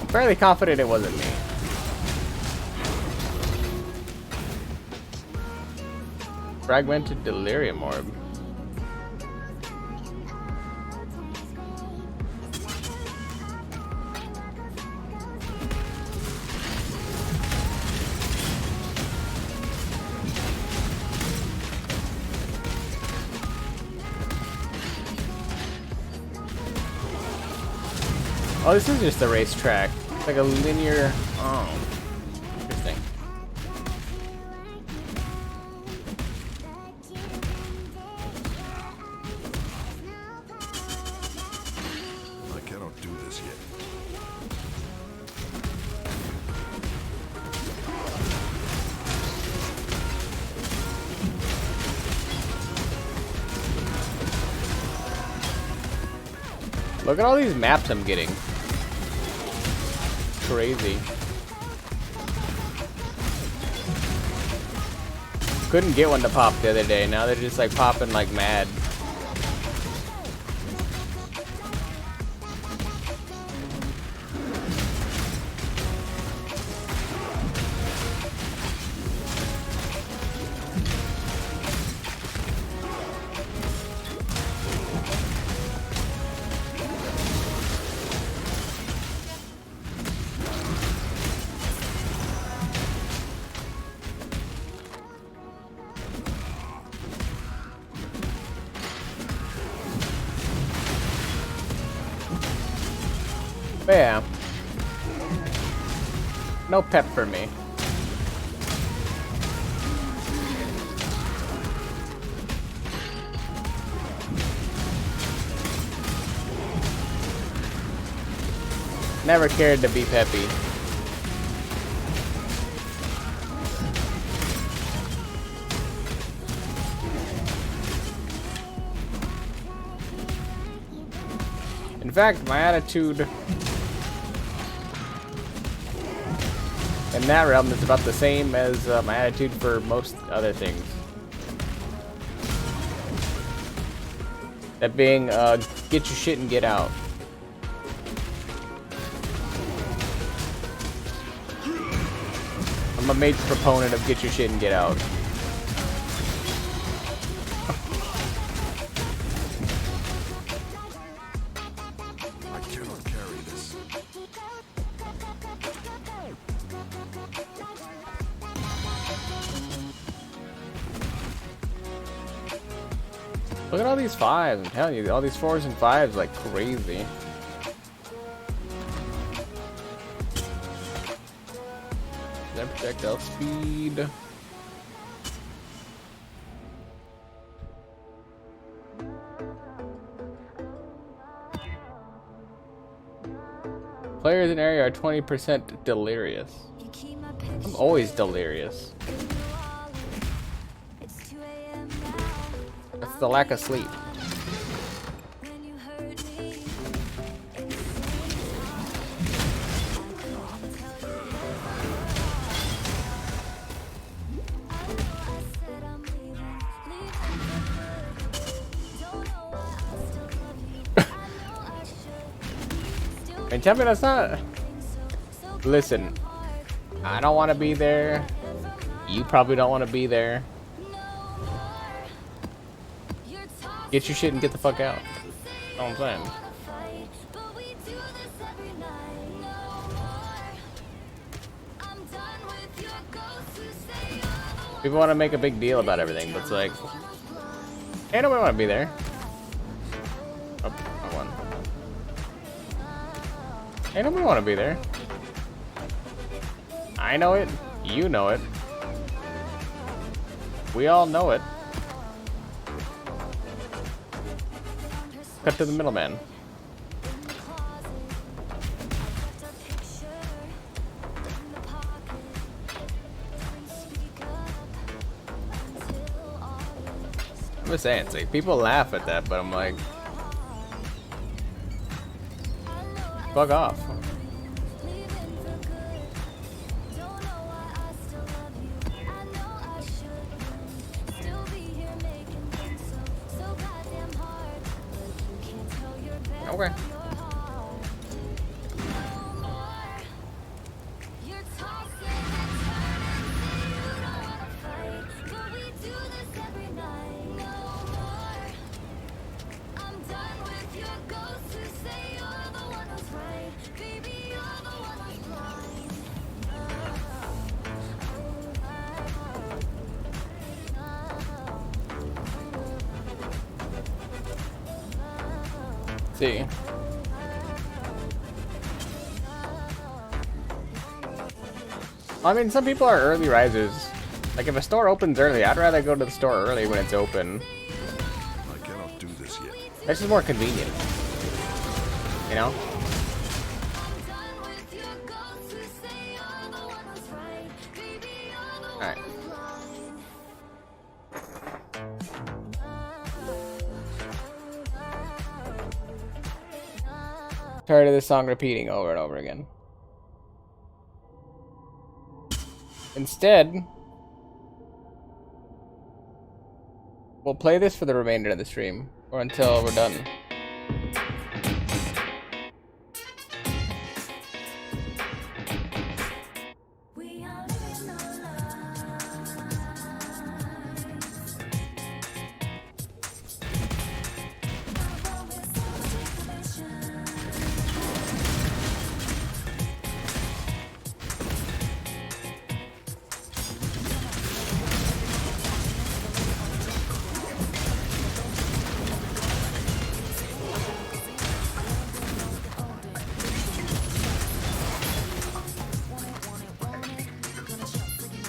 I'm fairly confident it wasn't me. Fragmented Delirium Orb. Oh, this is just a racetrack. It's like a linear. Oh, interesting. I cannot do this yet. Look at all these maps I'm getting. Crazy. Couldn't get one to pop the other day. Now they're just like popping like mad. But yeah. No pep for me. Never cared to be peppy. In fact, my attitude in that realm is about the same as my attitude for most other things. That being, get your shit and get out. I'm a major proponent of get your shit and get out. I cannot carry this. Look at all these fives, I'm telling you, all these fours and fives like crazy. Then projectile speed. Players in area are 20% delirious. I'm always delirious. That's the lack of sleep. And tell me that's not. Listen, I don't want to be there. You probably don't want to be there. Get your shit and get the fuck out. That's all I'm saying. People want to make a big deal about everything, but it's like, hey, nobody want to be there. Oh, wrong one. Hey, nobody want to be there. I know it. You know it. We all know it. Cut to the middleman. I'm just saying, it's like people laugh at that, but I'm like, fuck off. Okay. See. I mean, some people are early risers. Like, if a store opens early, I'd rather go to the store early when it's open. I cannot do this yet. It's just more convenient. You know? Alright. Tired of this song repeating over and over again. Instead, we'll play this for the remainder of the stream, or until we're done.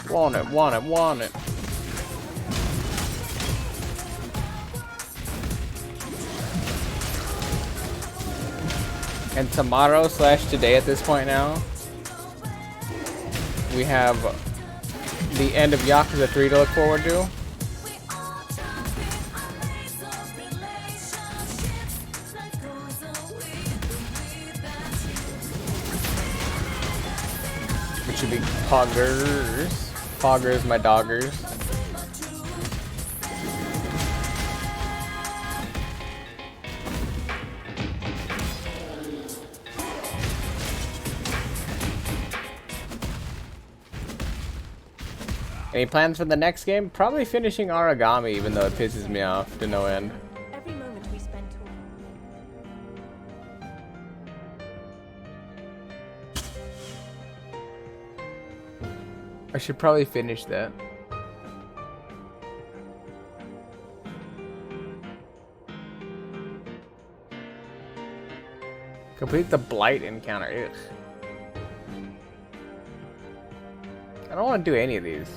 Want it, want it, want it. And tomorrow / today at this point now, we have the end of Yakuza 3 to look forward to. Which should be Poggers. Poggers, my doggers. Any plans for the next game? Probably finishing Origami, even though it pisses me off to no end. Every moment we spend I should probably finish that. Complete the Blight encounter. Ugh. I don't want to do any of these.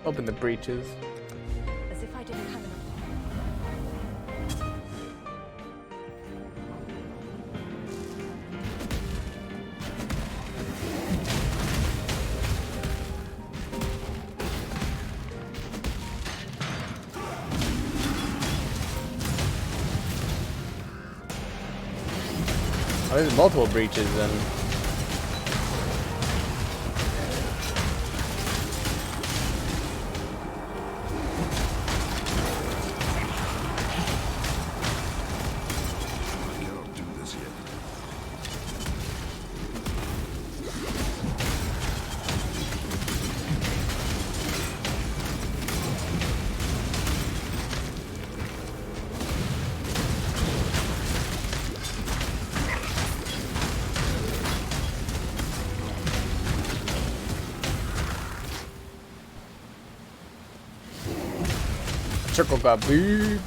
Open the breaches. as if I didn't have enough. Oh, there's multiple breaches then. I cannot do this yet. Circle got beat.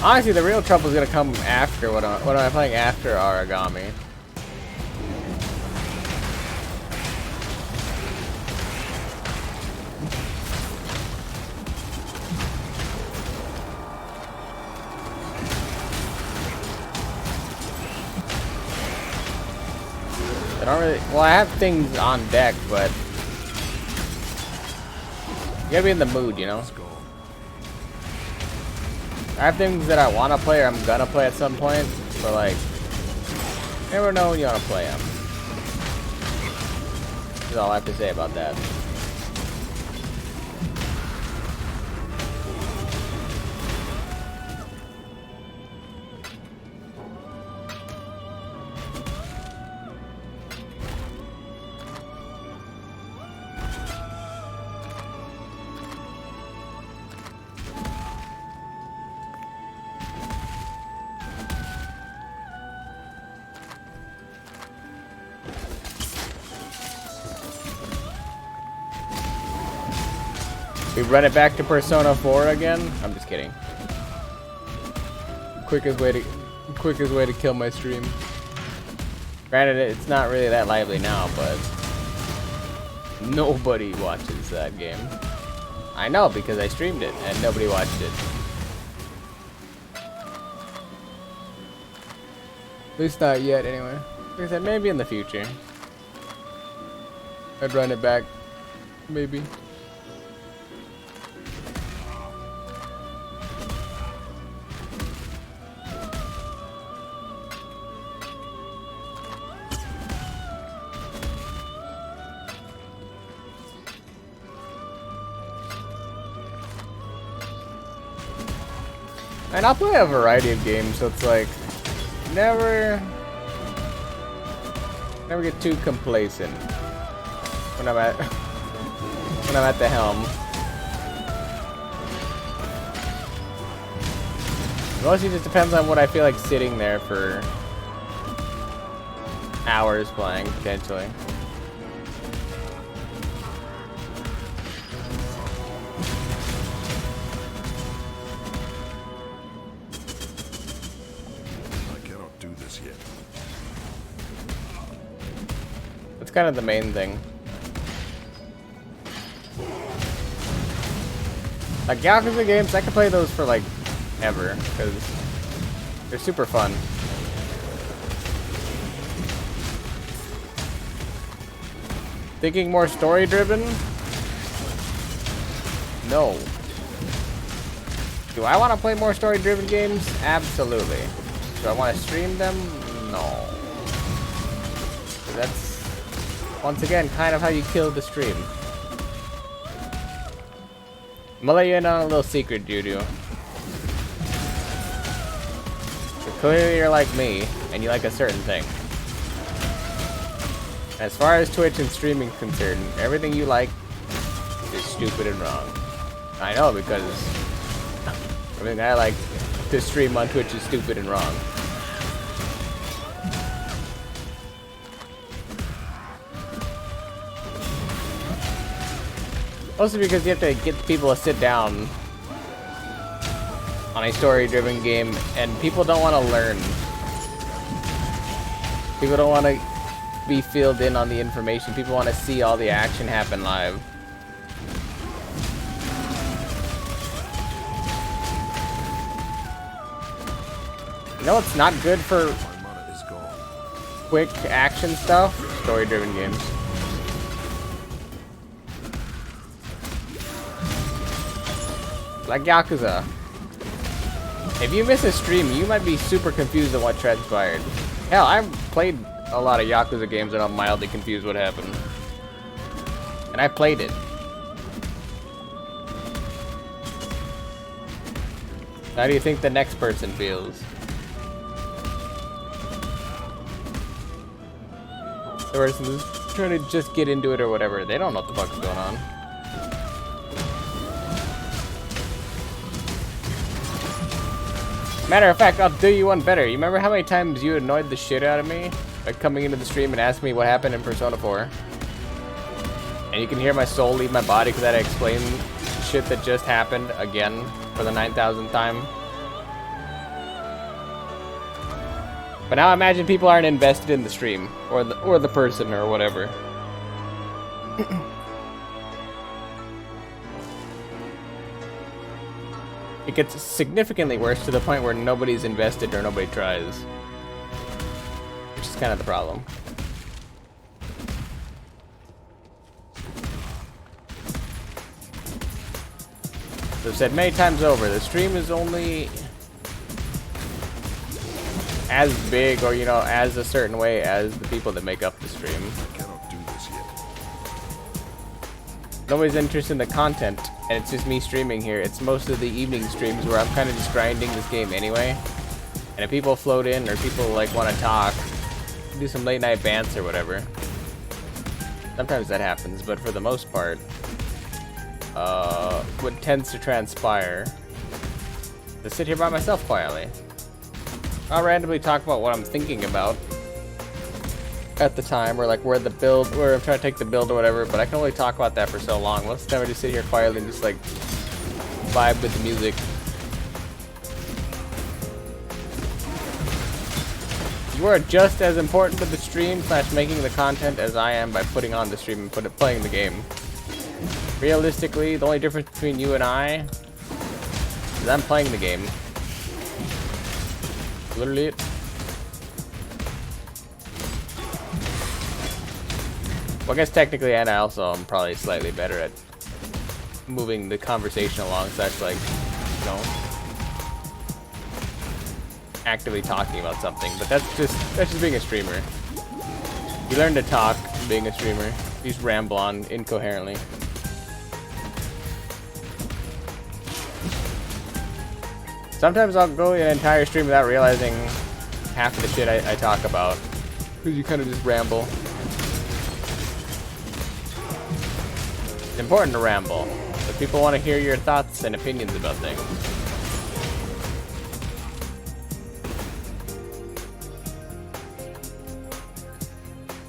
Honestly, the real trouble is gonna come after when I'm playing after Origami. I don't really. Well, I have things on deck, but you gotta be in the mood, you know. I have things that I want to play or I'm gonna play at some point, but like, you never know when you want to play them. That's all I have to say about that. We run it back to Persona 4 again? I'm just kidding. Quickest way to kill my stream. Granted, it's not really that lively now, but nobody watches that game. I know because I streamed it and nobody watched it. At least not yet, anyway. Like I said, maybe in the future. I'd run it back, maybe. And I'll play a variety of games, so it's like never get too complacent when I'm at the helm. Mostly just depends on what I feel like sitting there for hours playing, potentially. That's kind of the main thing. Like Yakuza games, I could play those for like ever because they're super fun. Thinking more story driven? No. Do I want to play more story driven games? Absolutely. Do I want to stream them? No. That's once again kind of how you kill the stream. I'm gonna let you in on a little secret, Juju. So clearly you're like me, and you like a certain thing. As far as Twitch and streaming is concerned, everything you like is stupid and wrong. I know, because everything I like to stream on Twitch is stupid and wrong. Mostly because you have to get people to sit down on a story-driven game, and people don't want to learn. People don't want to be filled in on the information. People want to see all the action happen live. You know what's not good for quick action stuff? Story-driven games. Like Yakuza. If you miss a stream, you might be super confused on what transpired. Hell, I've played a lot of Yakuza games and I'm mildly confused what happened. And I played it. How do you think the next person feels? The person who's trying to just get into it or whatever, they don't know what the fuck's going on. Matter of fact, I'll do you one better. You remember how many times you annoyed the shit out of me by coming into the stream and asking me what happened in Persona 4? And you can hear my soul leave my body because I had to explain shit that just happened again for the 9,000th time. But now imagine people aren't invested in the stream or the person or whatever. It gets significantly worse to the point where nobody's invested or nobody tries. Which is kind of the problem. As I've said many times over, the stream is only as big or, you know, as a certain way as the people that make up the stream. I cannot do this yet. Nobody's interested in the content, and it's just me streaming here. It's most of the evening streams where I'm kind of just grinding this game anyway. And if people float in or people like want to talk, do some late night bants or whatever. Sometimes that happens, but for the most part, what tends to transpire is to sit here by myself quietly. I'll randomly talk about what I'm thinking about at the time, or like where I'm trying to take the build or whatever, but I can only talk about that for so long. Most of the time I just sit here quietly and just like vibe with the music. You are just as important to the stream / making the content as I am by putting on the stream and playing the game. Realistically, the only difference between you and I is I'm playing the game. Literally it. Well, I guess technically, and I also am probably slightly better at moving the conversation along, such like, you know, actively talking about something. But that's just being a streamer. You learn to talk being a streamer. You just ramble on incoherently. Sometimes I'll go an entire stream without realizing half of the shit I talk about. Because you kind of just ramble. It's important to ramble. But people want to hear your thoughts and opinions about things.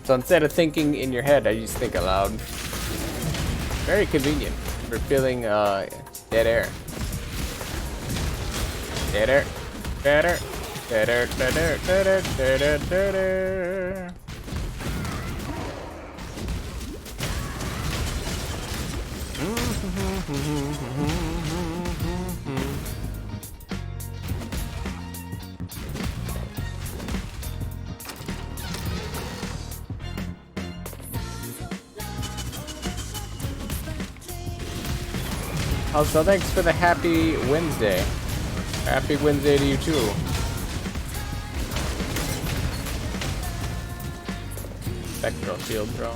So instead of thinking in your head, I just think aloud. Very convenient for feeling dead air. Dead air. Dead air. Dead air. Dead air. Dead air. Dead air. Dead air. Also, thanks for the happy Wednesday. Happy Wednesday to you too. Spectral shield throw.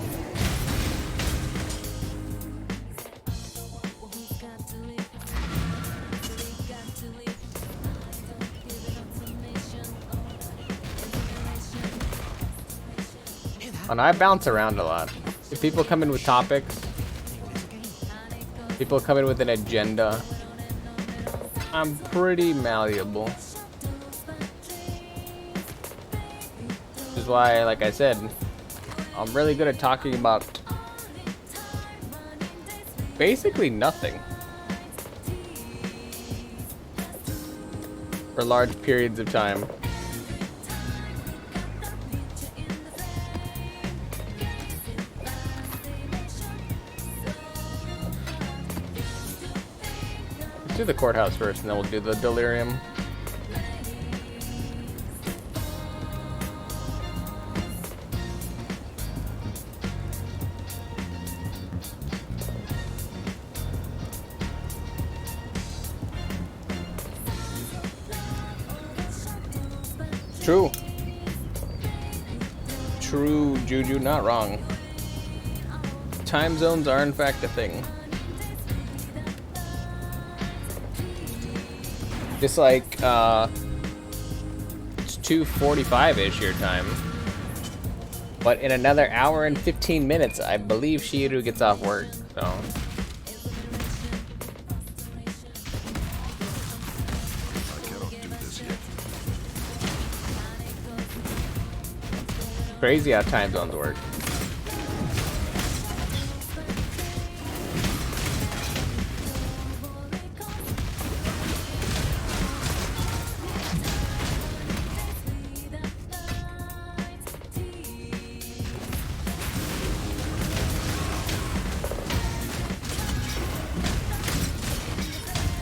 And I bounce around a lot. If people come in with topics, people come in with an agenda, I'm pretty malleable. Which is why, like I said, I'm really good at talking about basically nothing for large periods of time. Let's do the courthouse first, and then we'll do the delirium. True. True, Juju, not wrong. Time zones are in fact a thing. Just like, it's 2:45-ish your time. But in another hour and 15 minutes, I believe Shiru gets off work, so. I cannot do this yet. crazy how time zones work.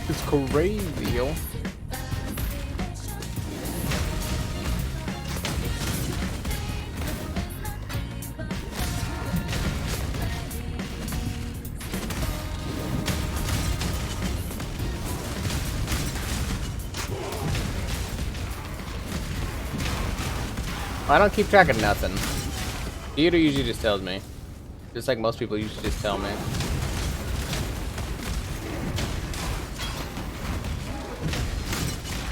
It's crazy, yo. I don't keep track of nothing. Theater usually just tells me. Just like most people usually just tell me.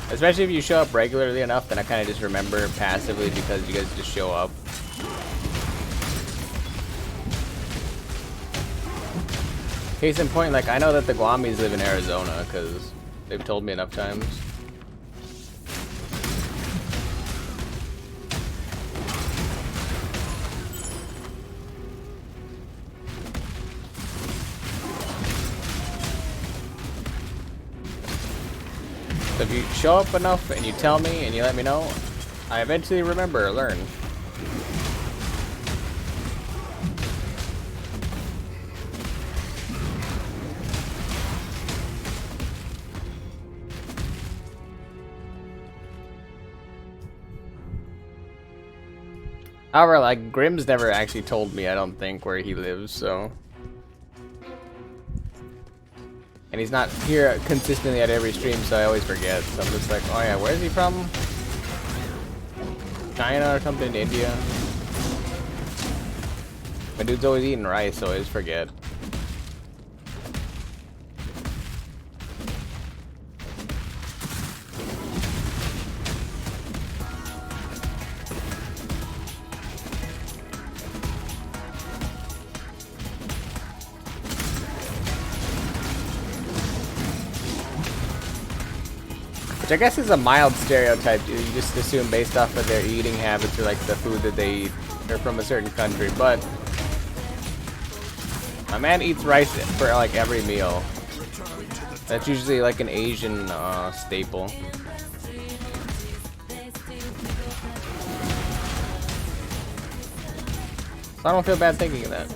Especially if you show up regularly enough, then I kind of just remember passively because you guys just show up. Case in point, like I know that the Guamis live in Arizona because they've told me enough times. So if you show up enough and you tell me and you let me know, I eventually remember or learn. However, like Grimm's never actually told me, I don't think, where he lives, so. And he's not here consistently at every stream, so I always forget. So I'm just like, oh yeah, where is he from? China or something, India? My dude's always eating rice, so I always forget. Which I guess is a mild stereotype. You just assume based off of their eating habits or like the food that they eat, they're from a certain country. But my man eats rice for like every meal. That's usually like an Asian staple. So I don't feel bad thinking of that.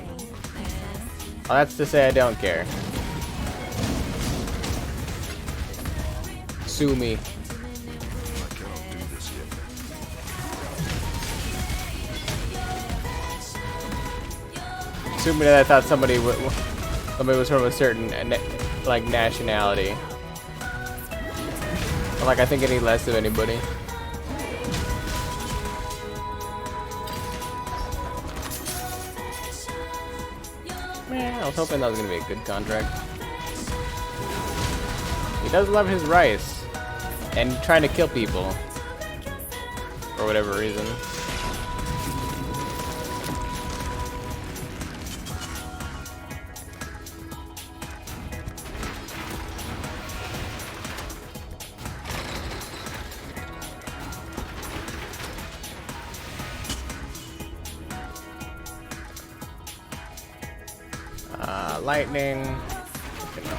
Well, that's to say I don't care. Sue me. I cannot do this yet. Sue me that I thought somebody was from a certain like nationality. Not like I think any less of anybody. Man, I was hoping that was gonna be a good contract. He does love his rice. And trying to kill people. For whatever reason. Lightning. Okay, no.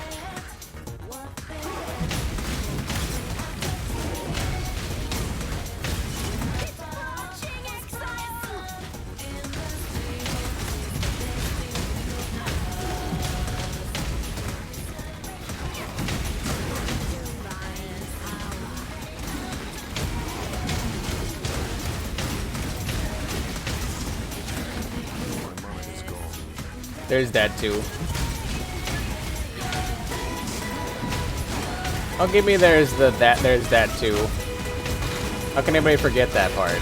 There's that too. Oh, give me there's that too. How can anybody forget that part?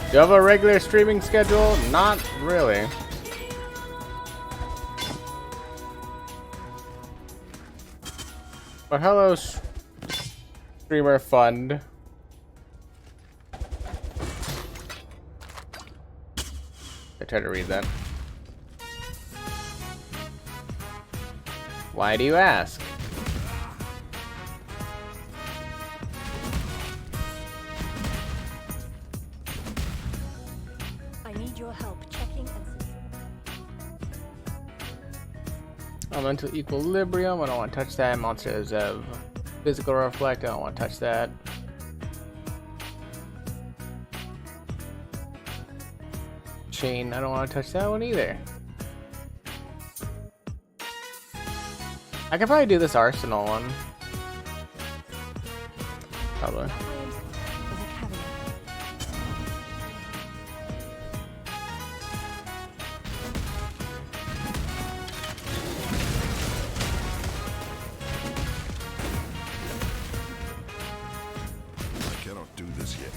Do you have a regular streaming schedule? Not really. But hello, Streamer Fund. try to read that. Why do you ask? I need your help checking and Elemental equilibrium. I don't want to touch that. Monsters have physical reflect. I don't want to touch that. Chain. I don't want to touch that one either. I could probably do this arsenal one. Probably. as a caveat. I cannot do this yet.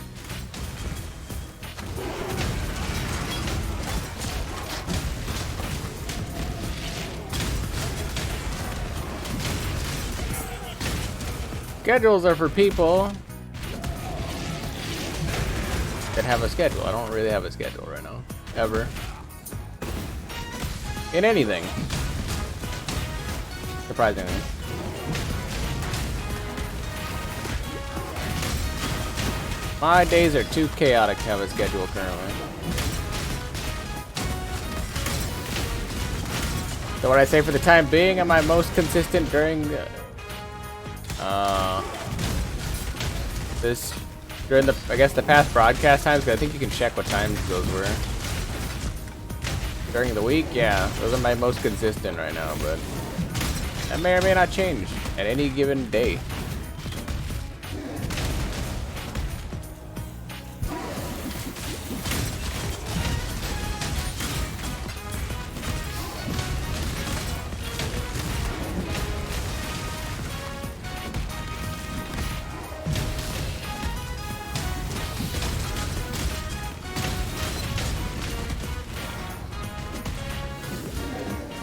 Schedules are for people that have a schedule. I don't really have a schedule right now. Ever. In anything. Surprisingly. My days are too chaotic to have a schedule currently. So what I say for the time being, am I most consistent during during the, I guess, the past broadcast times, because I think you can check what times those were. During the week, yeah, those are my most consistent right now, but that may or may not change at any given day.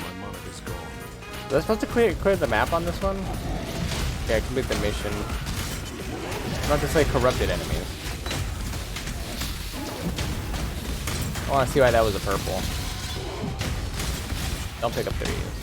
My money is gone. Was I supposed to clear the map on this one? Yeah, complete the mission. I'm about to say corrupted enemies. I want to see why that was a purple. Don't pick up threes.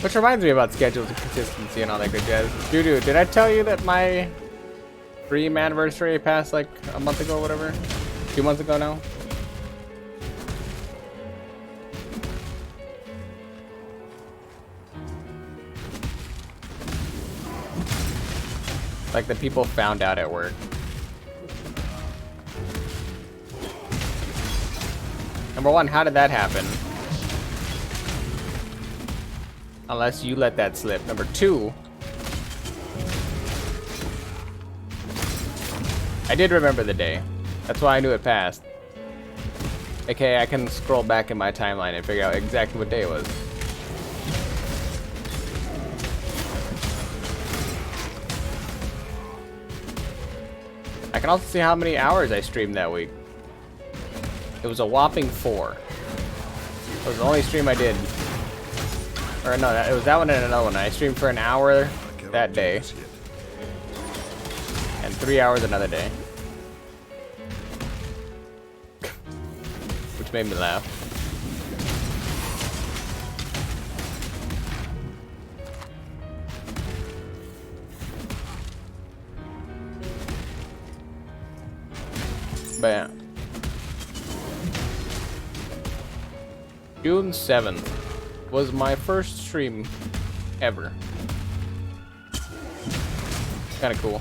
Which reminds me about schedules and consistency and all that good jazz. Doo-doo, did I tell you that my stream anniversary passed like a month ago or whatever? 2 months ago now? Like the people found out at work. Number one, how did that happen? Unless you let that slip. Number two, I did remember the day. That's why I knew it passed. Okay, I can scroll back in my timeline and figure out exactly what day it was. I can also see how many hours I streamed that week. It was a whopping 4. It was the only stream I did. Or no, it was that one and another one. I streamed for an hour that day. And 3 hours another day. Which made me laugh. But yeah. June 7th was my first stream ever. Kinda cool.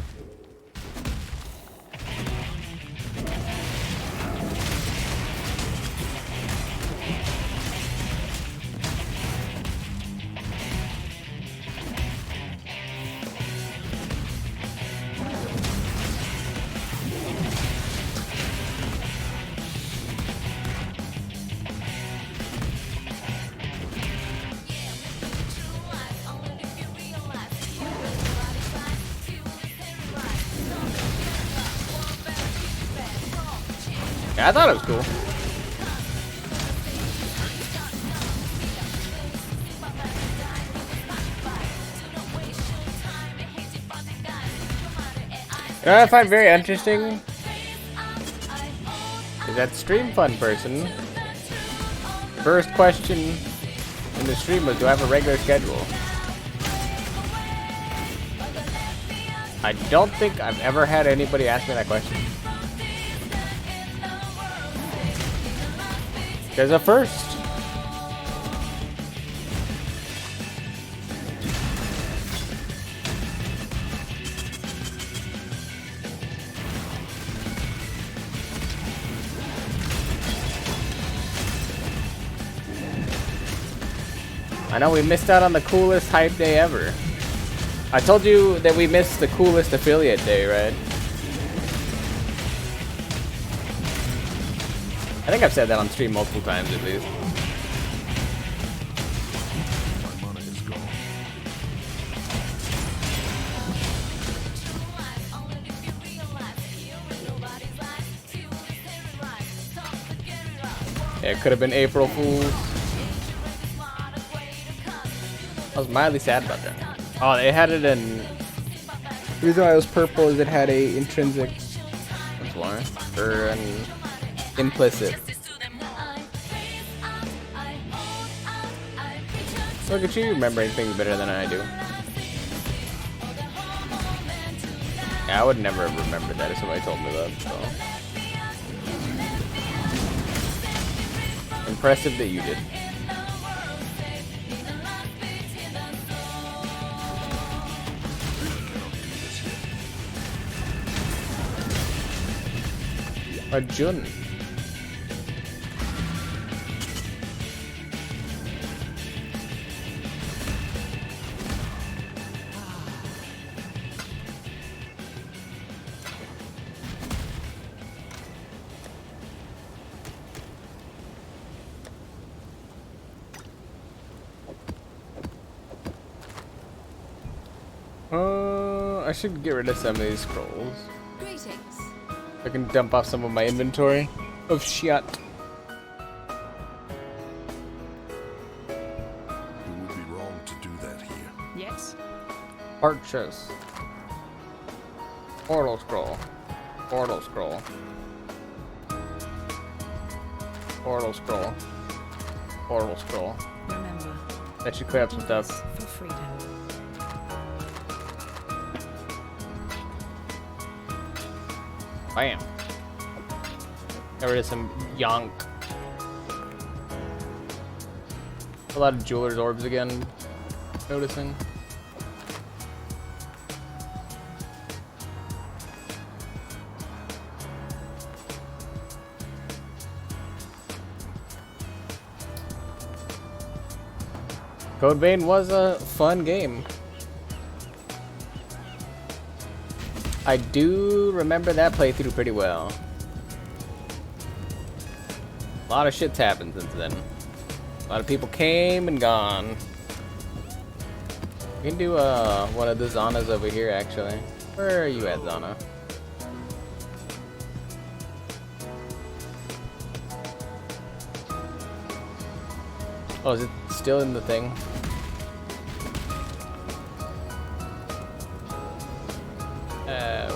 Yeah, I thought it was cool. You know what I find very interesting is that Stream Fun person. First question in the stream was, do I have a regular schedule? I don't think I've ever had anybody ask me that question. There's a first. I know we missed out on the coolest hype day ever. I told you that we missed the coolest affiliate day, right? I think I've said that on stream multiple times at least. My money is gone. Yeah, it could have been April Fool's. I was mildly sad about that. Oh, they had it in. The reason why it was purple is it had a intrinsic. That's why. Or an implicit. Look at you remembering things better than I do. Yeah, I would never have remembered that if somebody told me that. So. Impressive that you did. Arjun. I should get rid of some of these scrolls. Greetings. I can dump off some of my inventory of shit. You would be wrong to do that here. Yes. Arches. Portal scroll. Portal scroll. Portal scroll. Portal scroll. Remember, That should clear up some stuff. for freedom. Bam. Got rid of some yonk. A lot of jeweler's orbs again. Noticing. Code Vein was a fun game. I do remember that playthrough pretty well. A lot of shit's happened since then. A lot of people came and gone. We can do one of the Zanas over here actually. Where are you at, Zana? Oh, is it still in the thing?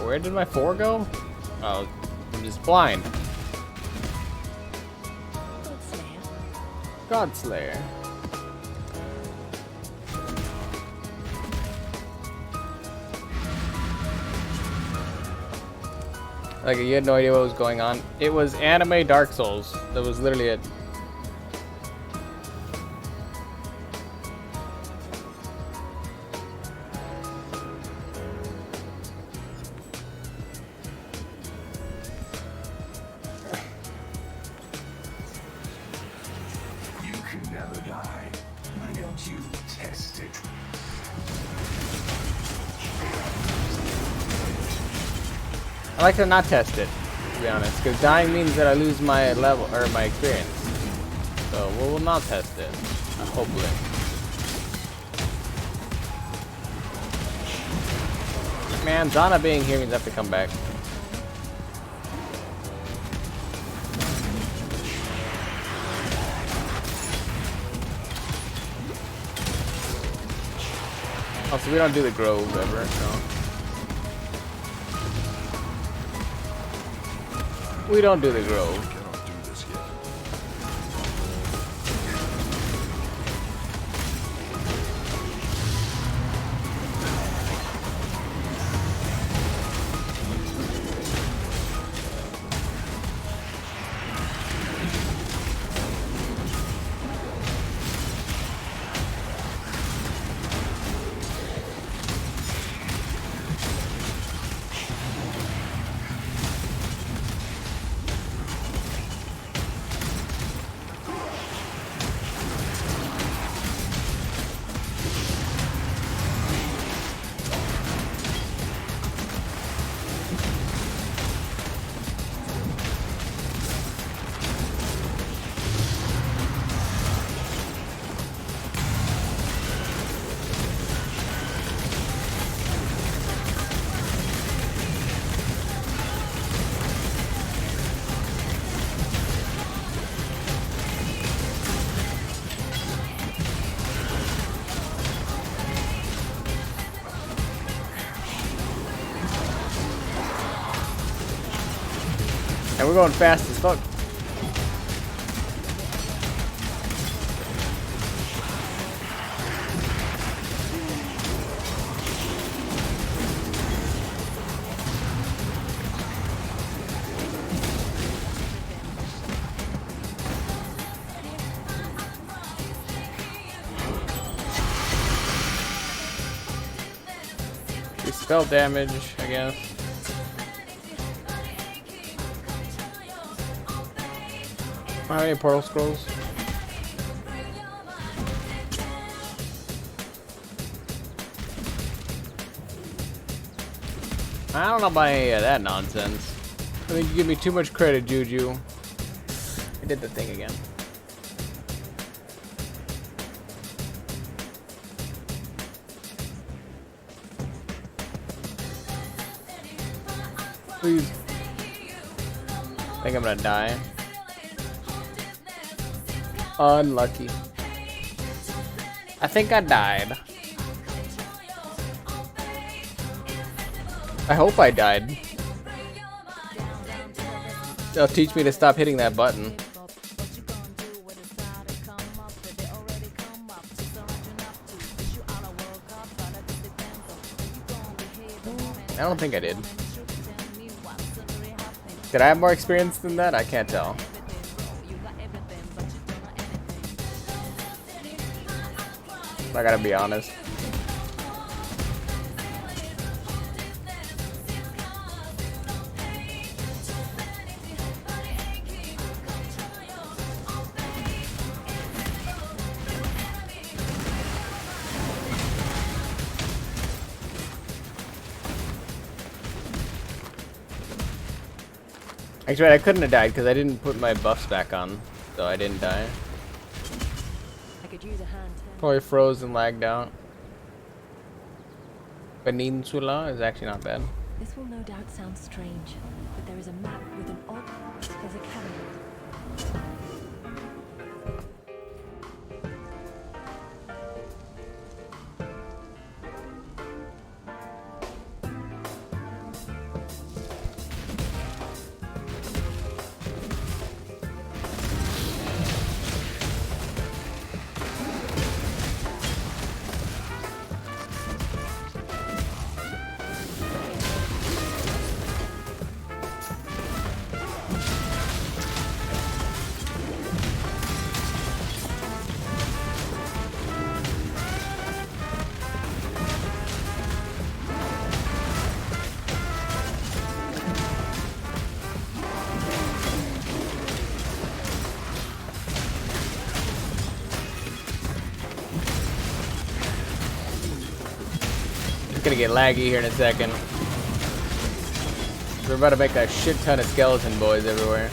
Where did my 4 go? Oh, I'm just blind. Godslayer. Like, you had no idea what was going on. It was anime Dark Souls. That was literally it. I like to not test it, to be honest, because dying means that I lose my level or my experience. So we'll not test it, hopefully. Man, Zana being here means I have to come back. Also, we don't do the Grove ever, so. We don't do the Grove. Cannot do this yet. And we're going fast as fuck. We spell damage, I guess. How many portal scrolls? I don't know about any of that nonsense. I think you give me too much credit, Juju. I did the thing again. Please. I think I'm gonna die. Unlucky. I think I died. I hope I died. They'll teach me to stop hitting that button. I don't think I did. Did I have more experience than that? I can't tell. I gotta be honest. Actually, I couldn't have died because I didn't put my buffs back on, so I didn't die. I could use a hand. Probably froze and lagged out. Peninsula is actually not bad. This will no doubt sound strange, but there is a map with an odd. There's a calendar. It's gonna get laggy here in a second. We're about to make a shit ton of skeleton boys everywhere.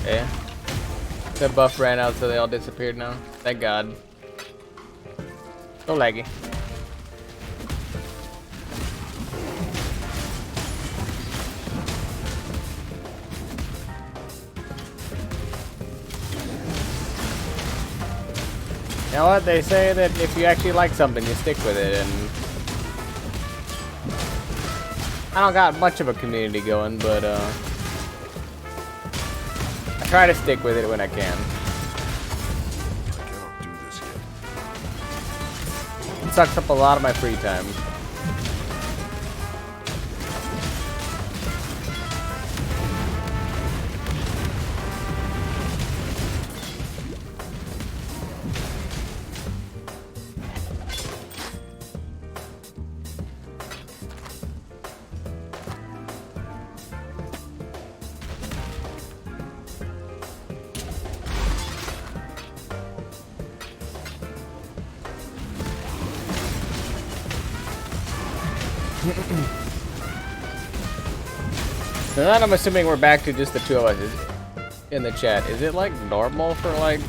Yeah. The buff ran out, so they all disappeared now. Thank God. So laggy. You know what? They say that if you actually like something, you stick with it, and I don't got much of a community going, but I try to stick with it when I can. I cannot do this yet. It sucks up a lot of my free time. So then I'm assuming we're back to just the two of us in the chat. Is it like normal for like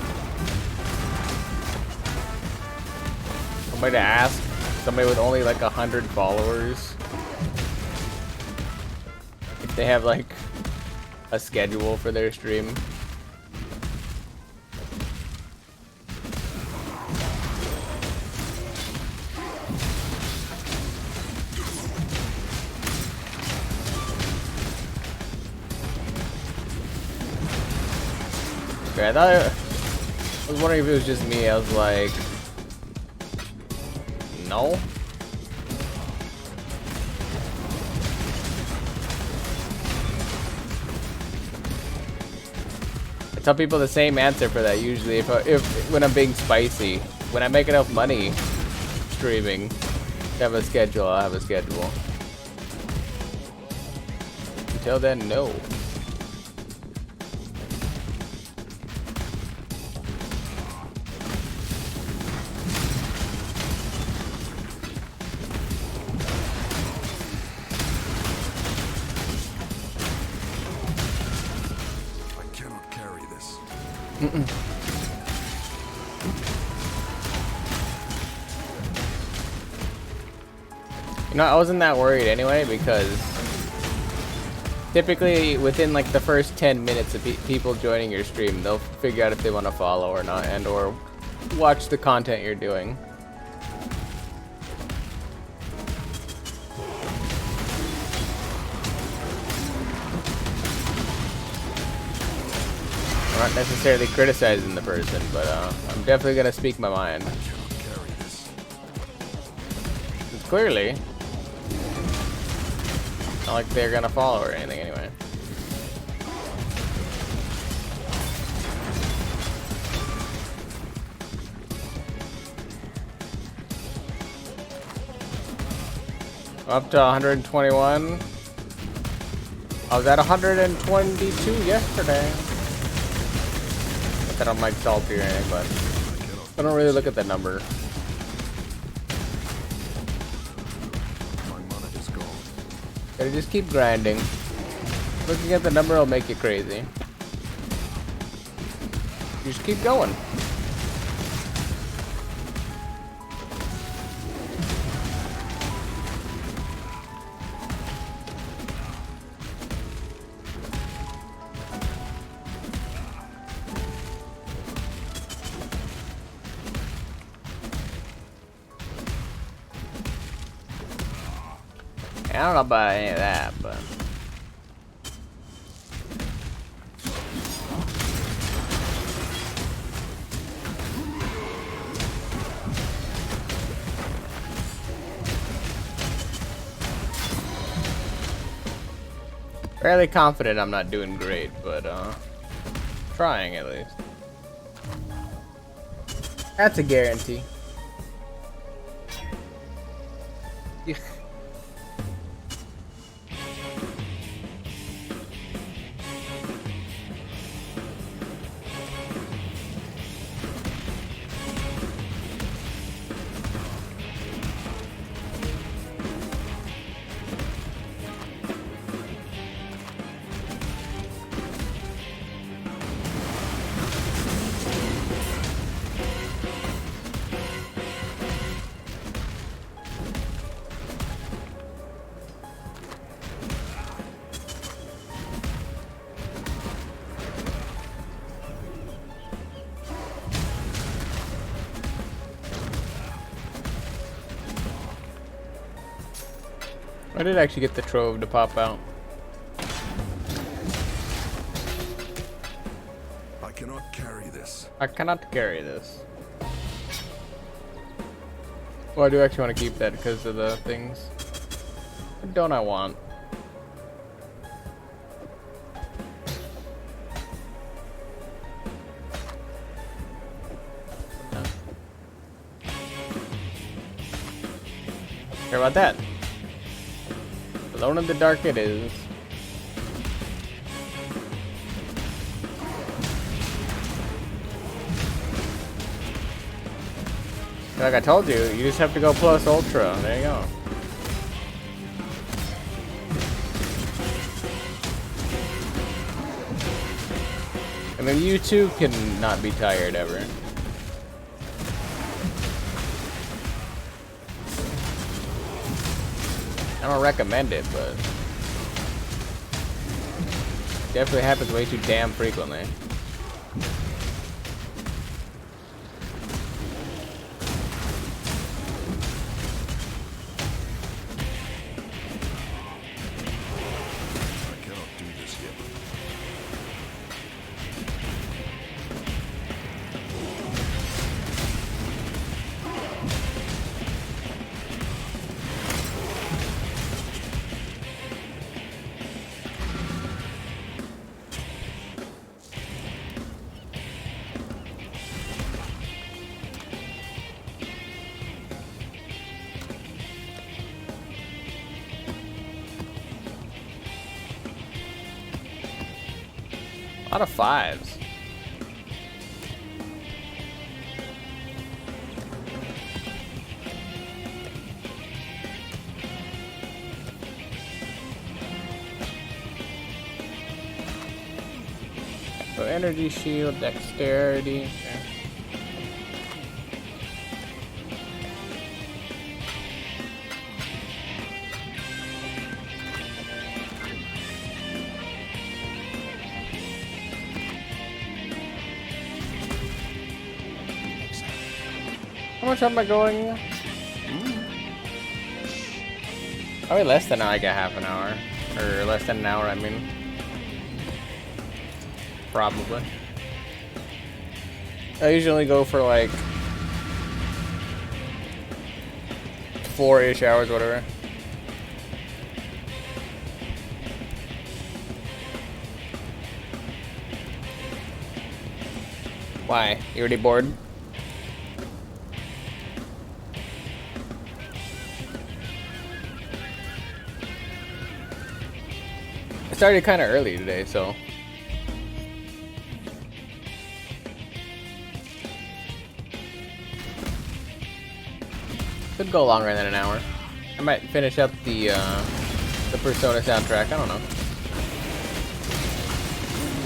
somebody to ask somebody with only like 100 followers if they have like a schedule for their stream? Okay, I was wondering if it was just me. I was like, no. I tell people the same answer for that usually. If when I'm being spicy, when I make enough money streaming to have a schedule, I'll have a schedule. Until then, no. You know, I wasn't that worried anyway, because typically within like the first 10 minutes of people joining your stream, they'll figure out if they want to follow or not, and or watch the content you're doing. I'm not necessarily criticizing the person, but I'm definitely gonna speak my mind. It's clearly not like they're gonna follow or anything anyway. Up to 121. I was at 122 yesterday. Not that I'm like salty or anything, but I don't really look at the number. Gotta just keep grinding. Looking at the number will make you crazy. You just keep going. I don't know about any of that, but fairly confident I'm not doing great, but trying at least. That's a guarantee. Yeah. I did actually get the trove to pop out. I cannot carry this. I cannot carry this. Well, I do actually want to keep that because of the things. What don't I want? No. Care about that? Alone in the dark it is. Like I told you, you just have to go plus ultra. There you go. And then you too can not be tired ever. I don't recommend it, but definitely happens way too damn frequently. I cannot do this yet. A lot of fives. So energy shield, dexterity. Okay. How much am I going? Probably less than like a half an hour. Or less than an hour, I mean. Probably. I usually go for like 4-ish hours, whatever. Why? You already bored? I started kind of early today, so. Could go longer than an hour. I might finish up the Persona soundtrack. I don't know.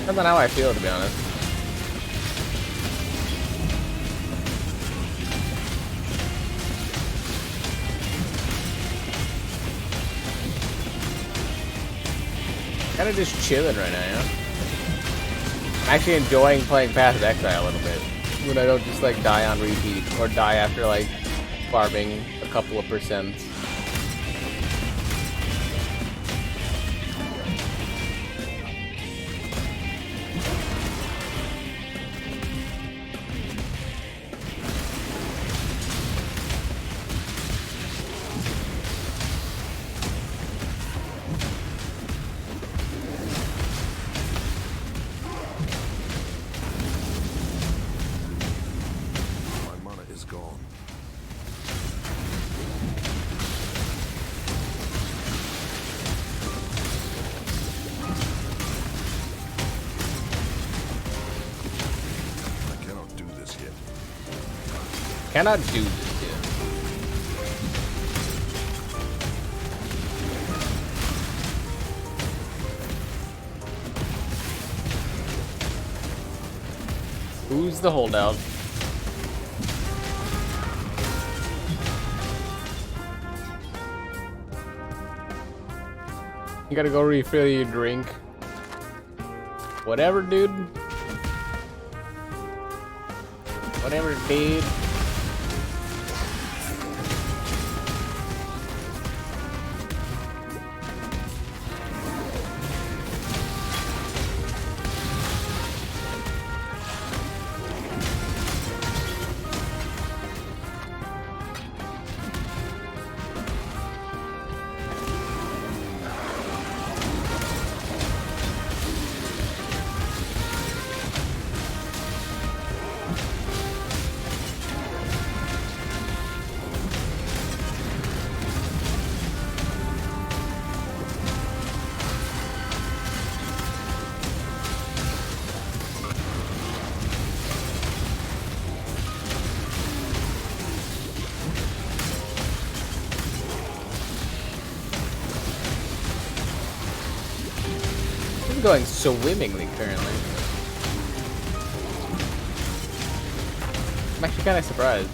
Depends on how I feel, to be honest. Kind of just chilling right now, yeah. I'm actually enjoying playing Path of Exile a little bit. When I don't just like die on repeat or die after like farming a couple of percent. My mana is gone. I cannot do this yet. Cannot do this yet. Who's the holdout? You gotta go refill your drink. Whatever, dude. Whatever, dude. going swimmingly currently. I'm actually kind of surprised.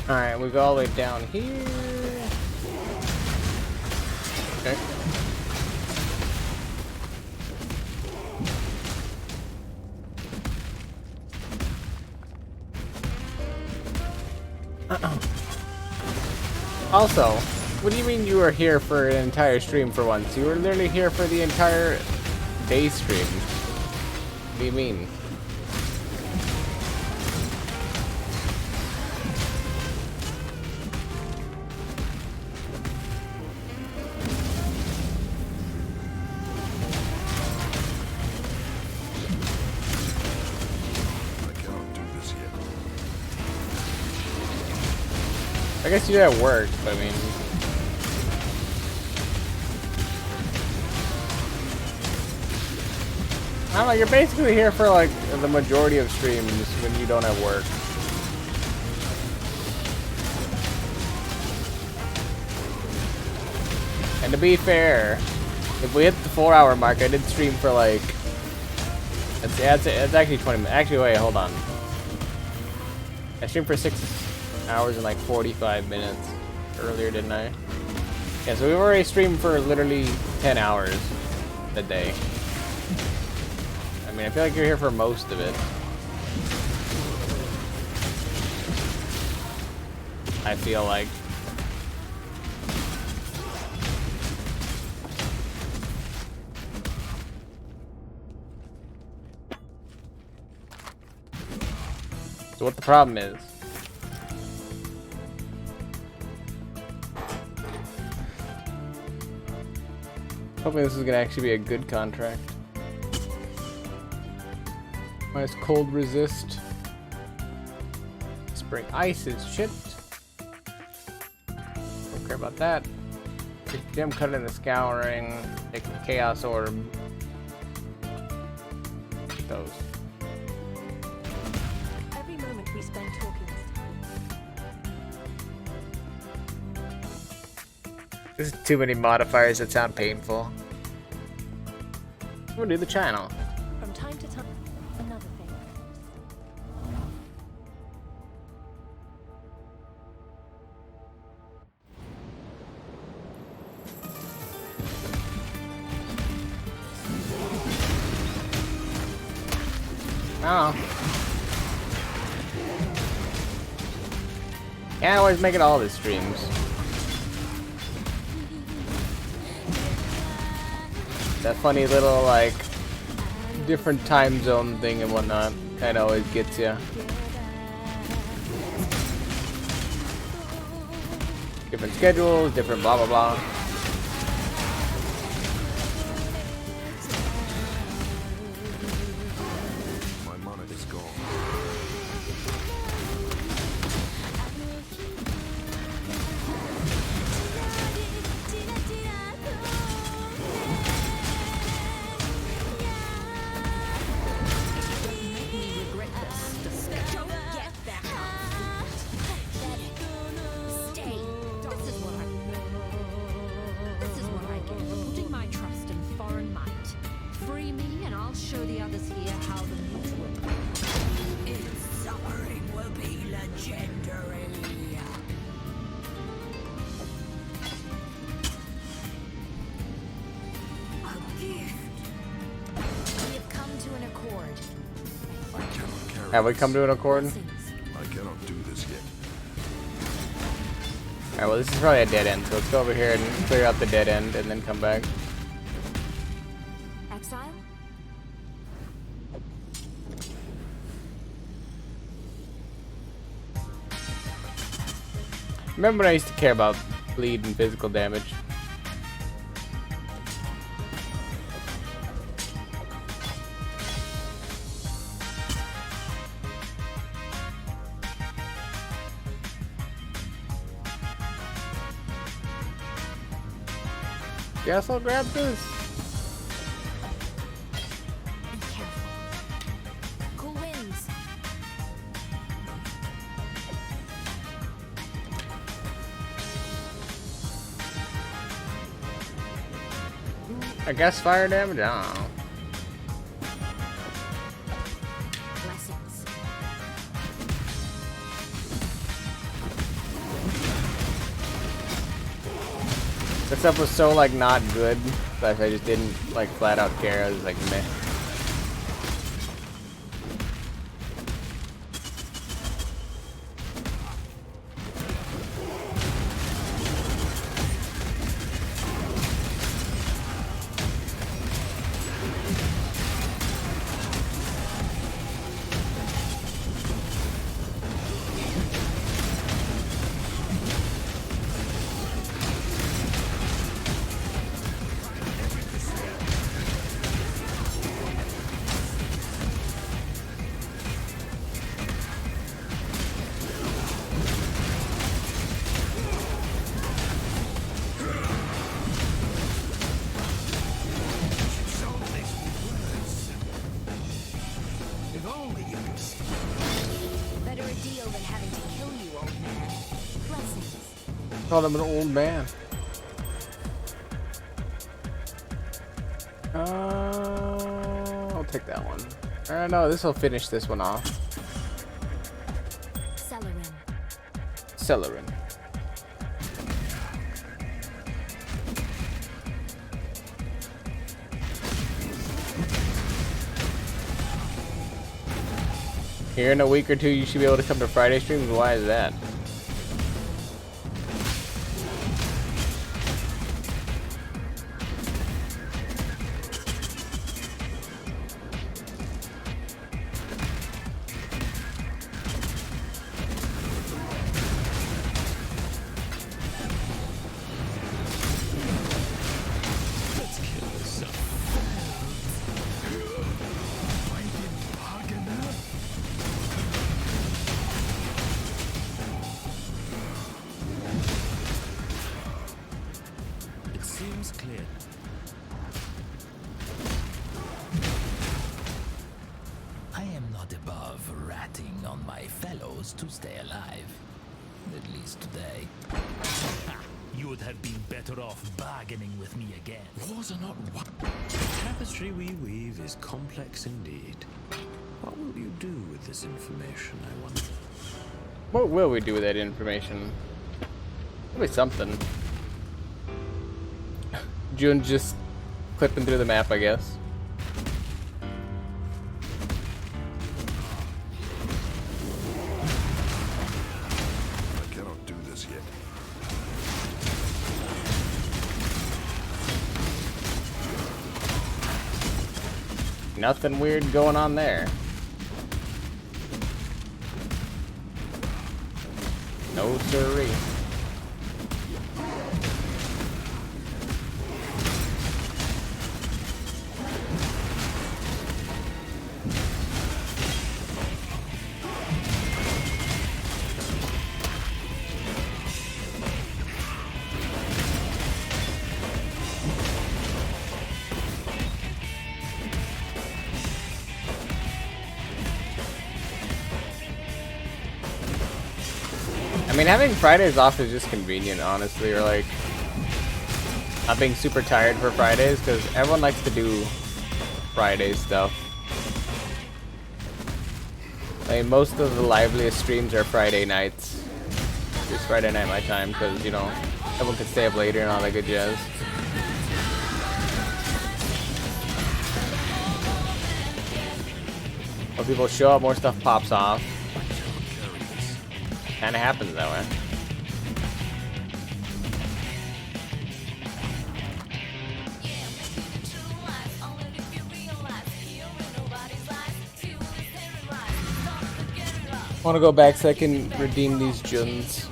Alright, we go all the way down here. Okay. Also, what do you mean you were here for an entire stream for once? You were literally here for the entire day stream. What do you mean? I guess you at work, but I mean... I don't know, you're basically here for like the majority of streams when you don't have work. And to be fair, if we hit the 4-hour mark, I did stream for like... It's actually 20 minutes. Actually, wait, hold on. I streamed for 6 hours and like 45 minutes earlier, didn't I? Yeah, so we've already streamed for literally 10 hours a day. I mean, I feel like you're here for most of it. I feel like. So what the problem is? Hoping this is gonna actually be a good contract. Minus cold resist. Spring ice is shipped. Don't care about that. Gem cut in the scouring. Take the chaos orb. Those. Every moment we spend talking There's too many modifiers that sound painful. I'm gonna do the channel. from time to time. Another thing. Oh. Can't always make it all the streams. That funny little like different time zone thing and whatnot kind of always gets you. Different schedules, different blah blah blah. My monitor's gone. Have we come to an accord? I cannot do this yet. Alright, well this is probably a dead end, so let's go over here and clear out the dead end and then come back. Remember when I used to care about bleed and physical damage? Guess I'll grab this. Be careful. Cool winds. I guess fire damage. I don't know. Blessings. That stuff was so like not good that I just didn't like flat out care. I was like meh. Better a deal than having to kill you, old man. Blessings. Call them an old man. I'll take that one. No, this will finish this one off. Celerin. Celerin. Here in a week or two, you should be able to come to Friday streams. Why is that? It seems clear. I am not above ratting on my fellows to stay alive. At least today. You would have been better off bargaining with me again. Wars are not one. The tapestry we weave is complex indeed. What will you do with this information, I wonder? What will we do with that information? Probably something. June just clipping through the map, I guess. I cannot do this yet. Nothing weird going on there. No siree. I mean, having Fridays off is just convenient, honestly, or like not being super tired for Fridays, because everyone likes to do Friday stuff. I mean, most of the liveliest streams are Friday nights. It's Friday night my time, because, you know, everyone can stay up later and all that good jazz. More people show up, more stuff pops off. Kind of happens that way. Want to go back so I can redeem these Juns.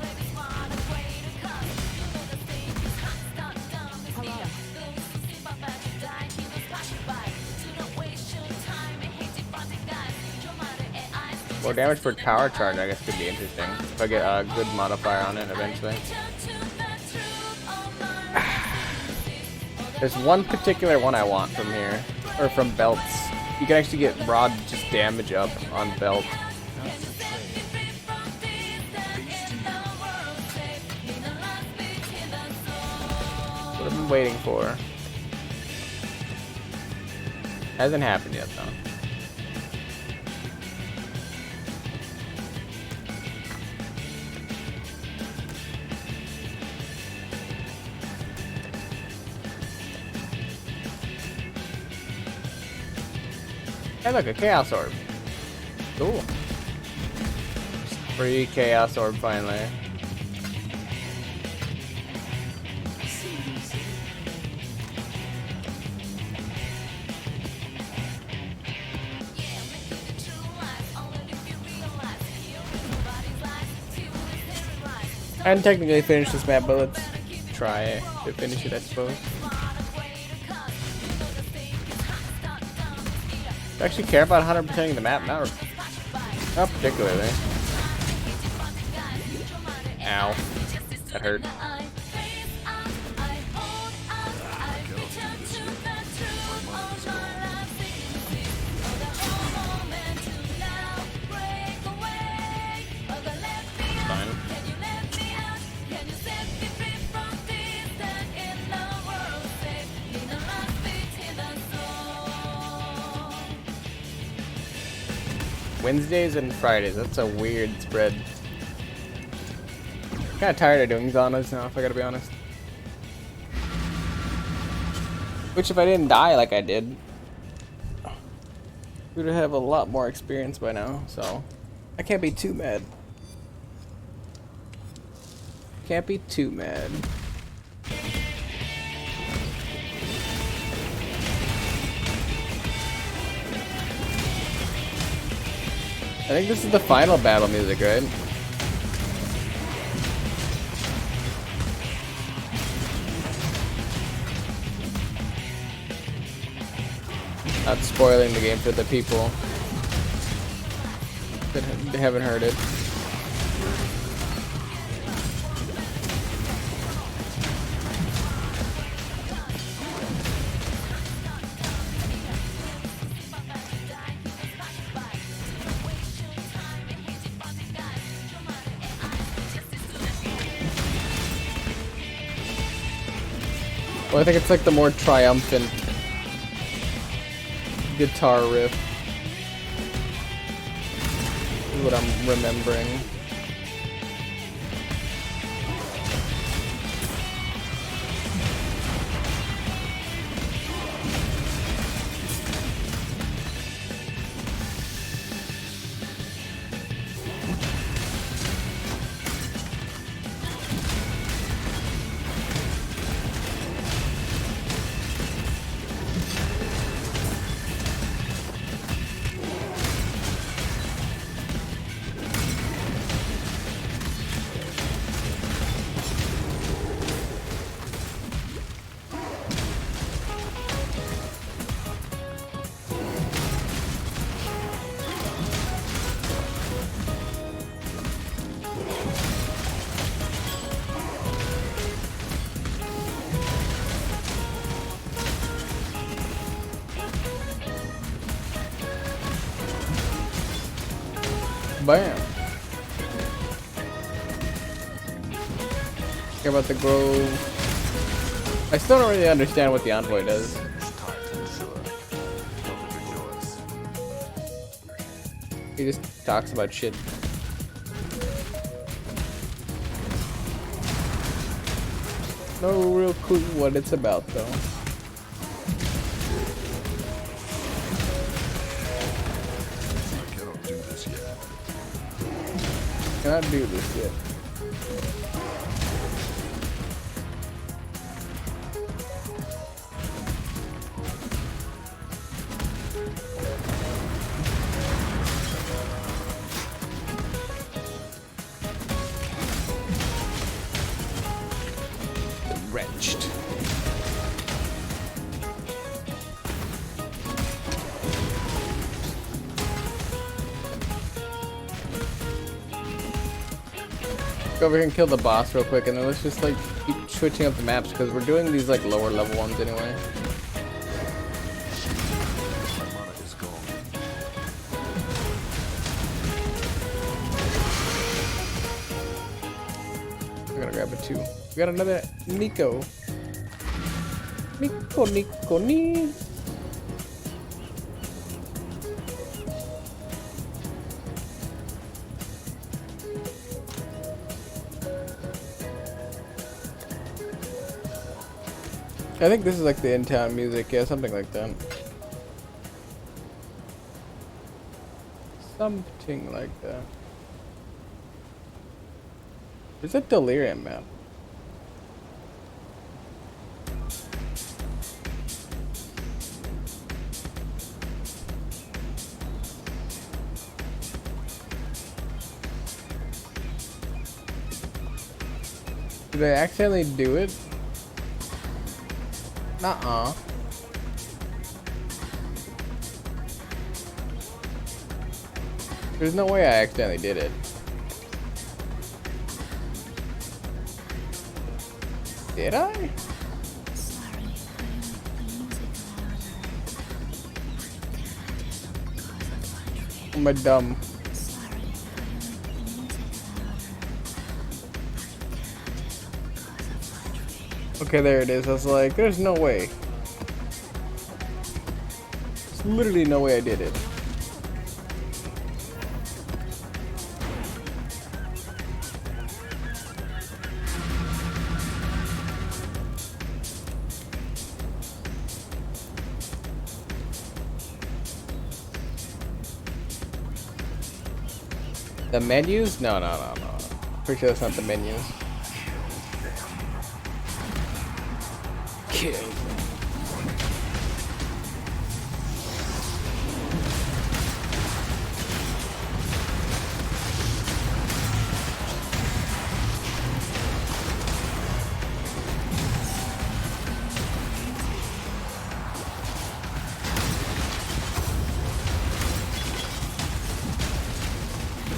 More damage per power charge, I guess, could be interesting. If I get a good modifier on it eventually. There's one particular one I want from here, or from belts. You can actually get broad just damage up on belt. What I've been waiting for. Hasn't happened yet though. Hey look, a Chaos Orb. Cool. Free Chaos Orb finally. I didn't technically finish this map, but let's try to finish it, I suppose. I actually care about 100%ing the map? Not particularly. Ow. That hurt. Fine. Wednesdays and Fridays. That's a weird spread. Kind of tired of doing Zanas now, if I gotta be honest. Which, if I didn't die like I did, we would have a lot more experience by now. So I can't be too mad. Can't be too mad. I think this is the final battle music, right? Not spoiling the game for the people that haven't heard it. Well, I think it's like the more triumphant guitar riff is what I'm remembering. Bam. Care about the grove. I still don't really understand what the envoy does. He just talks about shit. No real clue what it's about though. Cannot do this yet. Wrenched. Go over here and kill the boss real quick, and then let's just like keep switching up the maps because we're doing these like lower level ones anyway. Mana is gone. We're gonna grab it too. We got another Nico. Nico. I think this is like the in-town music, yeah, something like that. Something like that. Is that Delirium map? Did I accidentally do it? Nuh-uh. There's no way I accidentally did it. Did I? Am I dumb? Okay, there it is. I was like, there's no way. There's literally no way I did it. The menus? No. Pretty sure that's not the menus. Kill.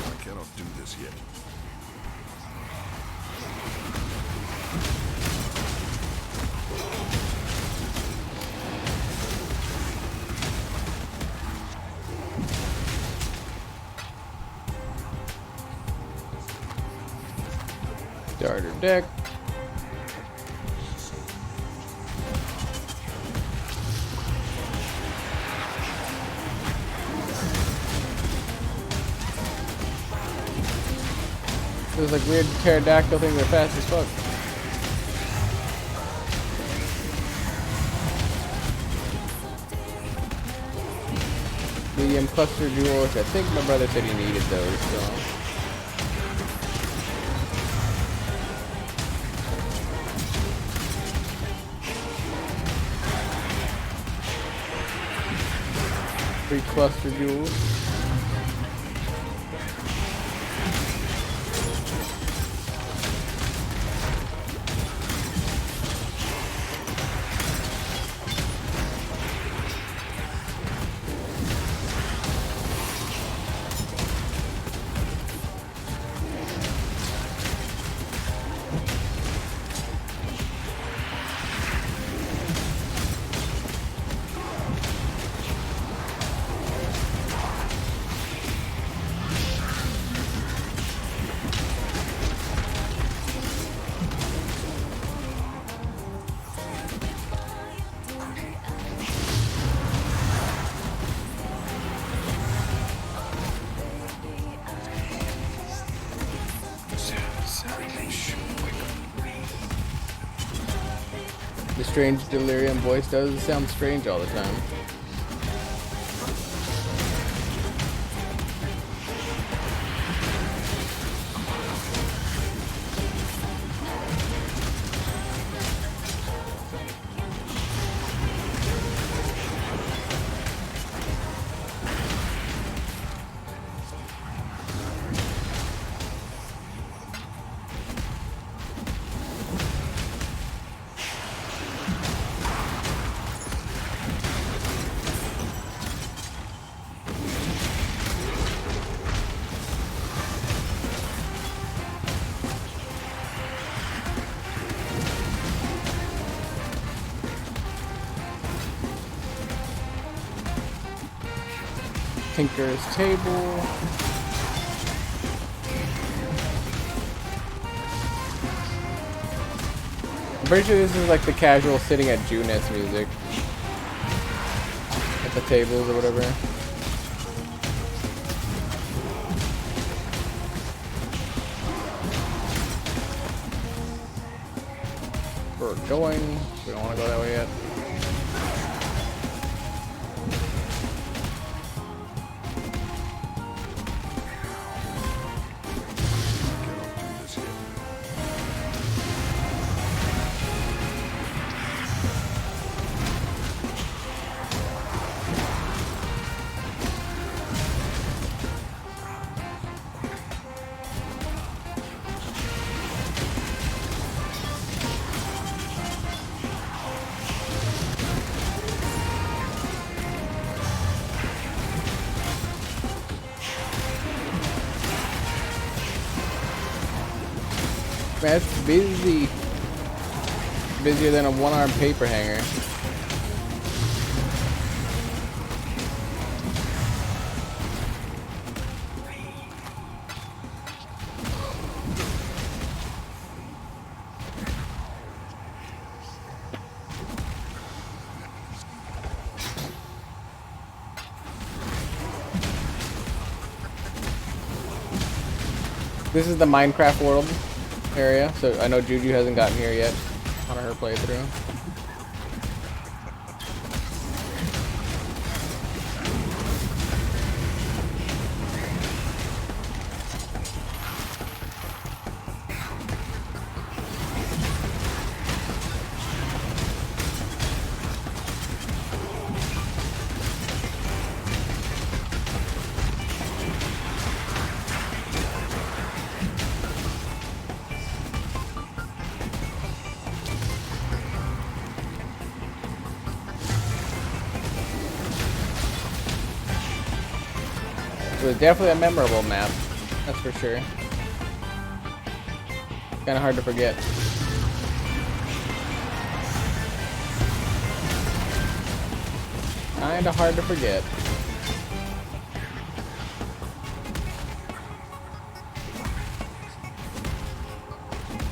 I cannot do this yet. Starter deck. Those like weird pterodactyl things are fast as fuck. Medium cluster jewels. I think my brother said he needed those, so. Three cluster jewels. The strange delirium voice does sound strange all the time. Tinker's table. I'm pretty sure this is like the casual sitting at Junet's music. At the tables or whatever. We're going. We don't want to go that way yet. Man, it's busy. Busier than a one-armed paper hanger. This is the Minecraft world area, so I know Juju hasn't gotten here yet on her playthrough. It was definitely a memorable map, that's for sure. Kind of hard to forget. Kinda hard to forget.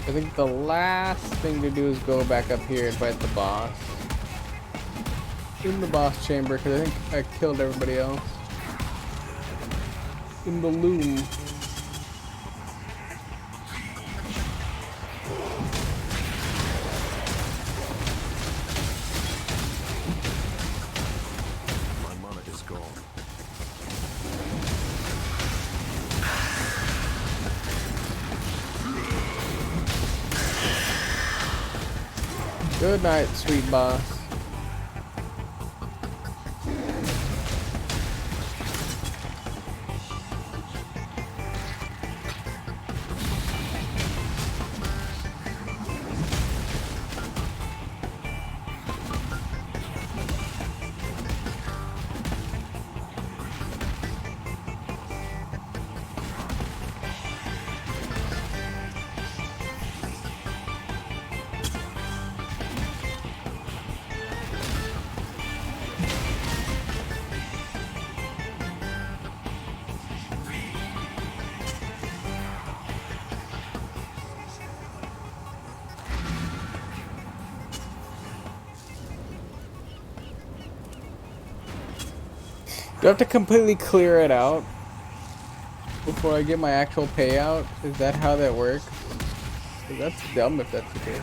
I think the last thing to do is go back up here and fight the boss. In the boss chamber, because I think I killed everybody else. In the loom. My mana is gone. Good night, sweet boss. Do I have to completely clear it out before I get my actual payout? Is that how that works? 'Cause that's dumb if that's the case.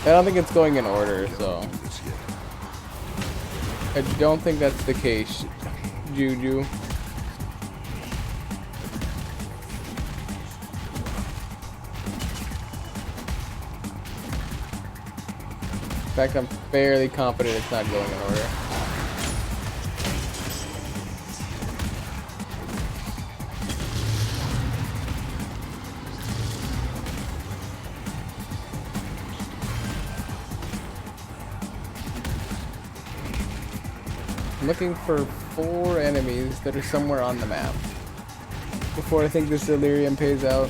I don't think it's going in order, so I don't think that's the case, Juju. In fact, I'm fairly confident it's not going in order. looking for 4 enemies that are somewhere on the map before I think this delirium pays out.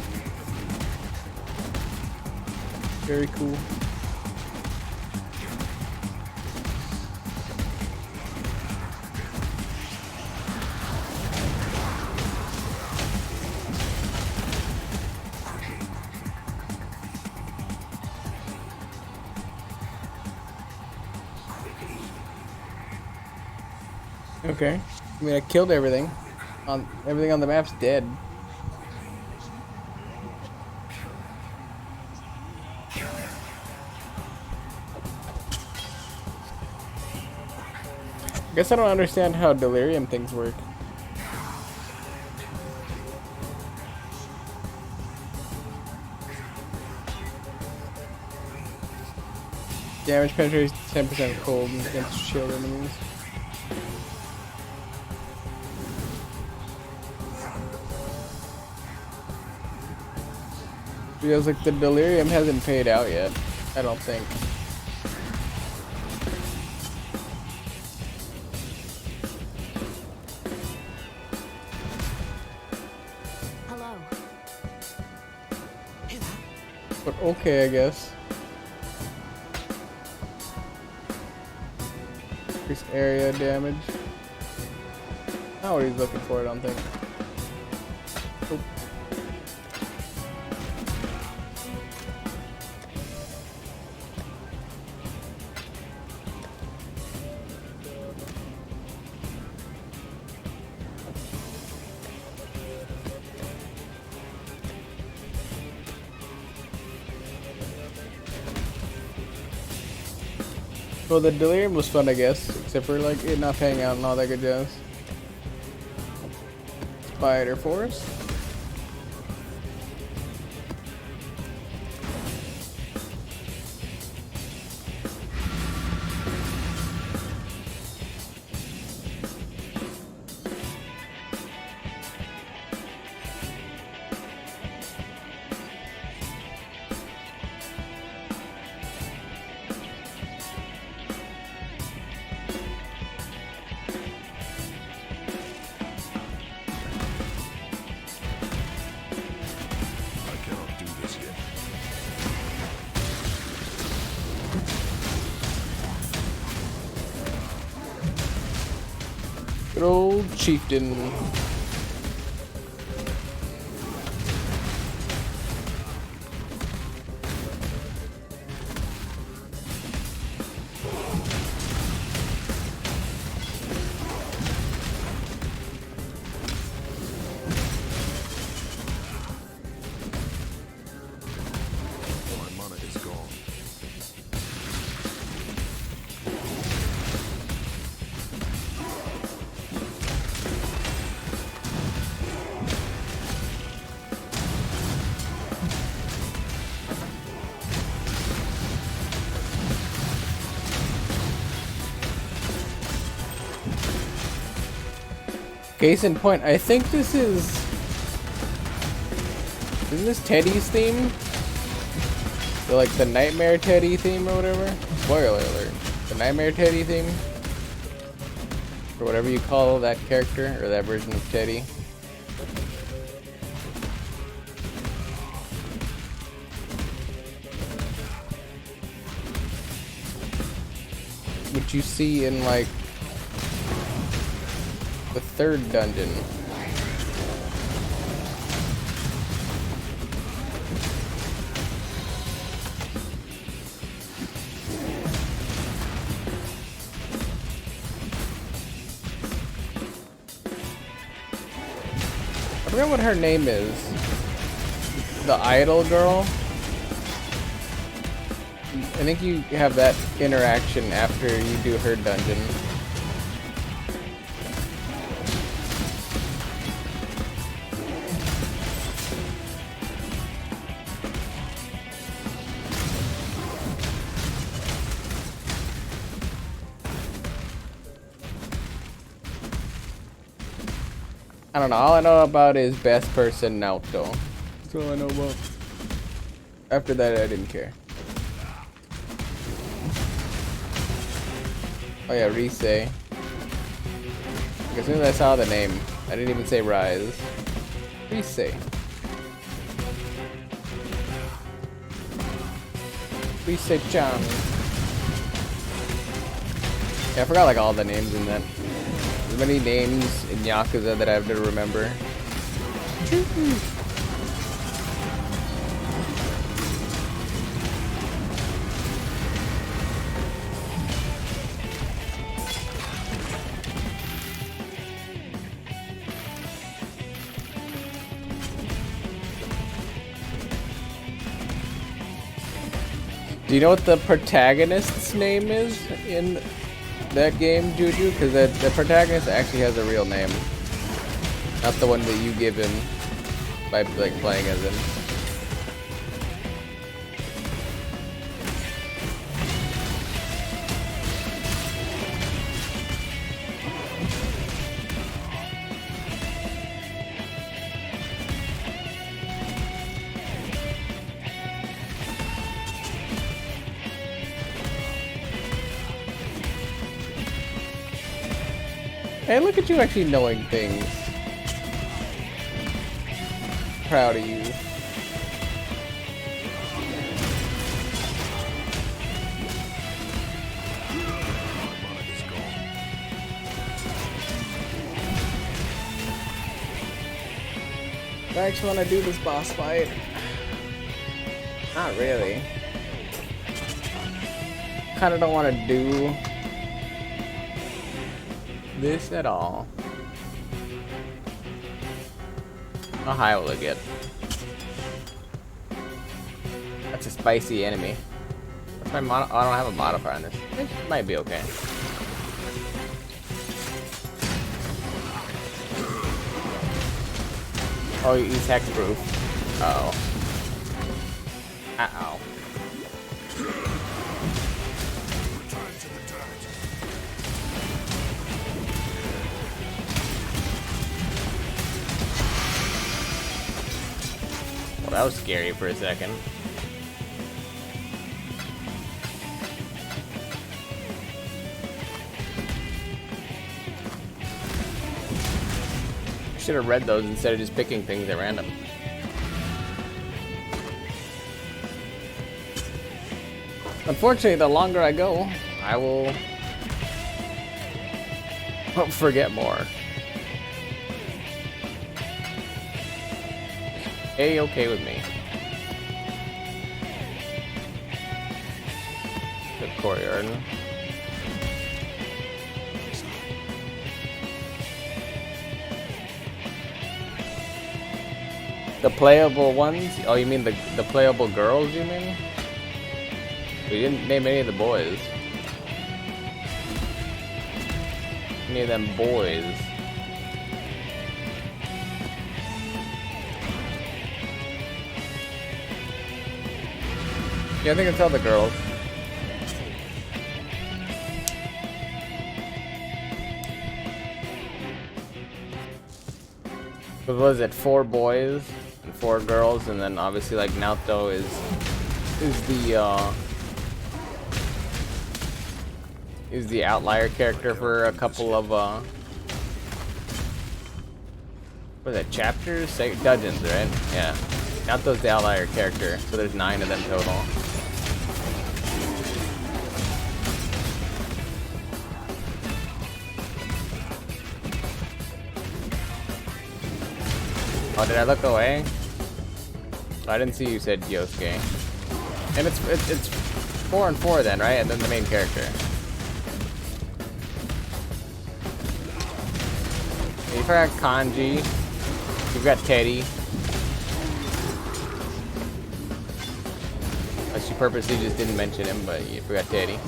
Very cool. Okay. I mean, I killed everything. Everything on the map's dead. I guess I don't understand how delirium things work. Damage penetration 10% cold against shield enemies. Feels like the delirium hasn't paid out yet. I don't think. Hello. But okay, I guess. Increase area damage. Not what he's looking for, I don't think. Oop. Well, the delirium was fun, I guess, except for like it not paying out and all that good jazz. Spider Force. Good old chieftain. My mana is gone. Case in point, I think this is... Isn't this Teddy's theme? Or like the Nightmare Teddy theme or whatever? Spoiler alert. The Nightmare Teddy theme? Or whatever you call that character, or that version of Teddy. Which you see in like the 3rd dungeon. I forget what her name is. The idol girl? I think you have that interaction after you do her dungeon. I don't know, all I know about is best person Naoto. That's all I know about. After that, I didn't care. Oh yeah, Rise. as soon as I saw the name, I didn't even say Rise. Rise. Rise-chan. Yeah, I forgot like all the names in that. There's many names in Yakuza that I have to remember. Do you know what the protagonist's name is in that game, Juju? Because the protagonist actually has a real name, not the one that you give him by like playing as him. Hey, look at you actually knowing things. Proud of you. I actually want to do this boss fight. Not really. Kind of don't want to do this at all. How high will it get? That's a spicy enemy. What's my mod? Oh, I don't have a modifier on this. It might be okay. Oh, he's hexproof. Uh-oh. Uh-oh. Well, that was scary for a second. Should have read those instead of just picking things at random. Unfortunately, the longer I go, I will forget more. A-okay with me. Good courtyard. The playable ones? Oh, you mean the playable girls, you mean? We didn't name any of the boys. Any of them boys. Yeah, I think it's all the girls. What was it? 4 boys and 4 girls, and then obviously like Naoto is the outlier character for a couple of what is that, chapters? Dungeons, right? Yeah. Naoto's the outlier character, so there's 9 of them total. Oh, did I look away? Oh, I didn't see you said Yosuke. And it's 4 and 4 then, right? And then the main character. You've got Kanji. You've got Teddy. She purposely just didn't mention him, but you forgot Teddy.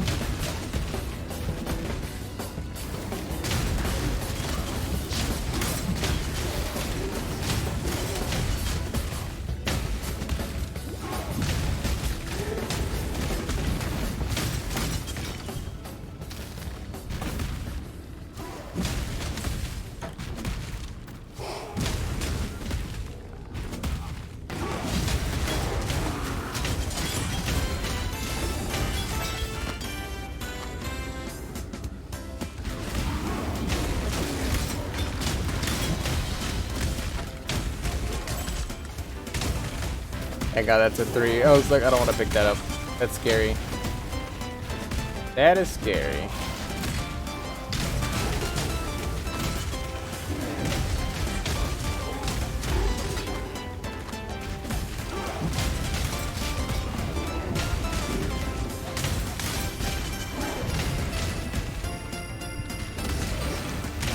Thank God that's a 3. I was like, I don't want to pick that up. That's scary. That is scary.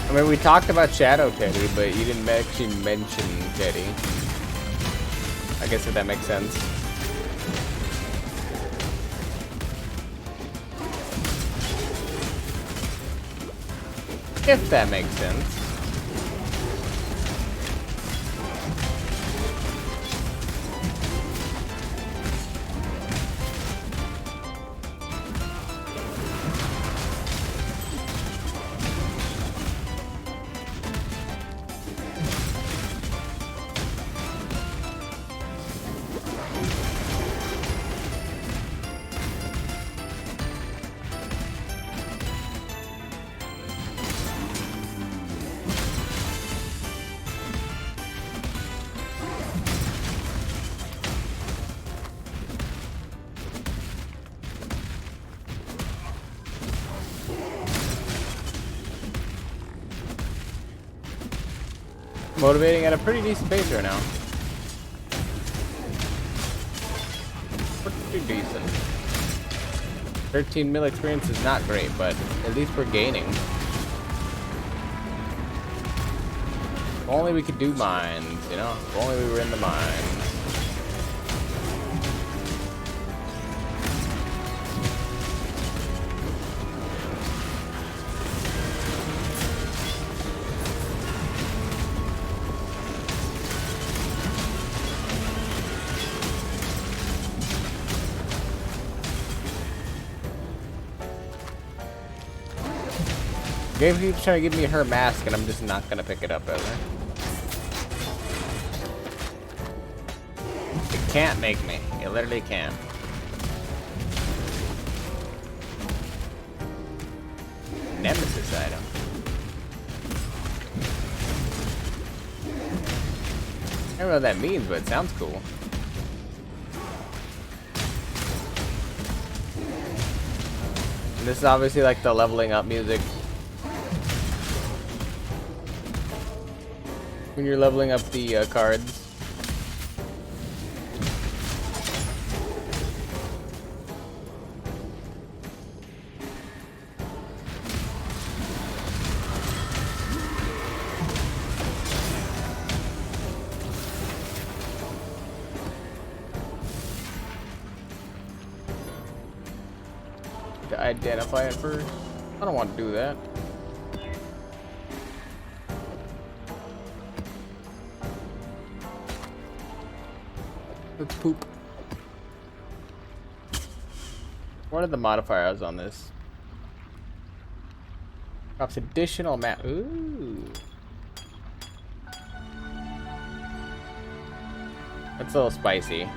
I mean, we talked about Shadow Teddy, but you didn't actually mention Teddy. I guess if that makes sense. If that makes sense. Motivating at a pretty decent pace right now. Pretty decent. 13 mil experience is not great, but at least we're gaining. If only we could do mines, you know? If only we were in the mines. Game keeps trying to give me her mask, and I'm just not gonna pick it up ever. It can't make me. It literally can't. Nemesis item. I don't know what that means, but it sounds cool. And this is obviously like the leveling up music. When you're leveling up the cards. To identify it first. I don't want to do that. Let's poop. What are the modifiers on this? Drops additional map. Ooh. That's a little spicy.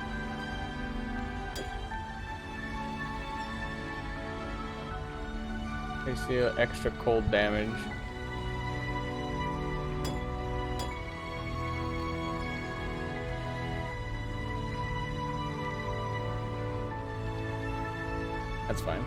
I see extra cold damage. That's fine.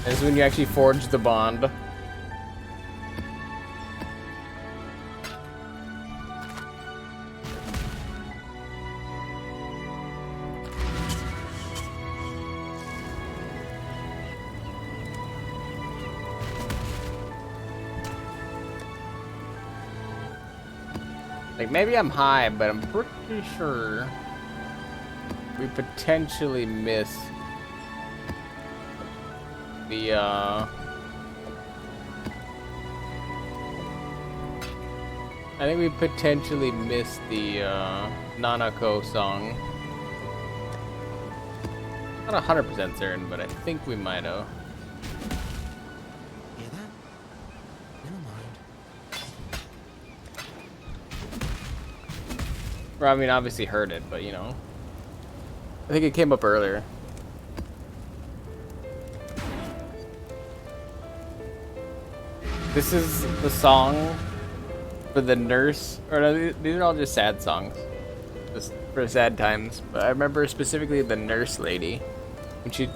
This is when you actually forge the bond. Like, maybe I'm high, but I'm pretty sure we potentially miss the, I think we potentially missed the, Nanako song. Not 100% certain, but I think we might have. Hear that? Never mind. Or, I mean, obviously heard it, but you know. I think it came up earlier. This is the song for the nurse, or no, these are all just sad songs, just for sad times. But I remember specifically the nurse lady when she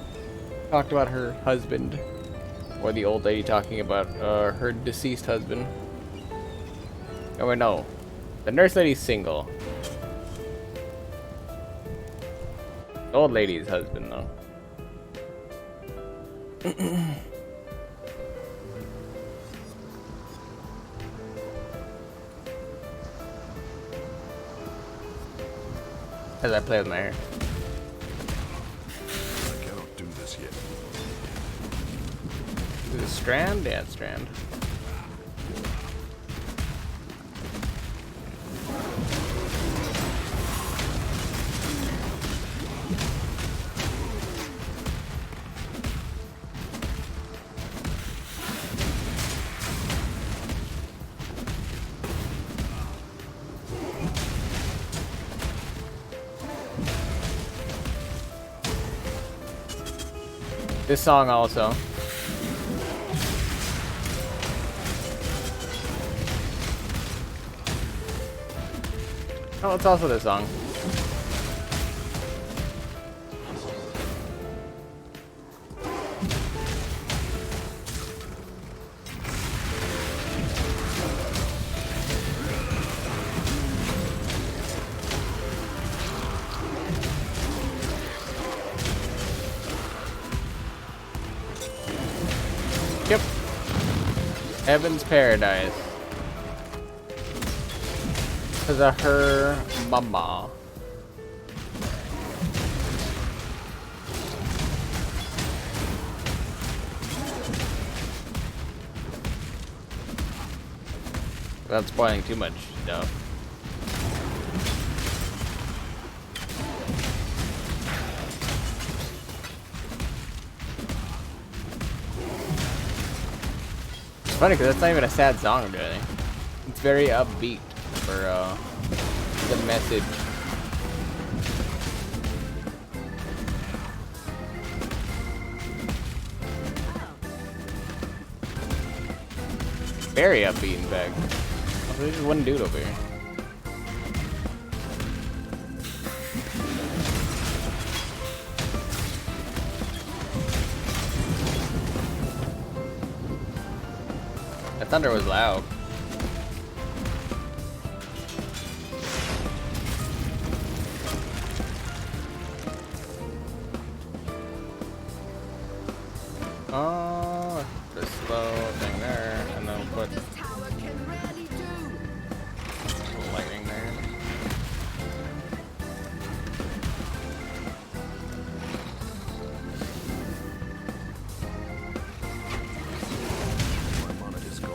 talked about her husband, or the old lady talking about her deceased husband. Oh wait, no, the nurse lady's single. The old lady's husband, though. As I play with my hair. I cannot do this yet. Is it Strand? Yeah, it's Strand. This song also. Oh, it's also this song. Yep. Heaven's Paradise. Because of her mama. Without spoiling too much stuff. It's funny because that's not even a sad song, really. It's very upbeat for the message. Very upbeat, in fact. Oh, there's just one dude over here. That thunder was loud. Oh, the slow thing there, and then we'll put lightning there. My mana is gone.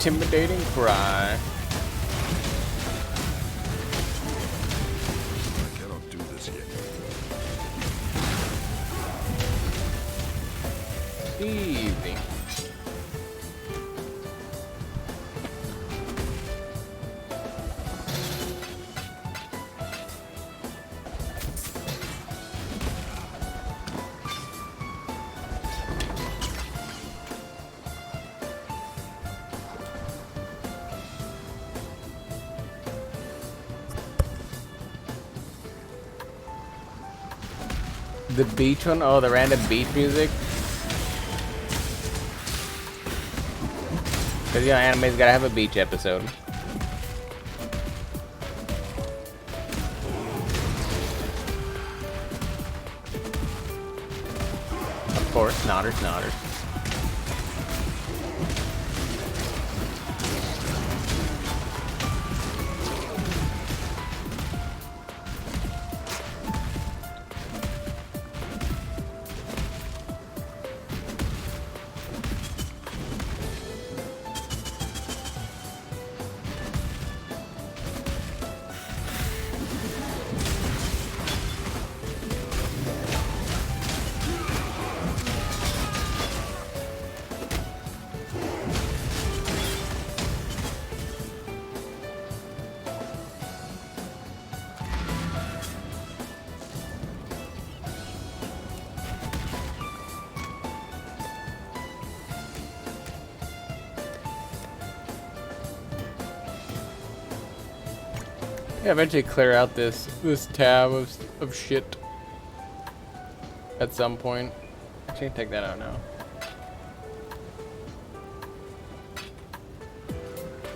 Intimidating cry. I cannot do this yet. Easy. The beach one? Oh, the random beach music? Because, you know, anime's gotta have a beach episode. Of course, Snotters. Yeah, eventually clear out this tab of shit at some point. Actually, take that out now.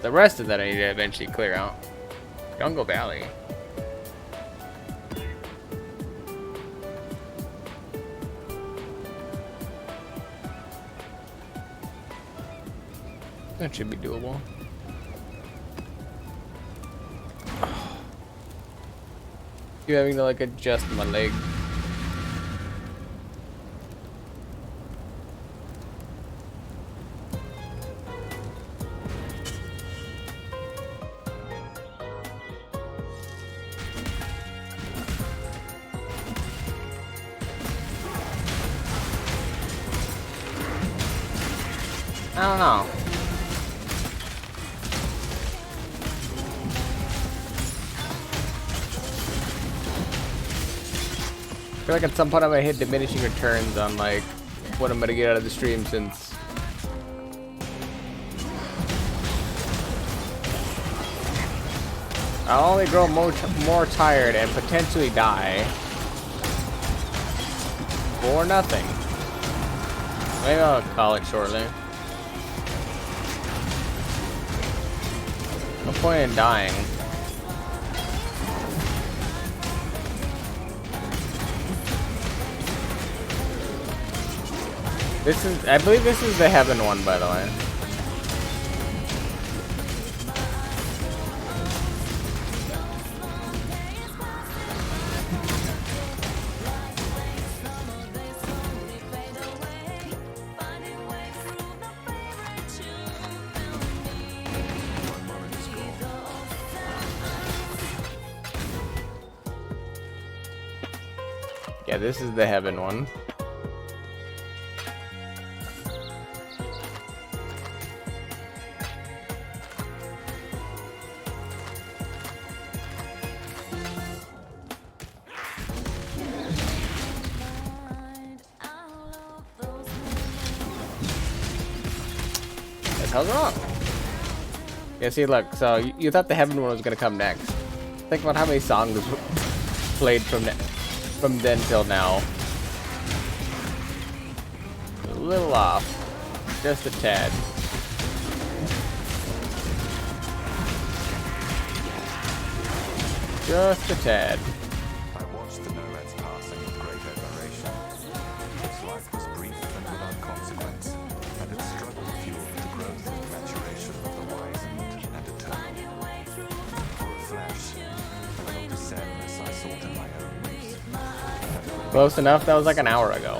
The rest of that I need to eventually clear out. Jungle Valley. That should be doable. Keep having to like adjust my leg. I don't know. I feel like at some point I'm gonna hit diminishing returns on like what I'm gonna get out of the stream, since I'll only grow more tired and potentially die for nothing. Maybe I'll call it shortly. No point in dying. I believe this is the heaven one, by the way. Yeah, this is the heaven one. How's wrong? Yeah, see, look, so you thought the heaven one was gonna come next. Think about how many songs played from then till now. A little off. Just a tad. Just a tad. I watched the nomads passing with great admiration. Its life was brief and without consequence, and its struggle fueled the growth and maturation of the wizened and eternal. For a flash, I felt the sadness I sought in my own youth. Close enough? That was like an hour ago.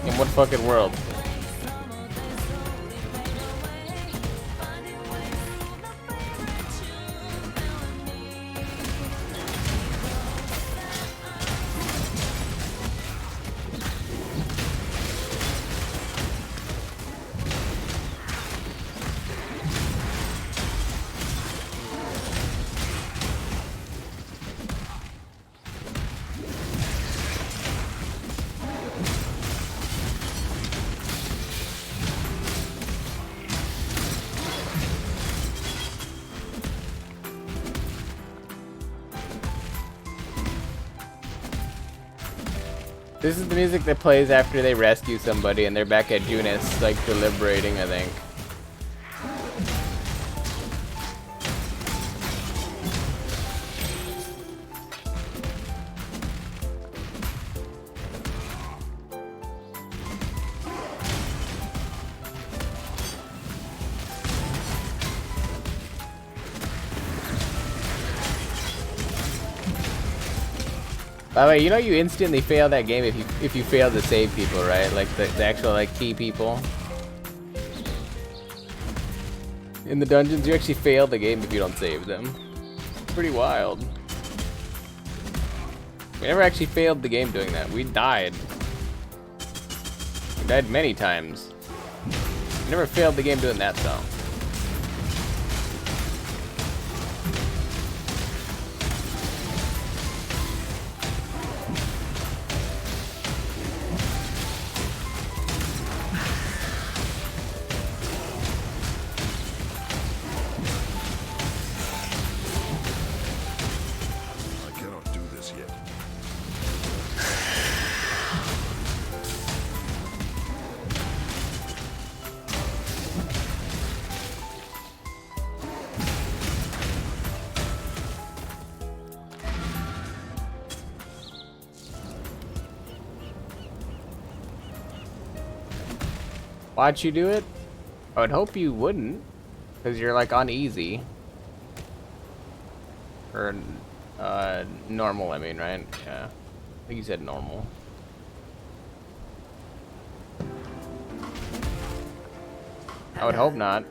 In what fucking world? This is the music that plays after they rescue somebody and they're back at Junis, like deliberating, I think. By the way, you know you instantly fail that game if you fail to save people, right? Like the actual like key people. In the dungeons, you actually fail the game if you don't save them. It's pretty wild. We never actually failed the game doing that. We died. We died many times. We never failed the game doing that though. Watch you do it? I would hope you wouldn't, because you're like on easy. Or normal, I mean, right? Yeah. I think you said normal. I would hope not.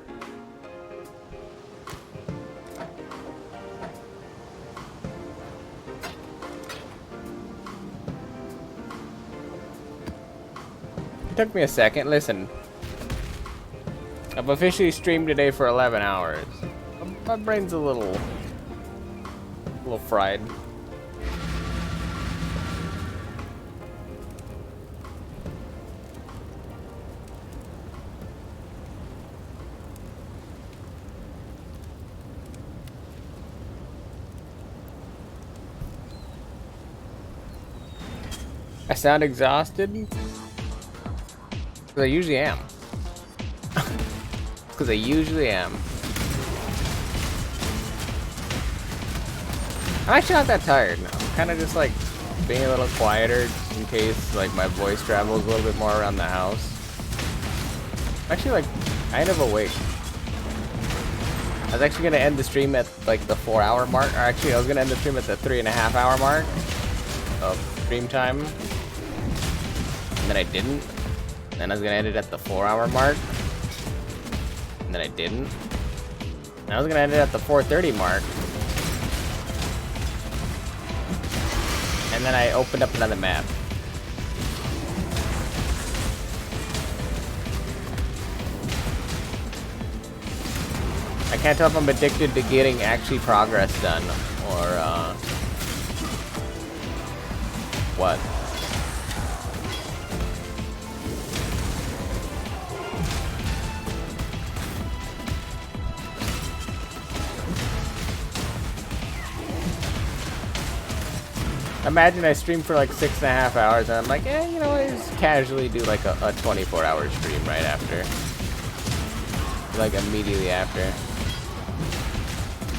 It took me a second. Listen. I've officially streamed today for 11 hours. My brain's a little fried. I sound exhausted? Because I usually am. Because I usually am. I'm actually not that tired. I'm kind of just like being a little quieter just in case like my voice travels a little bit more around the house. I'm actually like kind of awake. I was actually going to end the stream at like the 4-hour mark. Or actually I was going to end the stream at the 3.5-hour mark of stream time. And then I didn't. And then I was going to end it at the 4-hour mark. And then I didn't. And I was going to end it at the 4:30 mark. And then I opened up another map. I can't tell if I'm addicted to getting actually progress done or what. Imagine I stream for like 6.5 hours and I'm like, you know, I just casually do like a 24-hour stream right after. Like immediately after.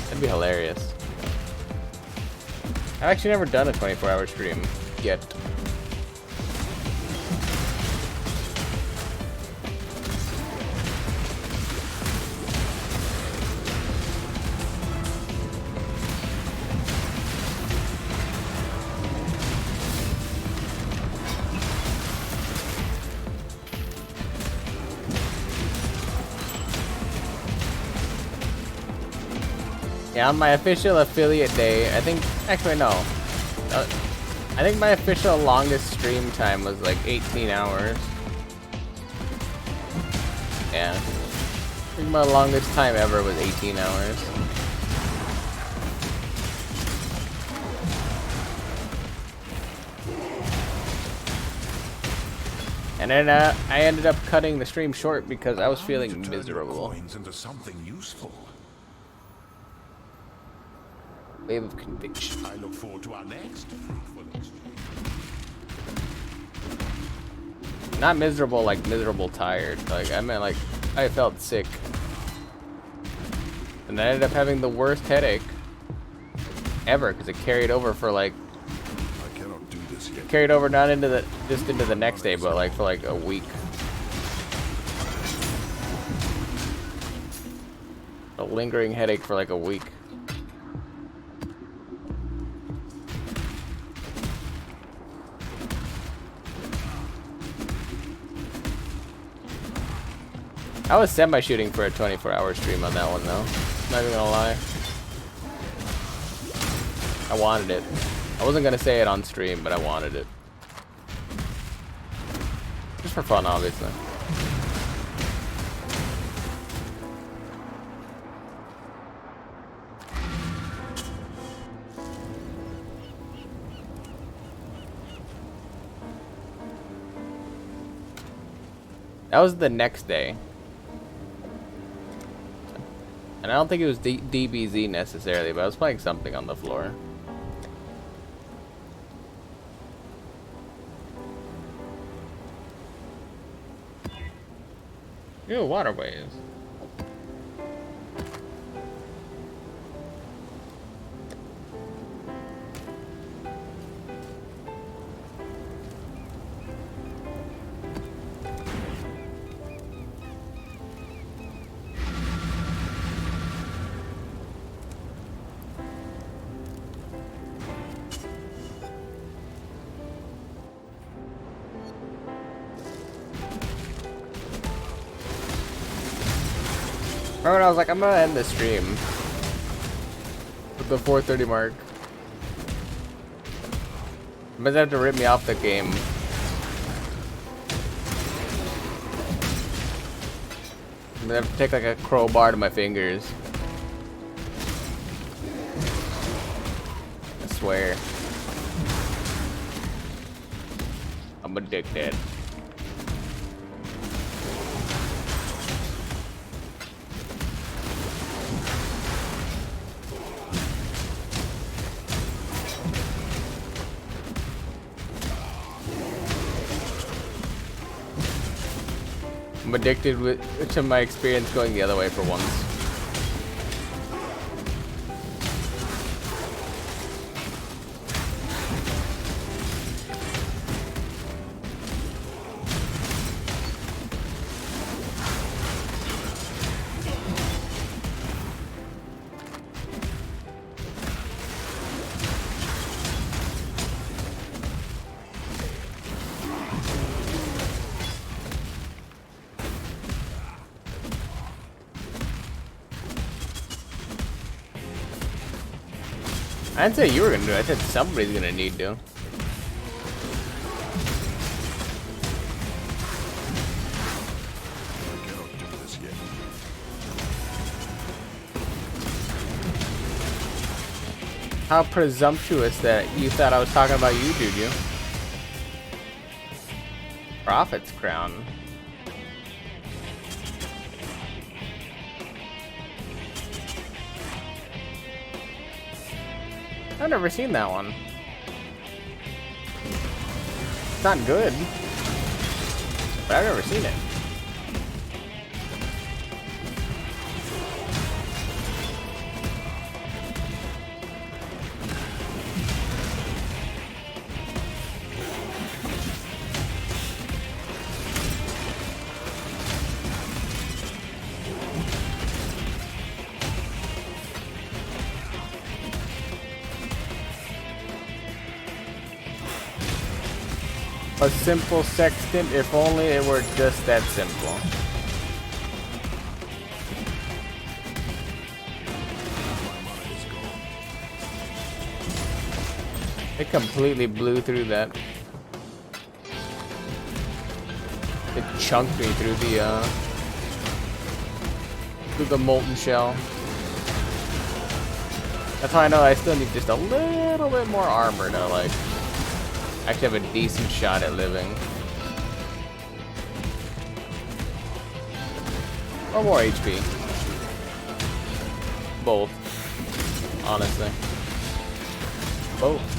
That'd be hilarious. I've actually never done a 24-hour stream yet. Yeah, on my official affiliate day, I think, actually no. I think my official longest stream time was like 18 hours. Yeah. I think my longest time ever was 18 hours. And then I ended up cutting the stream short because I was feeling miserable. Into something useful. Wave of conviction. I look forward to our next fruitful exchange. Not miserable like miserable tired. Like I meant like I felt sick. And I ended up having the worst headache ever because it carried over for like I cannot do this yet. carried over not into the just into the next day, but like for like a week. A lingering headache for like a week. I was semi-shooting for a 24-hour stream on that one, though. Not even gonna lie. I wanted it. I wasn't gonna say it on stream, but I wanted it. Just for fun, obviously. That was the next day. And I don't think it was DBZ necessarily, but I was playing something on the floor. Ew, waterways. Remember when I was like, I'm gonna end the stream At the 4:30 mark. I'm gonna have to rip me off the game. I'm gonna have to take like a crowbar to my fingers. I swear. I'm addicted. I'm addicted to my experience going the other way for once. I didn't say you were gonna do it, I said somebody's gonna need to. How presumptuous that you thought I was talking about you, Juju. Prophet's Crown. I've never seen that one. It's not good, but I've never seen it. A simple sextant, if only it were just that simple. It completely blew through that. It chunked me through the molten shell. That's how I know I still need just a little bit more armor to like actually have a decent shot at living. Or more HP. Both. Honestly. Both.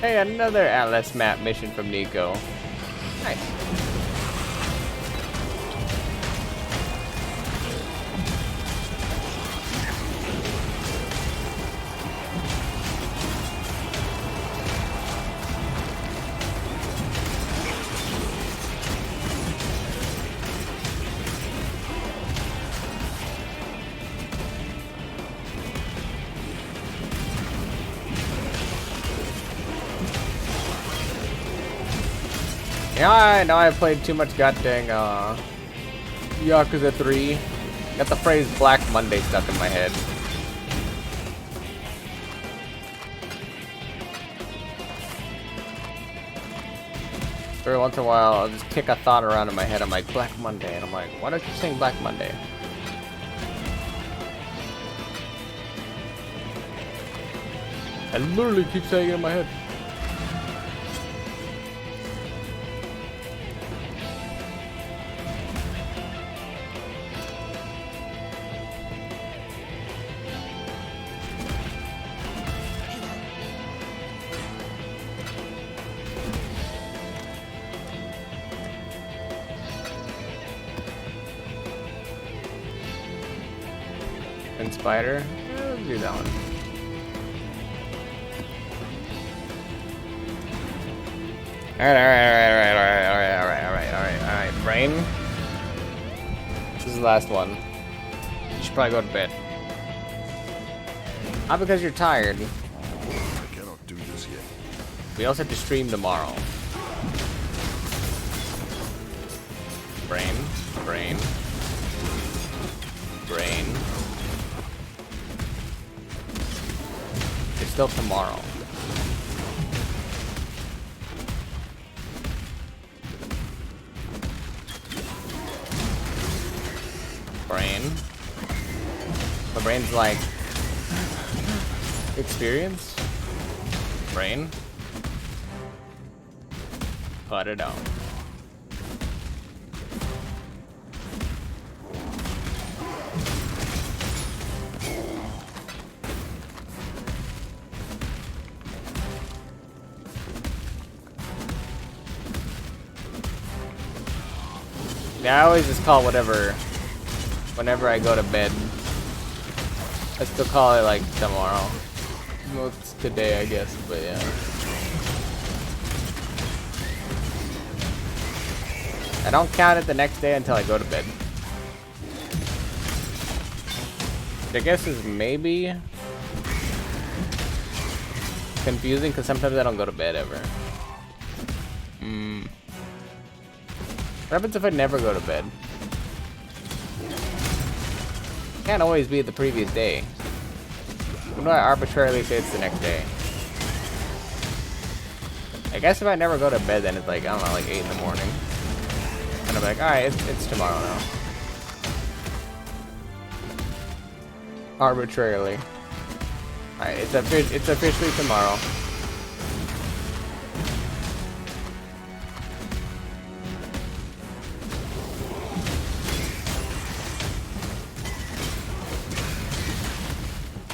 Hey, another Atlas map mission from Nico. Nice. Yeah, I know I played too much goddamn Yakuza 3. Got the phrase Black Monday stuck in my head. Every once in a while, I'll just kick a thought around in my head. I'm like, Black Monday. And I'm like, why don't you sing Black Monday? I literally keep saying it in my head. And spider. Let's do that one. Alright. Brain. This is the last one. You should probably go to bed. Not because you're tired. I cannot do this yet. We also have to stream tomorrow. Brain. It's still tomorrow. Brain. My brain's like experience. Brain. Put it out. Yeah, I always just call whatever, whenever I go to bed. I still call it like tomorrow. Well, it's today, I guess, but yeah. I don't count it the next day until I go to bed. Which I guess is maybe confusing because sometimes I don't go to bed ever. What happens if I never go to bed? Can't always be the previous day. When do I arbitrarily say it's the next day? I guess if I never go to bed, then it's like, I don't know, like 8 in the morning. And I'm like, alright, it's tomorrow now. Arbitrarily. Alright, it's officially tomorrow.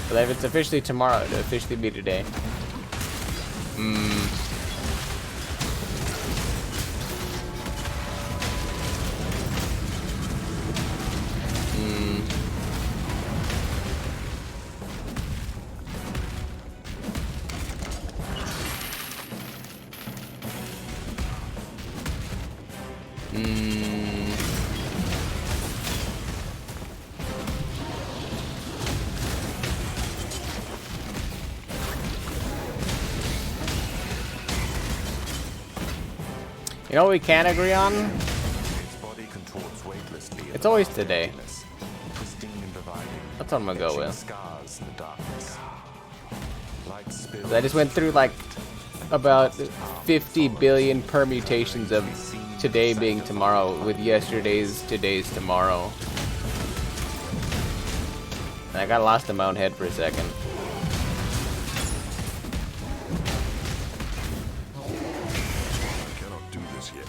But if it's officially tomorrow, it'll officially be today. You know what we can agree on? Its body contorts weightlessly. It's always today. Twisting and dividing. That's what I'm gonna go etching with. Scars in the darkness. Light spills. I just went through like about 50 billion permutations of today being tomorrow with yesterday's, today's, tomorrow. And I got lost in my own head for a second. I cannot do this yet.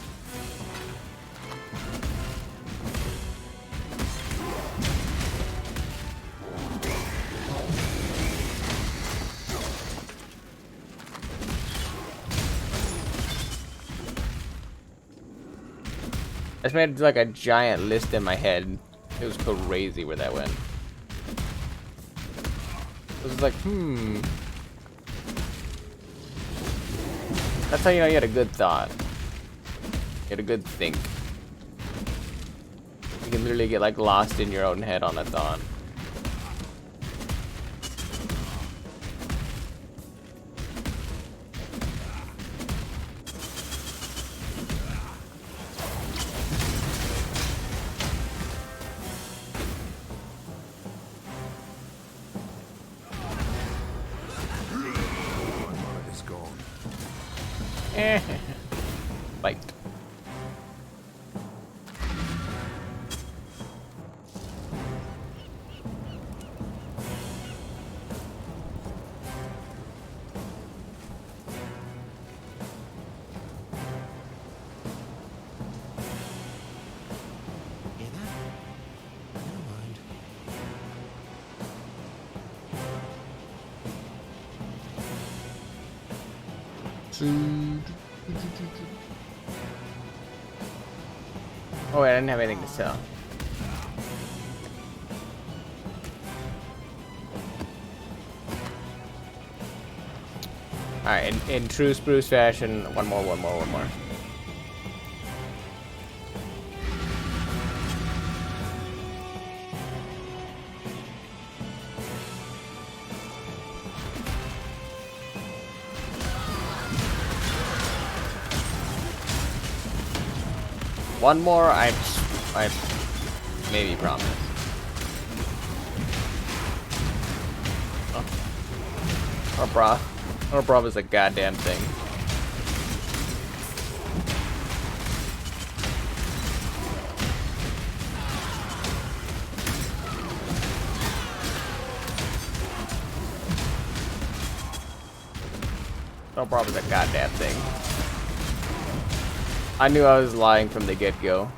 I just made like a giant list in my head. It was crazy where that went. It was like, That's how you know you had a good thought. You had a good think. You can literally get like lost in your own head on a thought. Bite. Hear that? Never mind. Oh wait, I didn't have anything to sell. Alright, in true Spruce fashion, one more. One more, I maybe promise. Or promise a goddamn thing. Don't promise a goddamn thing. I knew I was lying from the get-go.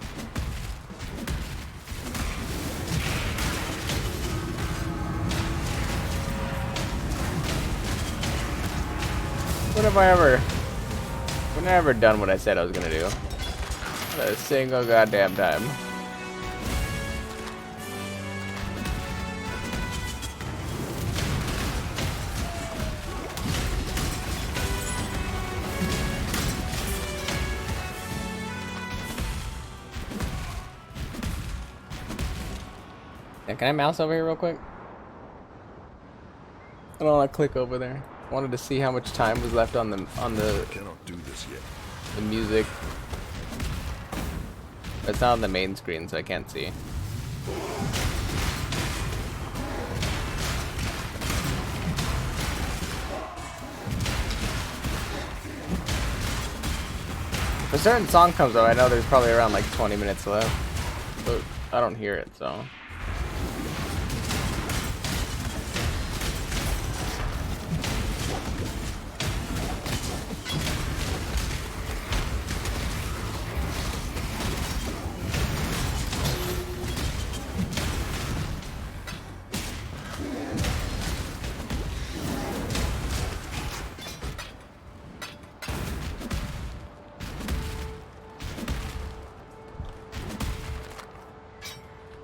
When have I ever done what I said I was gonna do? Not a single goddamn time. Yeah, can I mouse over here real quick? I don't want to click over there. I wanted to see how much time was left on the Cannot do this yet. the music. It's not on the main screen, so I can't see. If a certain song comes up, I know there's probably around like 20 minutes left, but I don't hear it, so.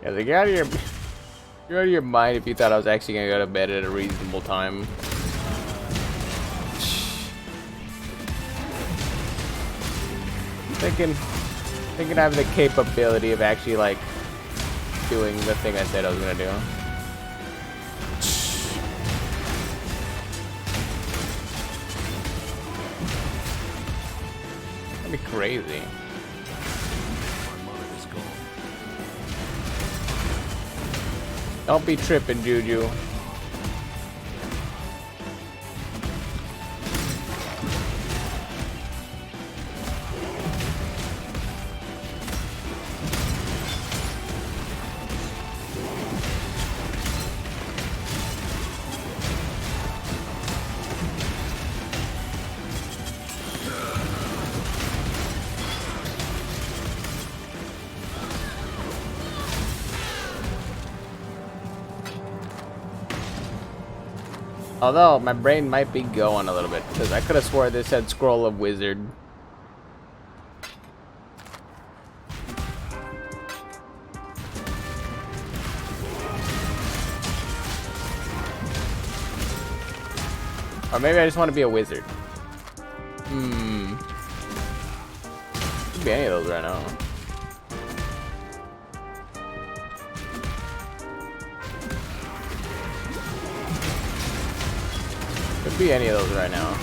Yeah, like you're out of your mind if you thought I was actually gonna go to bed at a reasonable time. Thinking I have the capability of actually like doing the thing I said I was gonna do. That'd be crazy. Don't be tripping, Juju. Although my brain might be going a little bit because I could have swore this said Scroll of Wizard. Or maybe I just want to be a wizard. Could be any of those right now. Could be any of those right now.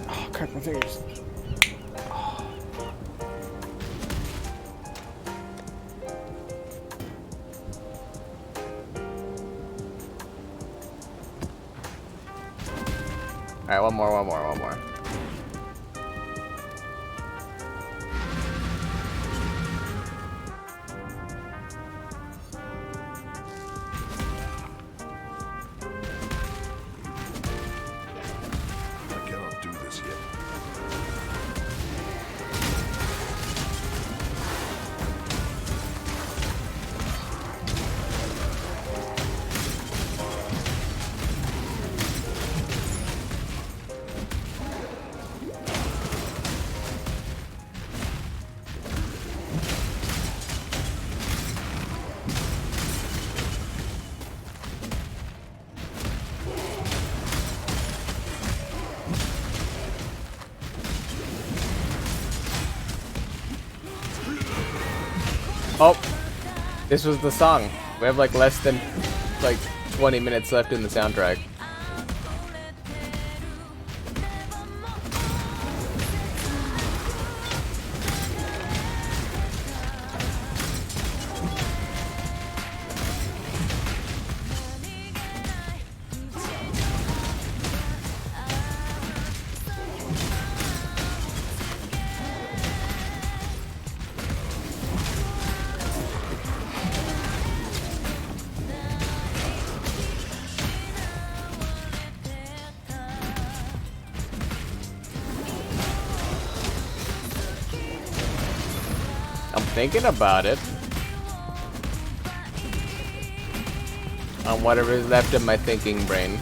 Oh, crack my fingers. Alright, one more. I cannot do this yet. Oh, this was the song. We have like less than like 20 minutes left in the soundtrack. I'm thinking about it. On whatever is left of my thinking brain.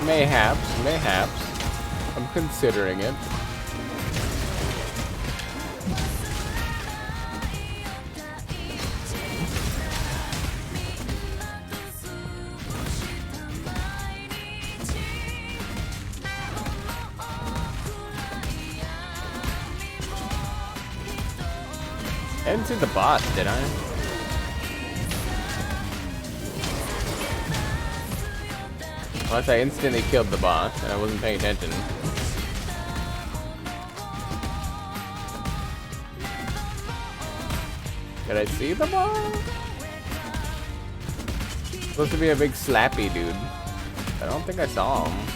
Mayhaps. I'm considering it. I didn't see the boss, did I? Unless I instantly killed the boss and I wasn't paying attention. Did I see the boss? Supposed to be a big slappy dude. I don't think I saw him.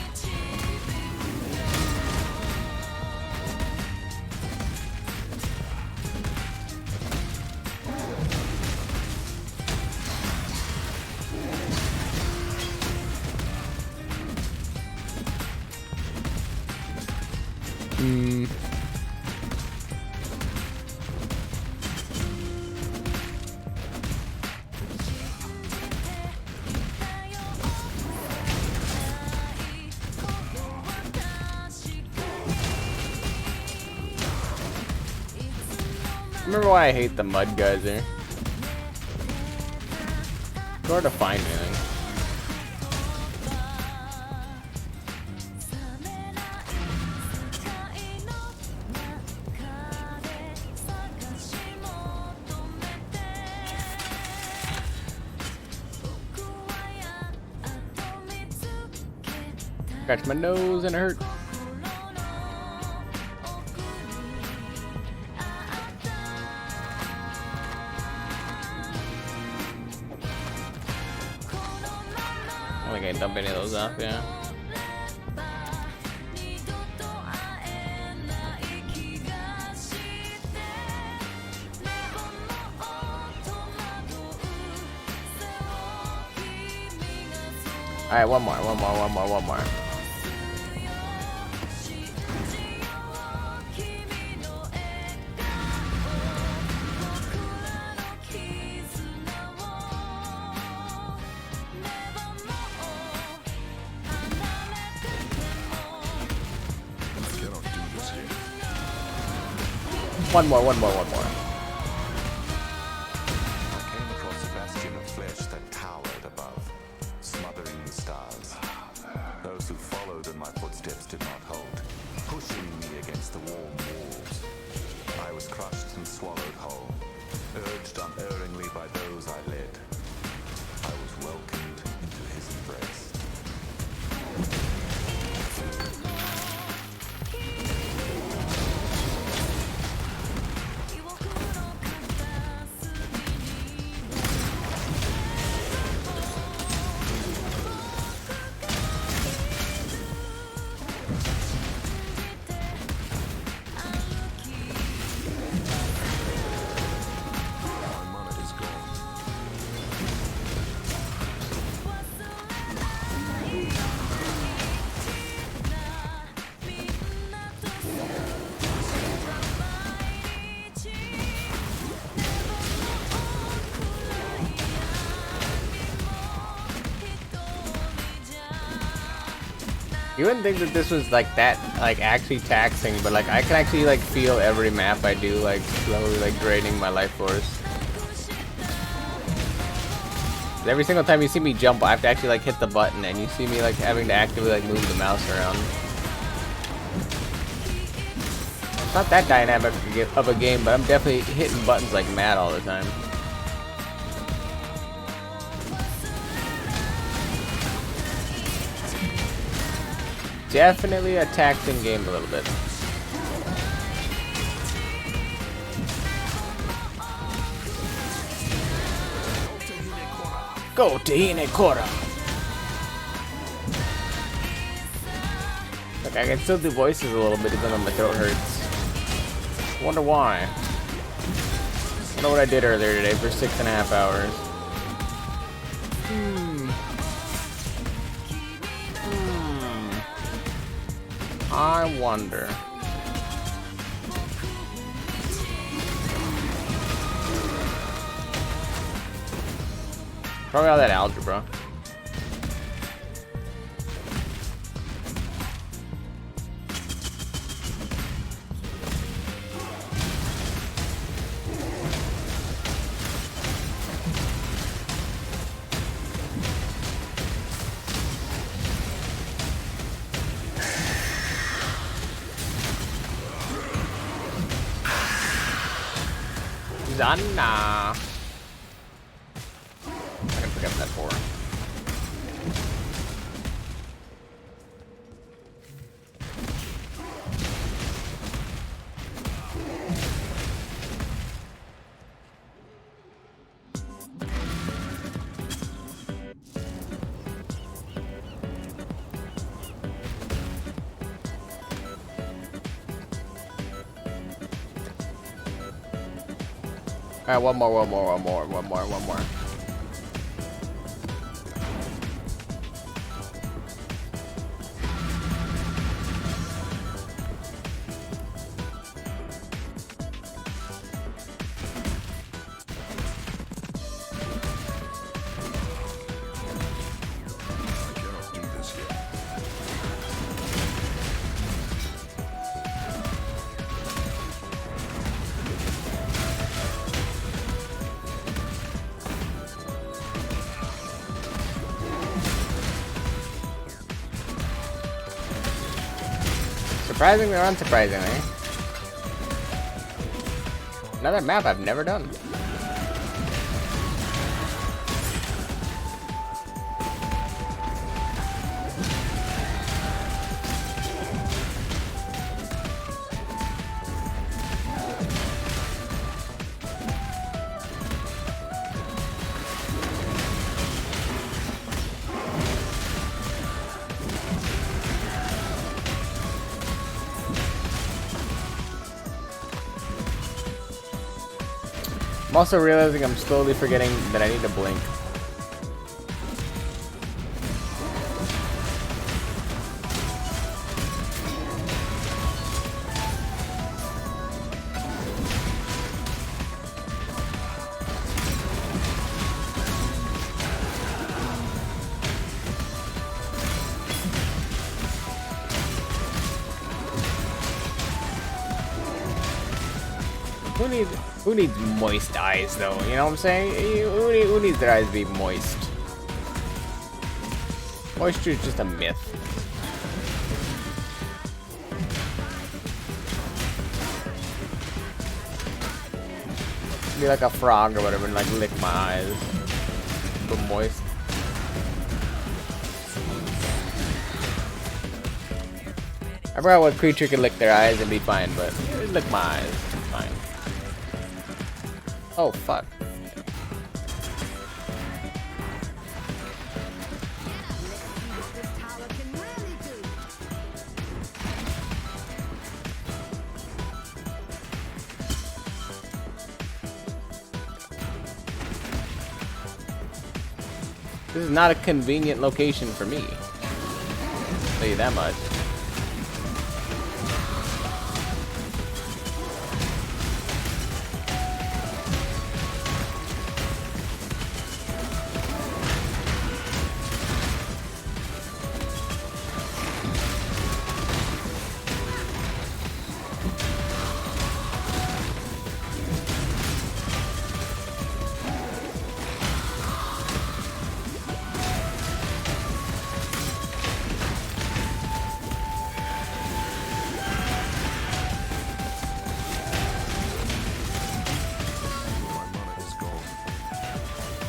Remember why I hate the mud geyser? It's hard to find anything. Scratch my nose and it hurt. I think I can dump any of those off, yeah. Alright, one more. One more. I came across a bastion of flesh that towered above, smothering the stars. Those who followed in my footsteps did not hold, pushing me against the warm walls. I was crushed and swallowed whole, urged unerringly by those I led. I was welcomed into his embrace. You wouldn't think that this was like that, like actually taxing, but like I can actually like feel every map I do like slowly like draining my life force. Every single time you see me jump, I have to actually like hit the button, and you see me like having to actively like move the mouse around. It's not that dynamic of a game, but I'm definitely hitting buttons like mad all the time. Definitely a taxing game a little bit. Go to Hinekora. Look, I can still do voices a little bit even though my throat hurts. Wonder why. Wonder what I did earlier today for 6.5 hours. I wonder. Probably all that algebra. Zanna. I can forget that for. Alright, one more. Surprisingly or unsurprisingly. Another map I've never done. I'm also realizing I'm slowly forgetting that I need to blink. Who needs moist eyes though? You know what I'm saying? Who needs their eyes to be moist? Moisture is just a myth. Be like a frog or whatever and like lick my eyes. But moist. I forgot what creature could lick their eyes and be fine, but lick my eyes. It's fine. Oh, fuck. This is not a convenient location for me. I'll tell you that much.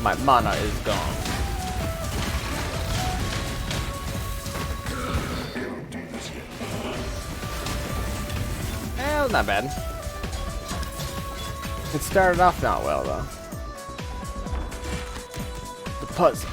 My mana is gone. Well, not bad. It started off not well though. The puzzle.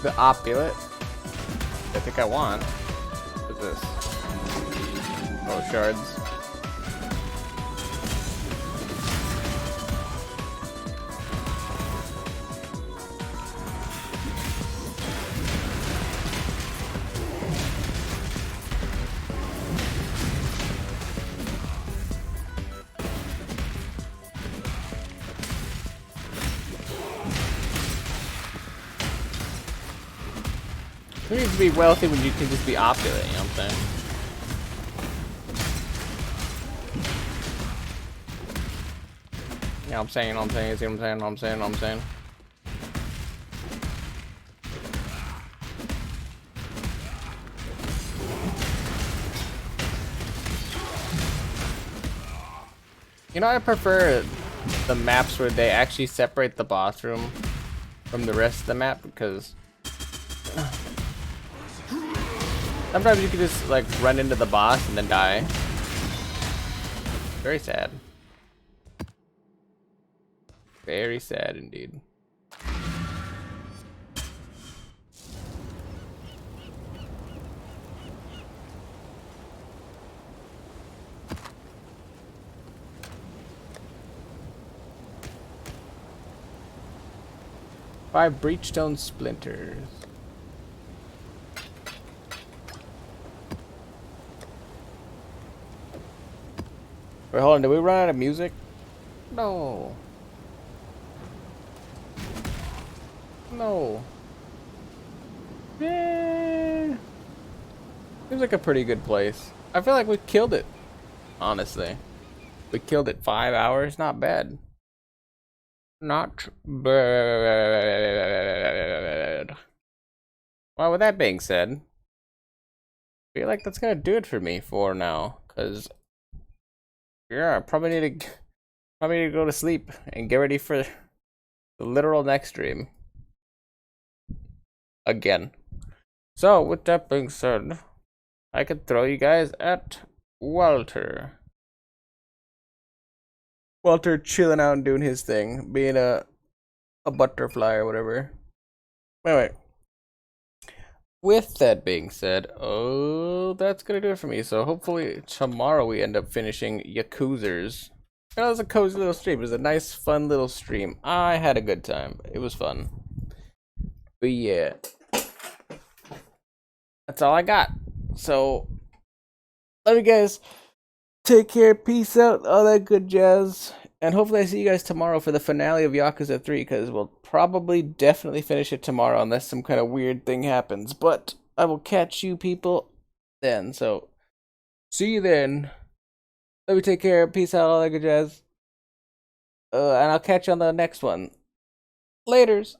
The opulent. I think I want. What is this? Oh, shards. Who needs to be wealthy when you can just be opulent, you know what I'm saying? Yeah, I'm saying, you know what I'm saying, see what I'm saying, know what I'm saying, know what I'm saying. You know, I prefer the maps where they actually separate the boss room from the rest of the map, because sometimes you can just like run into the boss and then die. Very sad. Very sad indeed. Five breachstone splinters. Wait, hold on. Did we run out of music? No. No. Eh. Seems like a pretty good place. I feel like we killed it. Honestly. We killed it 5 hours. Not bad. Not bad. Well, with that being said, I feel like that's gonna do it for me for now. Cause yeah, I probably need to go to sleep and get ready for the literal next stream. Again. So, with that being said, I could throw you guys at Walter. Walter chilling out and doing his thing, being a butterfly or whatever. Anyway. With that being said, that's gonna do it for me. So hopefully tomorrow we end up finishing Yakuzers. That was a cozy little stream. It was a nice, fun little stream. I had a good time. It was fun. But yeah, that's all I got. So love you guys. Take care. Peace out. All that good jazz. And hopefully I see you guys tomorrow for the finale of Yakuza 3, because we'll probably definitely finish it tomorrow unless some kind of weird thing happens. But I will catch you people then. So see you then. Let me take care. Peace out. All that good jazz. And I'll catch you on the next one. Laters.